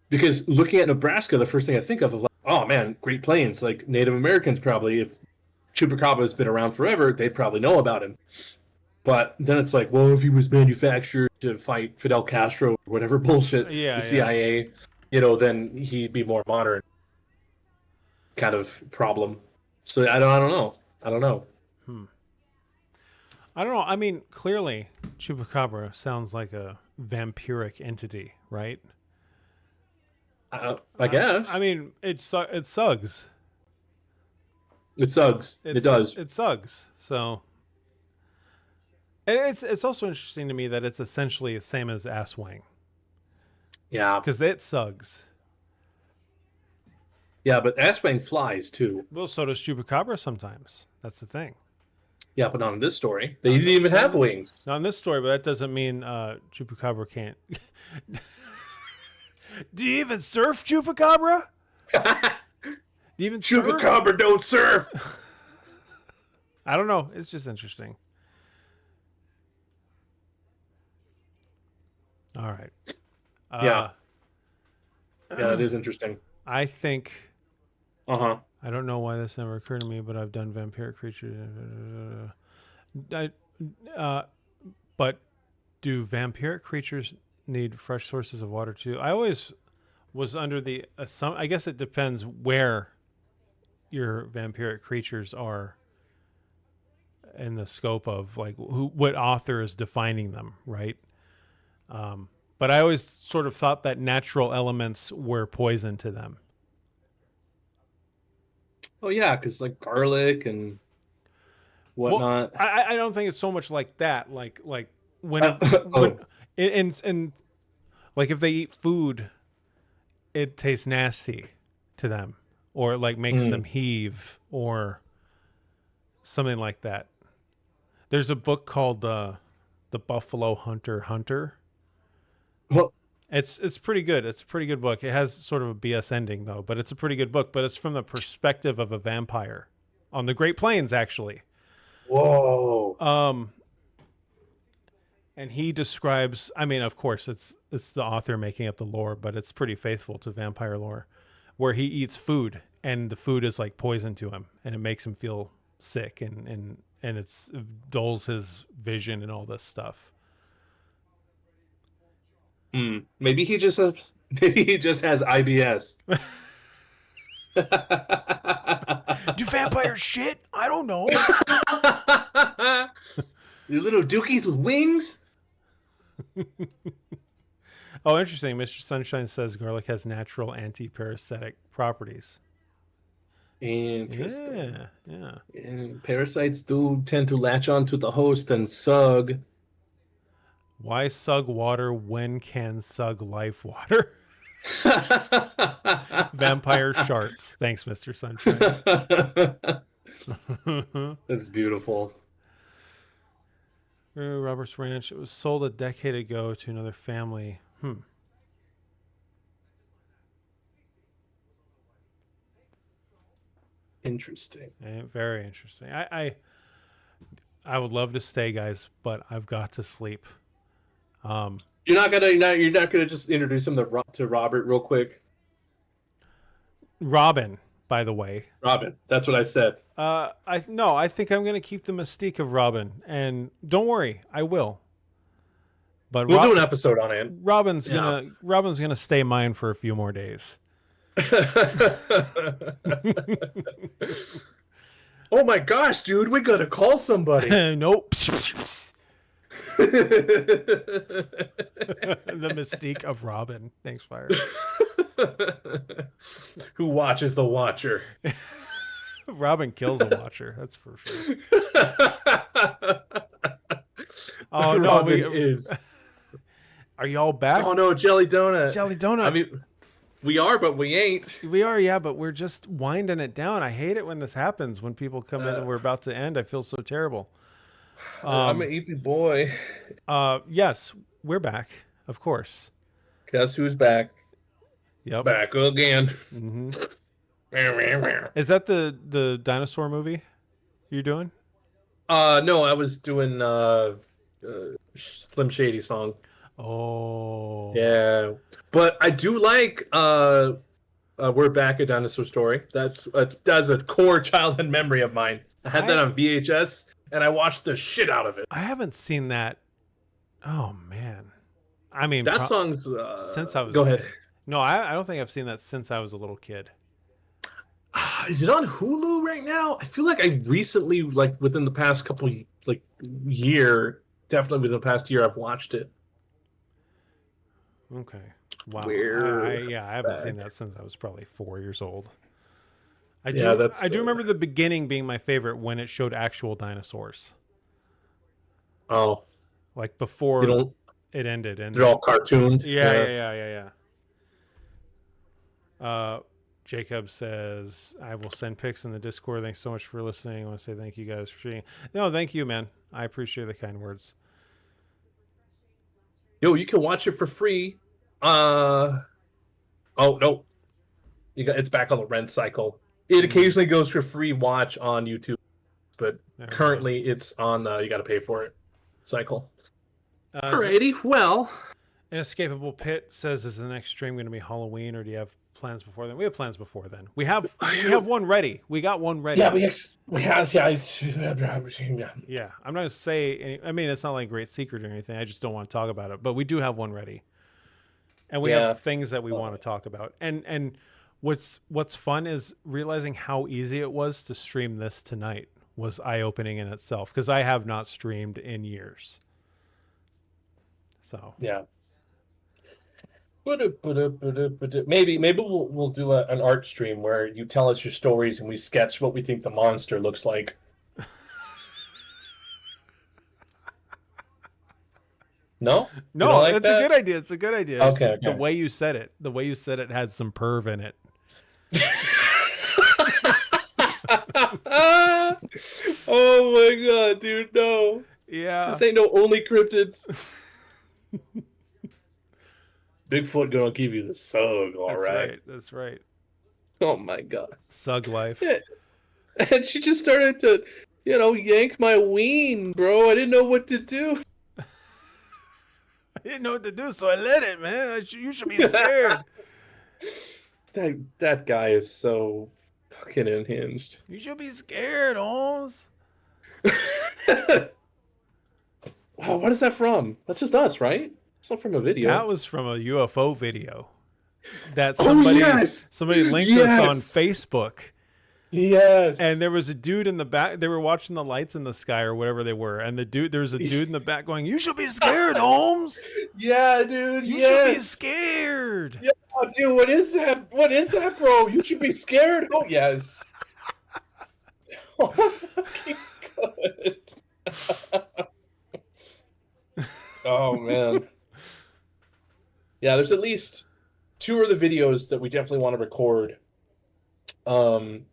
Because looking at Nebraska, the first thing I think of is like, oh man, Great Plains, like Native Americans probably, if Chupacabra has been around forever, they probably know about him. But then it's like, well, if he was manufactured to fight Fidel Castro or whatever bullshit, the CIA, then he'd be more modern kind of problem. So I don't know. I don't know. I don't know. I mean, clearly, Chupacabra sounds like a vampiric entity, right? I guess. I mean, it sugs. It sugs. It does. It sugs. So, and it's also interesting to me that it's essentially the same as Asswang. Yeah. Because it sugs. Yeah, but Asswang flies too. Well, so does Chupacabra sometimes. That's the thing. Yeah, but not in this story. They didn't even have wings. Not in this story, but that doesn't mean Chupacabra can't. Do you even surf, Chupacabra? Do you even Chupacabra don't surf. I don't know. It's just interesting. All right. Yeah, it is interesting. I think. I don't know why this never occurred to me, but I've done vampiric creatures. But do vampiric creatures need fresh sources of water too? I always was under the assumption, I guess it depends where your vampiric creatures are in the scope of like what author is defining them, right? But I always sort of thought that natural elements were poison to them. Oh yeah, because like garlic and whatnot. Well, I don't think it's so much like that. Like when and like if they eat food, it tastes nasty to them, or it like makes them heave, or something like that. There's a book called The Buffalo Hunter. Well, it's pretty good. It's a pretty good book. It has sort of a BS ending though, but it's a pretty good book. But it's from the perspective of a vampire on the Great Plains, actually. Whoa. And he describes, I mean, of course, it's the author making up the lore, but it's pretty faithful to vampire lore, where he eats food and the food is like poison to him and it makes him feel sick and it dulls his vision and all this stuff. Maybe he just has IBS. Do vampires shit? I don't know. You little dookies with wings. Oh, interesting. Mr. Sunshine says garlic has natural anti-parasitic properties. Interesting. Yeah. And parasites do tend to latch onto the host and sug. Why sug water when can sug life water? Vampire sharks. Thanks, Mr. Sunshine. That's beautiful. Robert's Ranch. It was sold a decade ago to another family. Interesting. Very interesting. I would love to stay, guys, but I've got to sleep. You're not gonna just introduce him to Robert real quick. Robin, by the way. Robin. That's what I said. I think I'm gonna keep the mystique of Robin, and don't worry, I will. But we'll do an episode on it. Robin's gonna stay mine for a few more days. Oh my gosh, dude, we gotta call somebody. Nope. The mystique of Robin. Thanks, Fire. Who watches the Watcher? Robin kills a Watcher. That's for sure. Oh no, Robin is. Are y'all back? Oh no, Jelly Donut. Jelly Donut. I mean, we are, but we ain't. We are, yeah, but we're just winding it down. I hate it when this happens. When people come in and we're about to end, I feel so terrible. I'm an EP boy. Yes, we're back, of course. Guess who's back? Yep. Back again. Mm-hmm. Is that the dinosaur movie you're doing? No, I was doing Slim Shady song. Oh. Yeah. But I do like We're Back, A Dinosaur Story. That's a core childhood memory of mine. I had that on VHS, and I watched the shit out of it. I haven't seen that. Oh, man. I mean... That song's... since I was... Go ahead. No, I don't think I've seen that since I was a little kid. Is it on Hulu right now? I feel like I recently, like within the past couple, like year, definitely within the past year, I've watched it. Okay. Wow. I haven't seen that since I was probably 4 years old. I do remember the beginning being my favorite when it showed actual dinosaurs. Oh. Like before it ended. And they're all cartoons. Yeah. Jacob says, I will send pics in the Discord. Thanks so much for listening. I want to say thank you guys for sharing. No, thank you, man. I appreciate the kind words. Yo, you can watch it for free. Oh no, it's back on the rent cycle. It occasionally goes for free watch on YouTube, but currently it's on you got to pay for it cycle. Alrighty, well, Inescapable Pit says, is the next stream going to be Halloween, or do you have plans before then. We have plans before then. We have one ready. We got one ready. Yeah, we have. Yeah. Yeah, I'm not gonna say. I mean, it's not like a great secret or anything. I just don't want to talk about it. But we do have one ready, and we have things that we want to talk about. And what's fun is realizing how easy it was to stream this tonight was eye-opening in itself, because I have not streamed in years. So yeah. Maybe we'll do an art stream where you tell us your stories and we sketch what we think the monster looks like. No, like that's that? a good idea. It's a good idea. Okay. The way you said it has some perv in it. Oh my god, dude, no. Yeah. This ain't no only cryptids. Bigfoot gonna give you the sug, all right. That's right. Oh my god. Sug life. Yeah. And she just started to, yank my ween, bro. I didn't know what to do. I didn't know what to do, so I let it, man. You should be scared. That guy is so fucking unhinged. You should be scared, Holmes. Wow, what is that from? That's just us, right? It's not from a video. That was from a UFO video that somebody linked us on Facebook. Yes. And there was a dude in the back. They were watching the lights in the sky or whatever they were. And there was a dude in the back going, "You should be scared, Holmes." Yeah, dude. You should be scared. Yeah, dude. What is that? What is that, bro? You should be scared. Oh, yes. Oh, fucking good. Oh, man. Yeah, there's at least 2 of the videos that we definitely want to record. And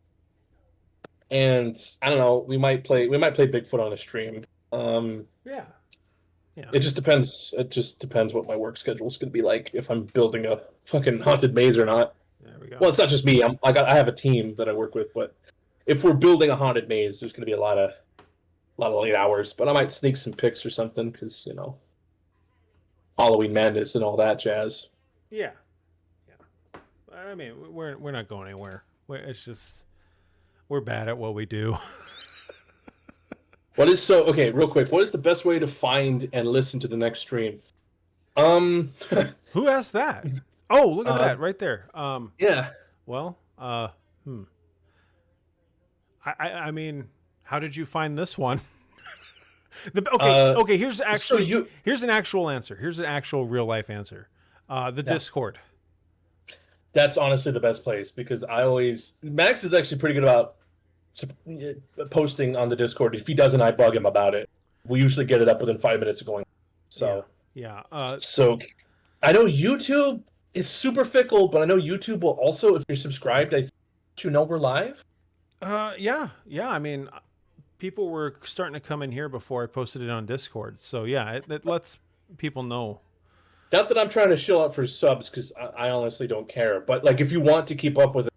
I don't know, we might play Bigfoot on a stream. Yeah. It just depends. It just depends what my work schedule is going to be like, if I'm building a fucking haunted maze or not. There we go. Well, it's not just me. I have a team that I work with, but if we're building a haunted maze, there's going to be a lot of late hours. But I might sneak some pics or something because Halloween madness and all that jazz. Yeah. I mean, we're not going anywhere. It's just we're bad at what we do. Okay, real quick, what is the best way to find and listen to the next stream? Who asked that? Oh, look at that right there. Yeah. Well, I mean, how did you find this one? Okay. Here's an actual answer. Here's an actual real life answer. Discord. That's honestly the best place because Max is actually pretty good about posting on the Discord. If he doesn't, I bug him about it. We usually get it up within 5 minutes of going. So yeah. So I know YouTube is super fickle, but I know YouTube will also, if you're subscribed, we're live. Yeah. I mean, people were starting to come in here before I posted it on Discord. So yeah, it lets people know. Not that I'm trying to shill out for subs because I honestly don't care. But like, if you want to keep up with it,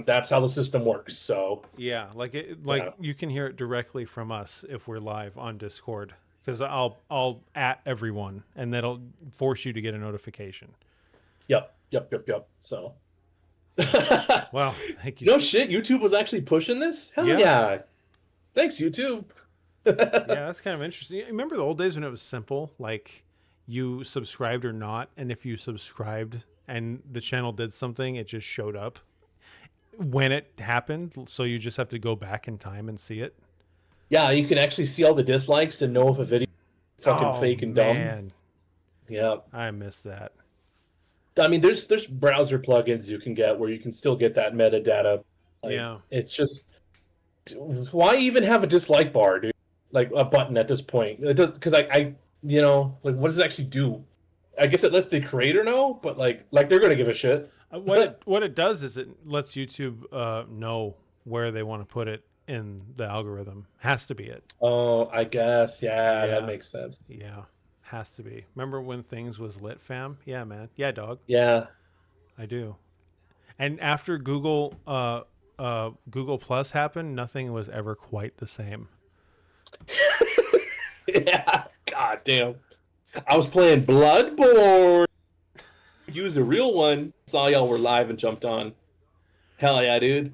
that's how the system works. So yeah, you can hear it directly from us if we're live on Discord because I'll at everyone and that'll force you to get a notification. Yep. So. Wow, thank you. No shit, YouTube was actually pushing this? Hell yeah. Thanks, YouTube. Yeah, that's kind of interesting. Remember the old days when it was simple? Like, you subscribed or not, and if you subscribed and the channel did something, it just showed up when it happened, so you just have to go back in time and see it. Yeah, you can actually see all the dislikes and know if a video is fucking fake and dumb. Man. Yeah. I miss that. I mean, there's browser plugins you can get where you can still get that metadata. Yeah. It's just, why even have a dislike bar, dude? Like a button at this point? Because I what does it actually do? I guess it lets the creator know, but like they're gonna give a shit. What it does is it lets YouTube know where they want to put it in the algorithm. Has to be it. Oh, I guess. Yeah, that makes sense. Yeah, has to be. Remember when things was lit, fam? Yeah, man. Yeah, dog. Yeah, I do. And after Google Plus happened, nothing was ever quite the same. Yeah. God damn. I was playing Bloodborne. use a real one. Saw y'all were live and jumped on. Hell yeah, dude.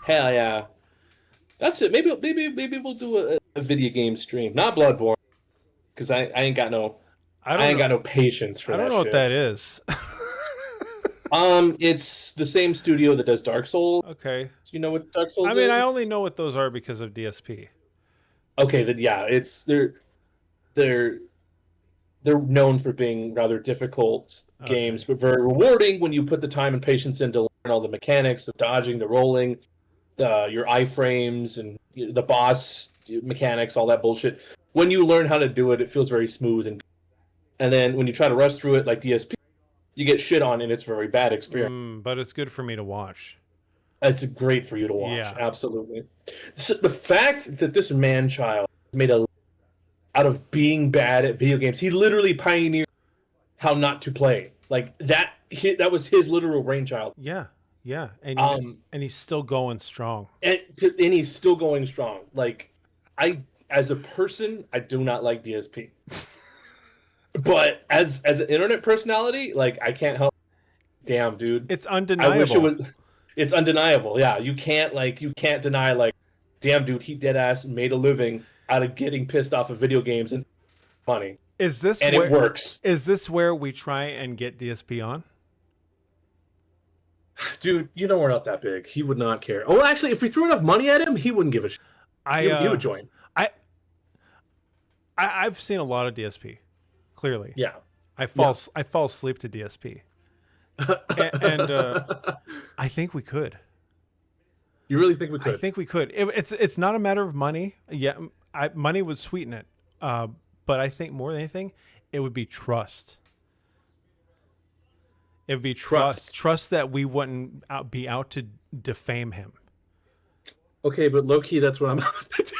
Hell yeah. That's it. Maybe we'll do a video game stream. Not Bloodborne. Because I ain't got no patience for that. I don't know what that is. It's the same studio that does Dark Souls. Okay. You know what Dark Souls is? I mean, I only know what those are because of DSP. Okay, then yeah, they're known for being rather difficult games, but very rewarding when you put the time and patience in to learn all the mechanics, the dodging, the rolling, your iframes, and the boss mechanics, all that bullshit. When you learn how to do it, it feels very smooth, and then when you try to rush through it like DSP, you get shit on, and it's a very bad experience. But it's good for me to watch. It's great for you to watch, yeah. Absolutely. So the fact that this man-child made a out of being bad at video games, he literally pioneered how not to play. Like that was his literal brainchild. Yeah, and he's still going strong. And he's still going strong. Like as a person, I do not like DSP. But as an internet personality, like I can't help. Damn, dude, it's undeniable. I wish it was. It's undeniable. Yeah, you can't deny like, damn, dude, he dead ass made a living out of getting pissed off of video games and money. It works. Is this where we try and get DSP on? Dude, you know we're not that big. He would not care. Oh, actually, if we threw enough money at him, he wouldn't give a shit. He would join. I've seen a lot of DSP. Clearly, yeah. I fall asleep to DSP, and I think we could. You really think we could? I think we could. It's not a matter of money. Yeah, money would sweeten it, but I think more than anything, it would be trust. It would be trust that we wouldn't be out to defame him. Okay, but low key, that's what I'm out to do.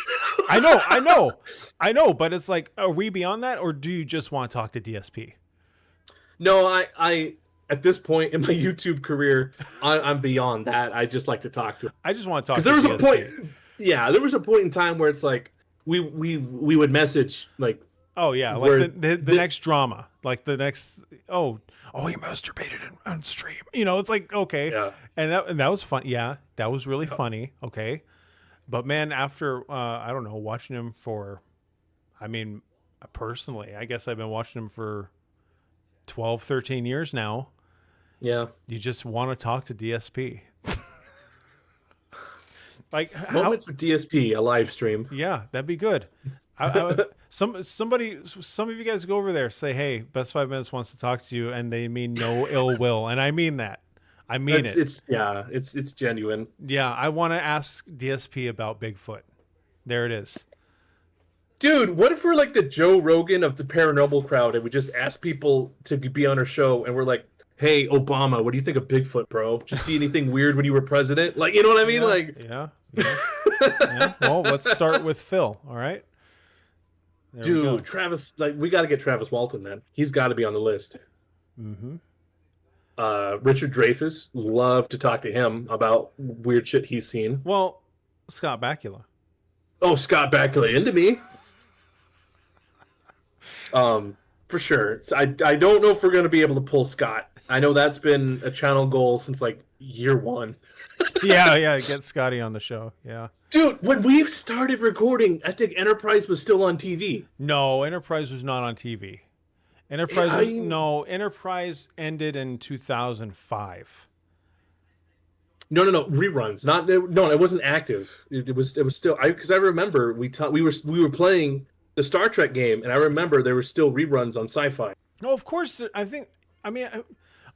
I know, but it's like, are we beyond that, or do you just want to talk to DSP? No, I at this point in my YouTube career, I'm beyond that. I just like to talk to him. I just want to talk. Because there was a point. Yeah, there was a point in time where it's like we would message like. Oh yeah, like the next drama, like the next. Oh, he masturbated on stream. You know, it's like okay, yeah, and that was fun. Yeah, that was really funny. Okay. But man, after, I don't know, watching him for, I mean, personally, I guess I've been watching him for 12, 13 years now. Yeah. You just want to talk to DSP. Like Moments with DSP, a live stream. Yeah, that'd be good. Some of you guys go over there, say, hey, Best 5 Minutes wants to talk to you, and they mean no ill will. And I mean that. I mean it's genuine. Yeah, I want to ask DSP about Bigfoot. There it is. Dude, what if we're like the Joe Rogan of the paranormal crowd and we just ask people to be on our show and we're like, hey, Obama, what do you think of Bigfoot, bro? Did you see anything weird when you were president? Like, you know what I mean? Yeah, like, yeah. Well, let's start with Phil, all right? There dude, Travis, like, we got to get Travis Walton, man. He's got to be on the list. Mm-hmm. Richard Dreyfuss, love to talk to him about weird shit he's seen. Well, Scott Bakula. Oh, Scott Bakula into me. For sure. So I don't know if we're gonna be able to pull Scott. I know that's been a channel goal since like year one. yeah, get Scotty on the show. Yeah. Dude, when we started recording, I think Enterprise was still on TV. No, Enterprise was not on TV. Enterprise ended in 2005. No, reruns. It wasn't active. It was still because I remember we were playing the Star Trek game, and I remember there were still reruns on Sci-Fi. No, of course.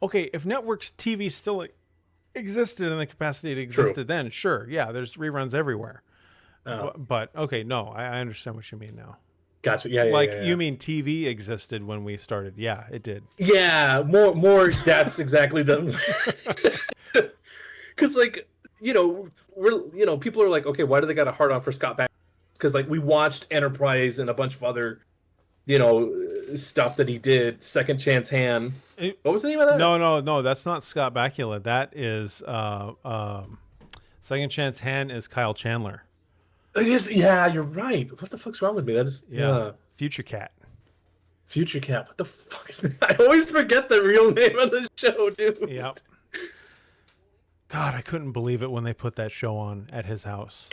Okay, if networks TV still existed in the capacity it existed True. then, sure, yeah, there's reruns everywhere. But okay, no, I understand what you mean now. Gotcha. Yeah. You mean TV existed when we started? Yeah, it did. Yeah, more. That's exactly the. Because people are like, okay, why do they got a hard on for Scott Bakula? Because like we watched Enterprise and a bunch of other, stuff that he did. Second Chance Han. What was the name of that? No, that's not Scott Bakula. That is Second Chance Han is Kyle Chandler. It is. Yeah, you're right. What the fuck's wrong with me? That is. Yeah. Future Cat. Future Cat. What the fuck is that? I always forget the real name of the show, dude. Yep. God, I couldn't believe it when they put that show on at his house.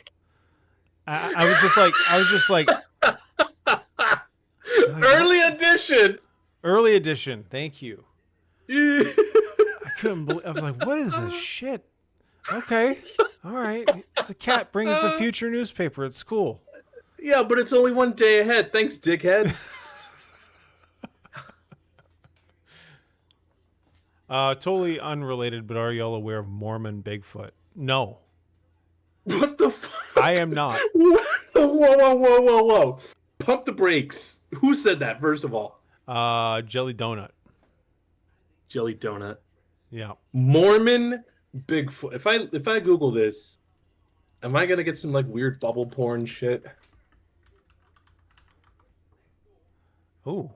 I was just like, Early edition. Early edition. Thank you. Yeah. I couldn't believe. I was like, what is this shit? Okay, all right. It's a cat brings the future newspaper. It's cool. Yeah, but it's only one day ahead. Thanks, dickhead. Totally unrelated, but are y'all aware of Mormon Bigfoot? No. What the fuck? I am not. Whoa. Pump the brakes. Who said that, first of all? Jelly Donut. Jelly Donut. Yeah. Mormon Bigfoot. If I Google this, am I gonna get some like weird bubble porn shit? Ooh.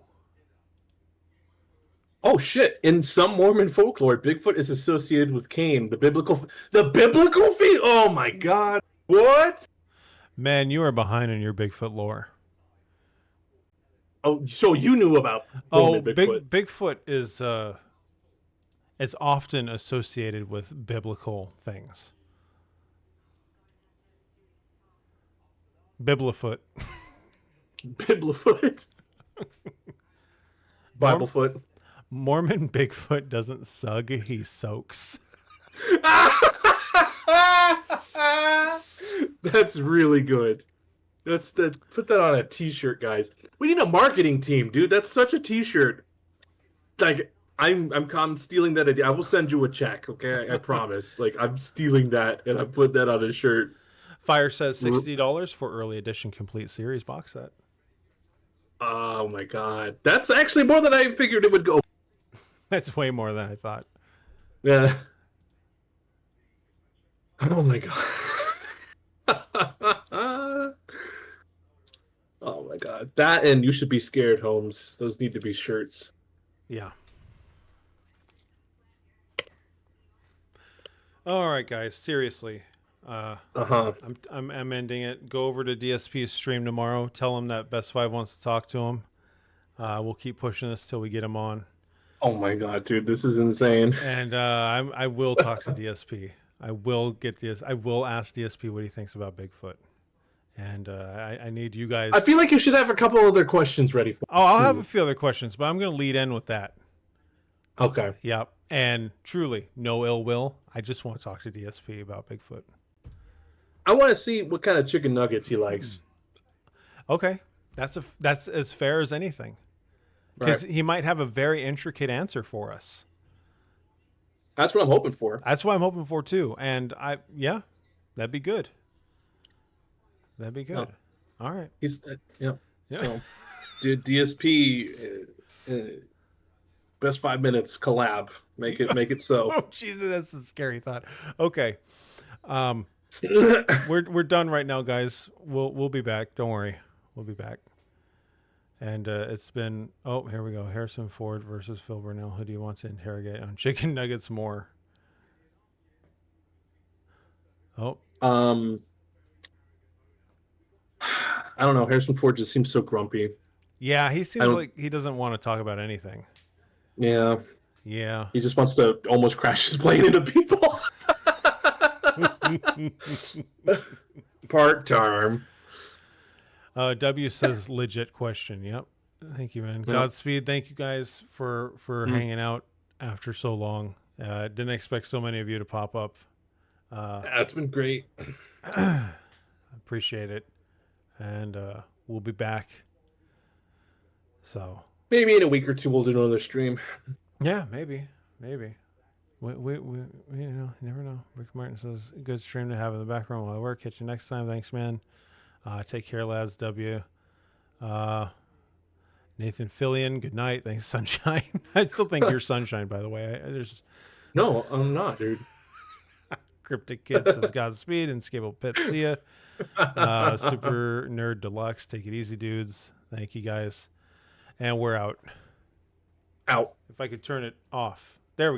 Oh shit! In some Mormon folklore, Bigfoot is associated with Cain, the biblical feat. Oh my god! What? Man, you are behind in your Bigfoot lore. Oh, so you knew about Mormon Bigfoot? Bigfoot is it's often associated with biblical things. Biblifoot. Biblifoot. Biblefoot. Mormon Bigfoot doesn't sug, he soaks. That's really good. Put that on a t-shirt, guys. We need a marketing team, dude. That's such a t-shirt. Like I'm stealing that idea. I will send you a check, okay? I promise. Like I'm stealing that and I put that on a shirt. Fire says $60 for early edition complete series box set. Oh my god. That's actually more than I figured it would go. That's way more than I thought. Yeah. Oh my god. Oh my god. That and You Should Be Scared, Holmes. Those need to be shirts. Yeah. All right, guys. Seriously. I'm ending it. Go over to DSP's stream tomorrow. Tell him that Best Five wants to talk to him. We'll keep pushing this till we get him on. Oh my god, dude, this is insane. And I will talk to DSP. I will ask DSP what he thinks about Bigfoot. And I need you guys. I feel like you should have a couple other questions ready for. Oh, I'll have a few other questions, but I'm going to lead in with that. Okay. Yep. And truly, no ill will. I just want to talk to DSP about Bigfoot. I want to see what kind of chicken nuggets he likes. Okay, that's as fair as anything, because Right. he might have a very intricate answer for us. That's what I'm hoping for. That's what I'm hoping for too. And that'd be good. That'd be good. Oh. All right. He's yeah. So, DSP, Best 5 Minutes collab. Make it so. Oh Jesus, that's a scary thought. Okay. We're done right now, guys. We'll be back. Don't worry, we'll be back. And it's been here we go. Harrison Ford versus Phil Burnell. Who do you want to interrogate on chicken nuggets more? I don't know. Harrison Ford just seems so grumpy. Yeah, he seems like he doesn't want to talk about anything. Yeah. Yeah. He just wants to almost crash his plane into people. Part-time. W says legit question. Yep. Thank you, man. Yep. Godspeed. Thank you guys for hanging out after so long. Didn't expect so many of you to pop up. It's been great. Appreciate it. And we'll be back. So maybe in a week or two we'll do another stream. Yeah, maybe. We you never know. Rick Martin says good stream to have in the background while I work. Catch you next time. Thanks, man. Take care, lads. W. Nathan Fillion, good night. Thanks, Sunshine. I still think you're Sunshine, by the way. No, I'm not, dude. Cryptic Kid says Godspeed and Scable Pit. See ya. Super Nerd Deluxe. Take it easy, dudes. Thank you, guys. And we're out. Out. If I could turn it off. There we go.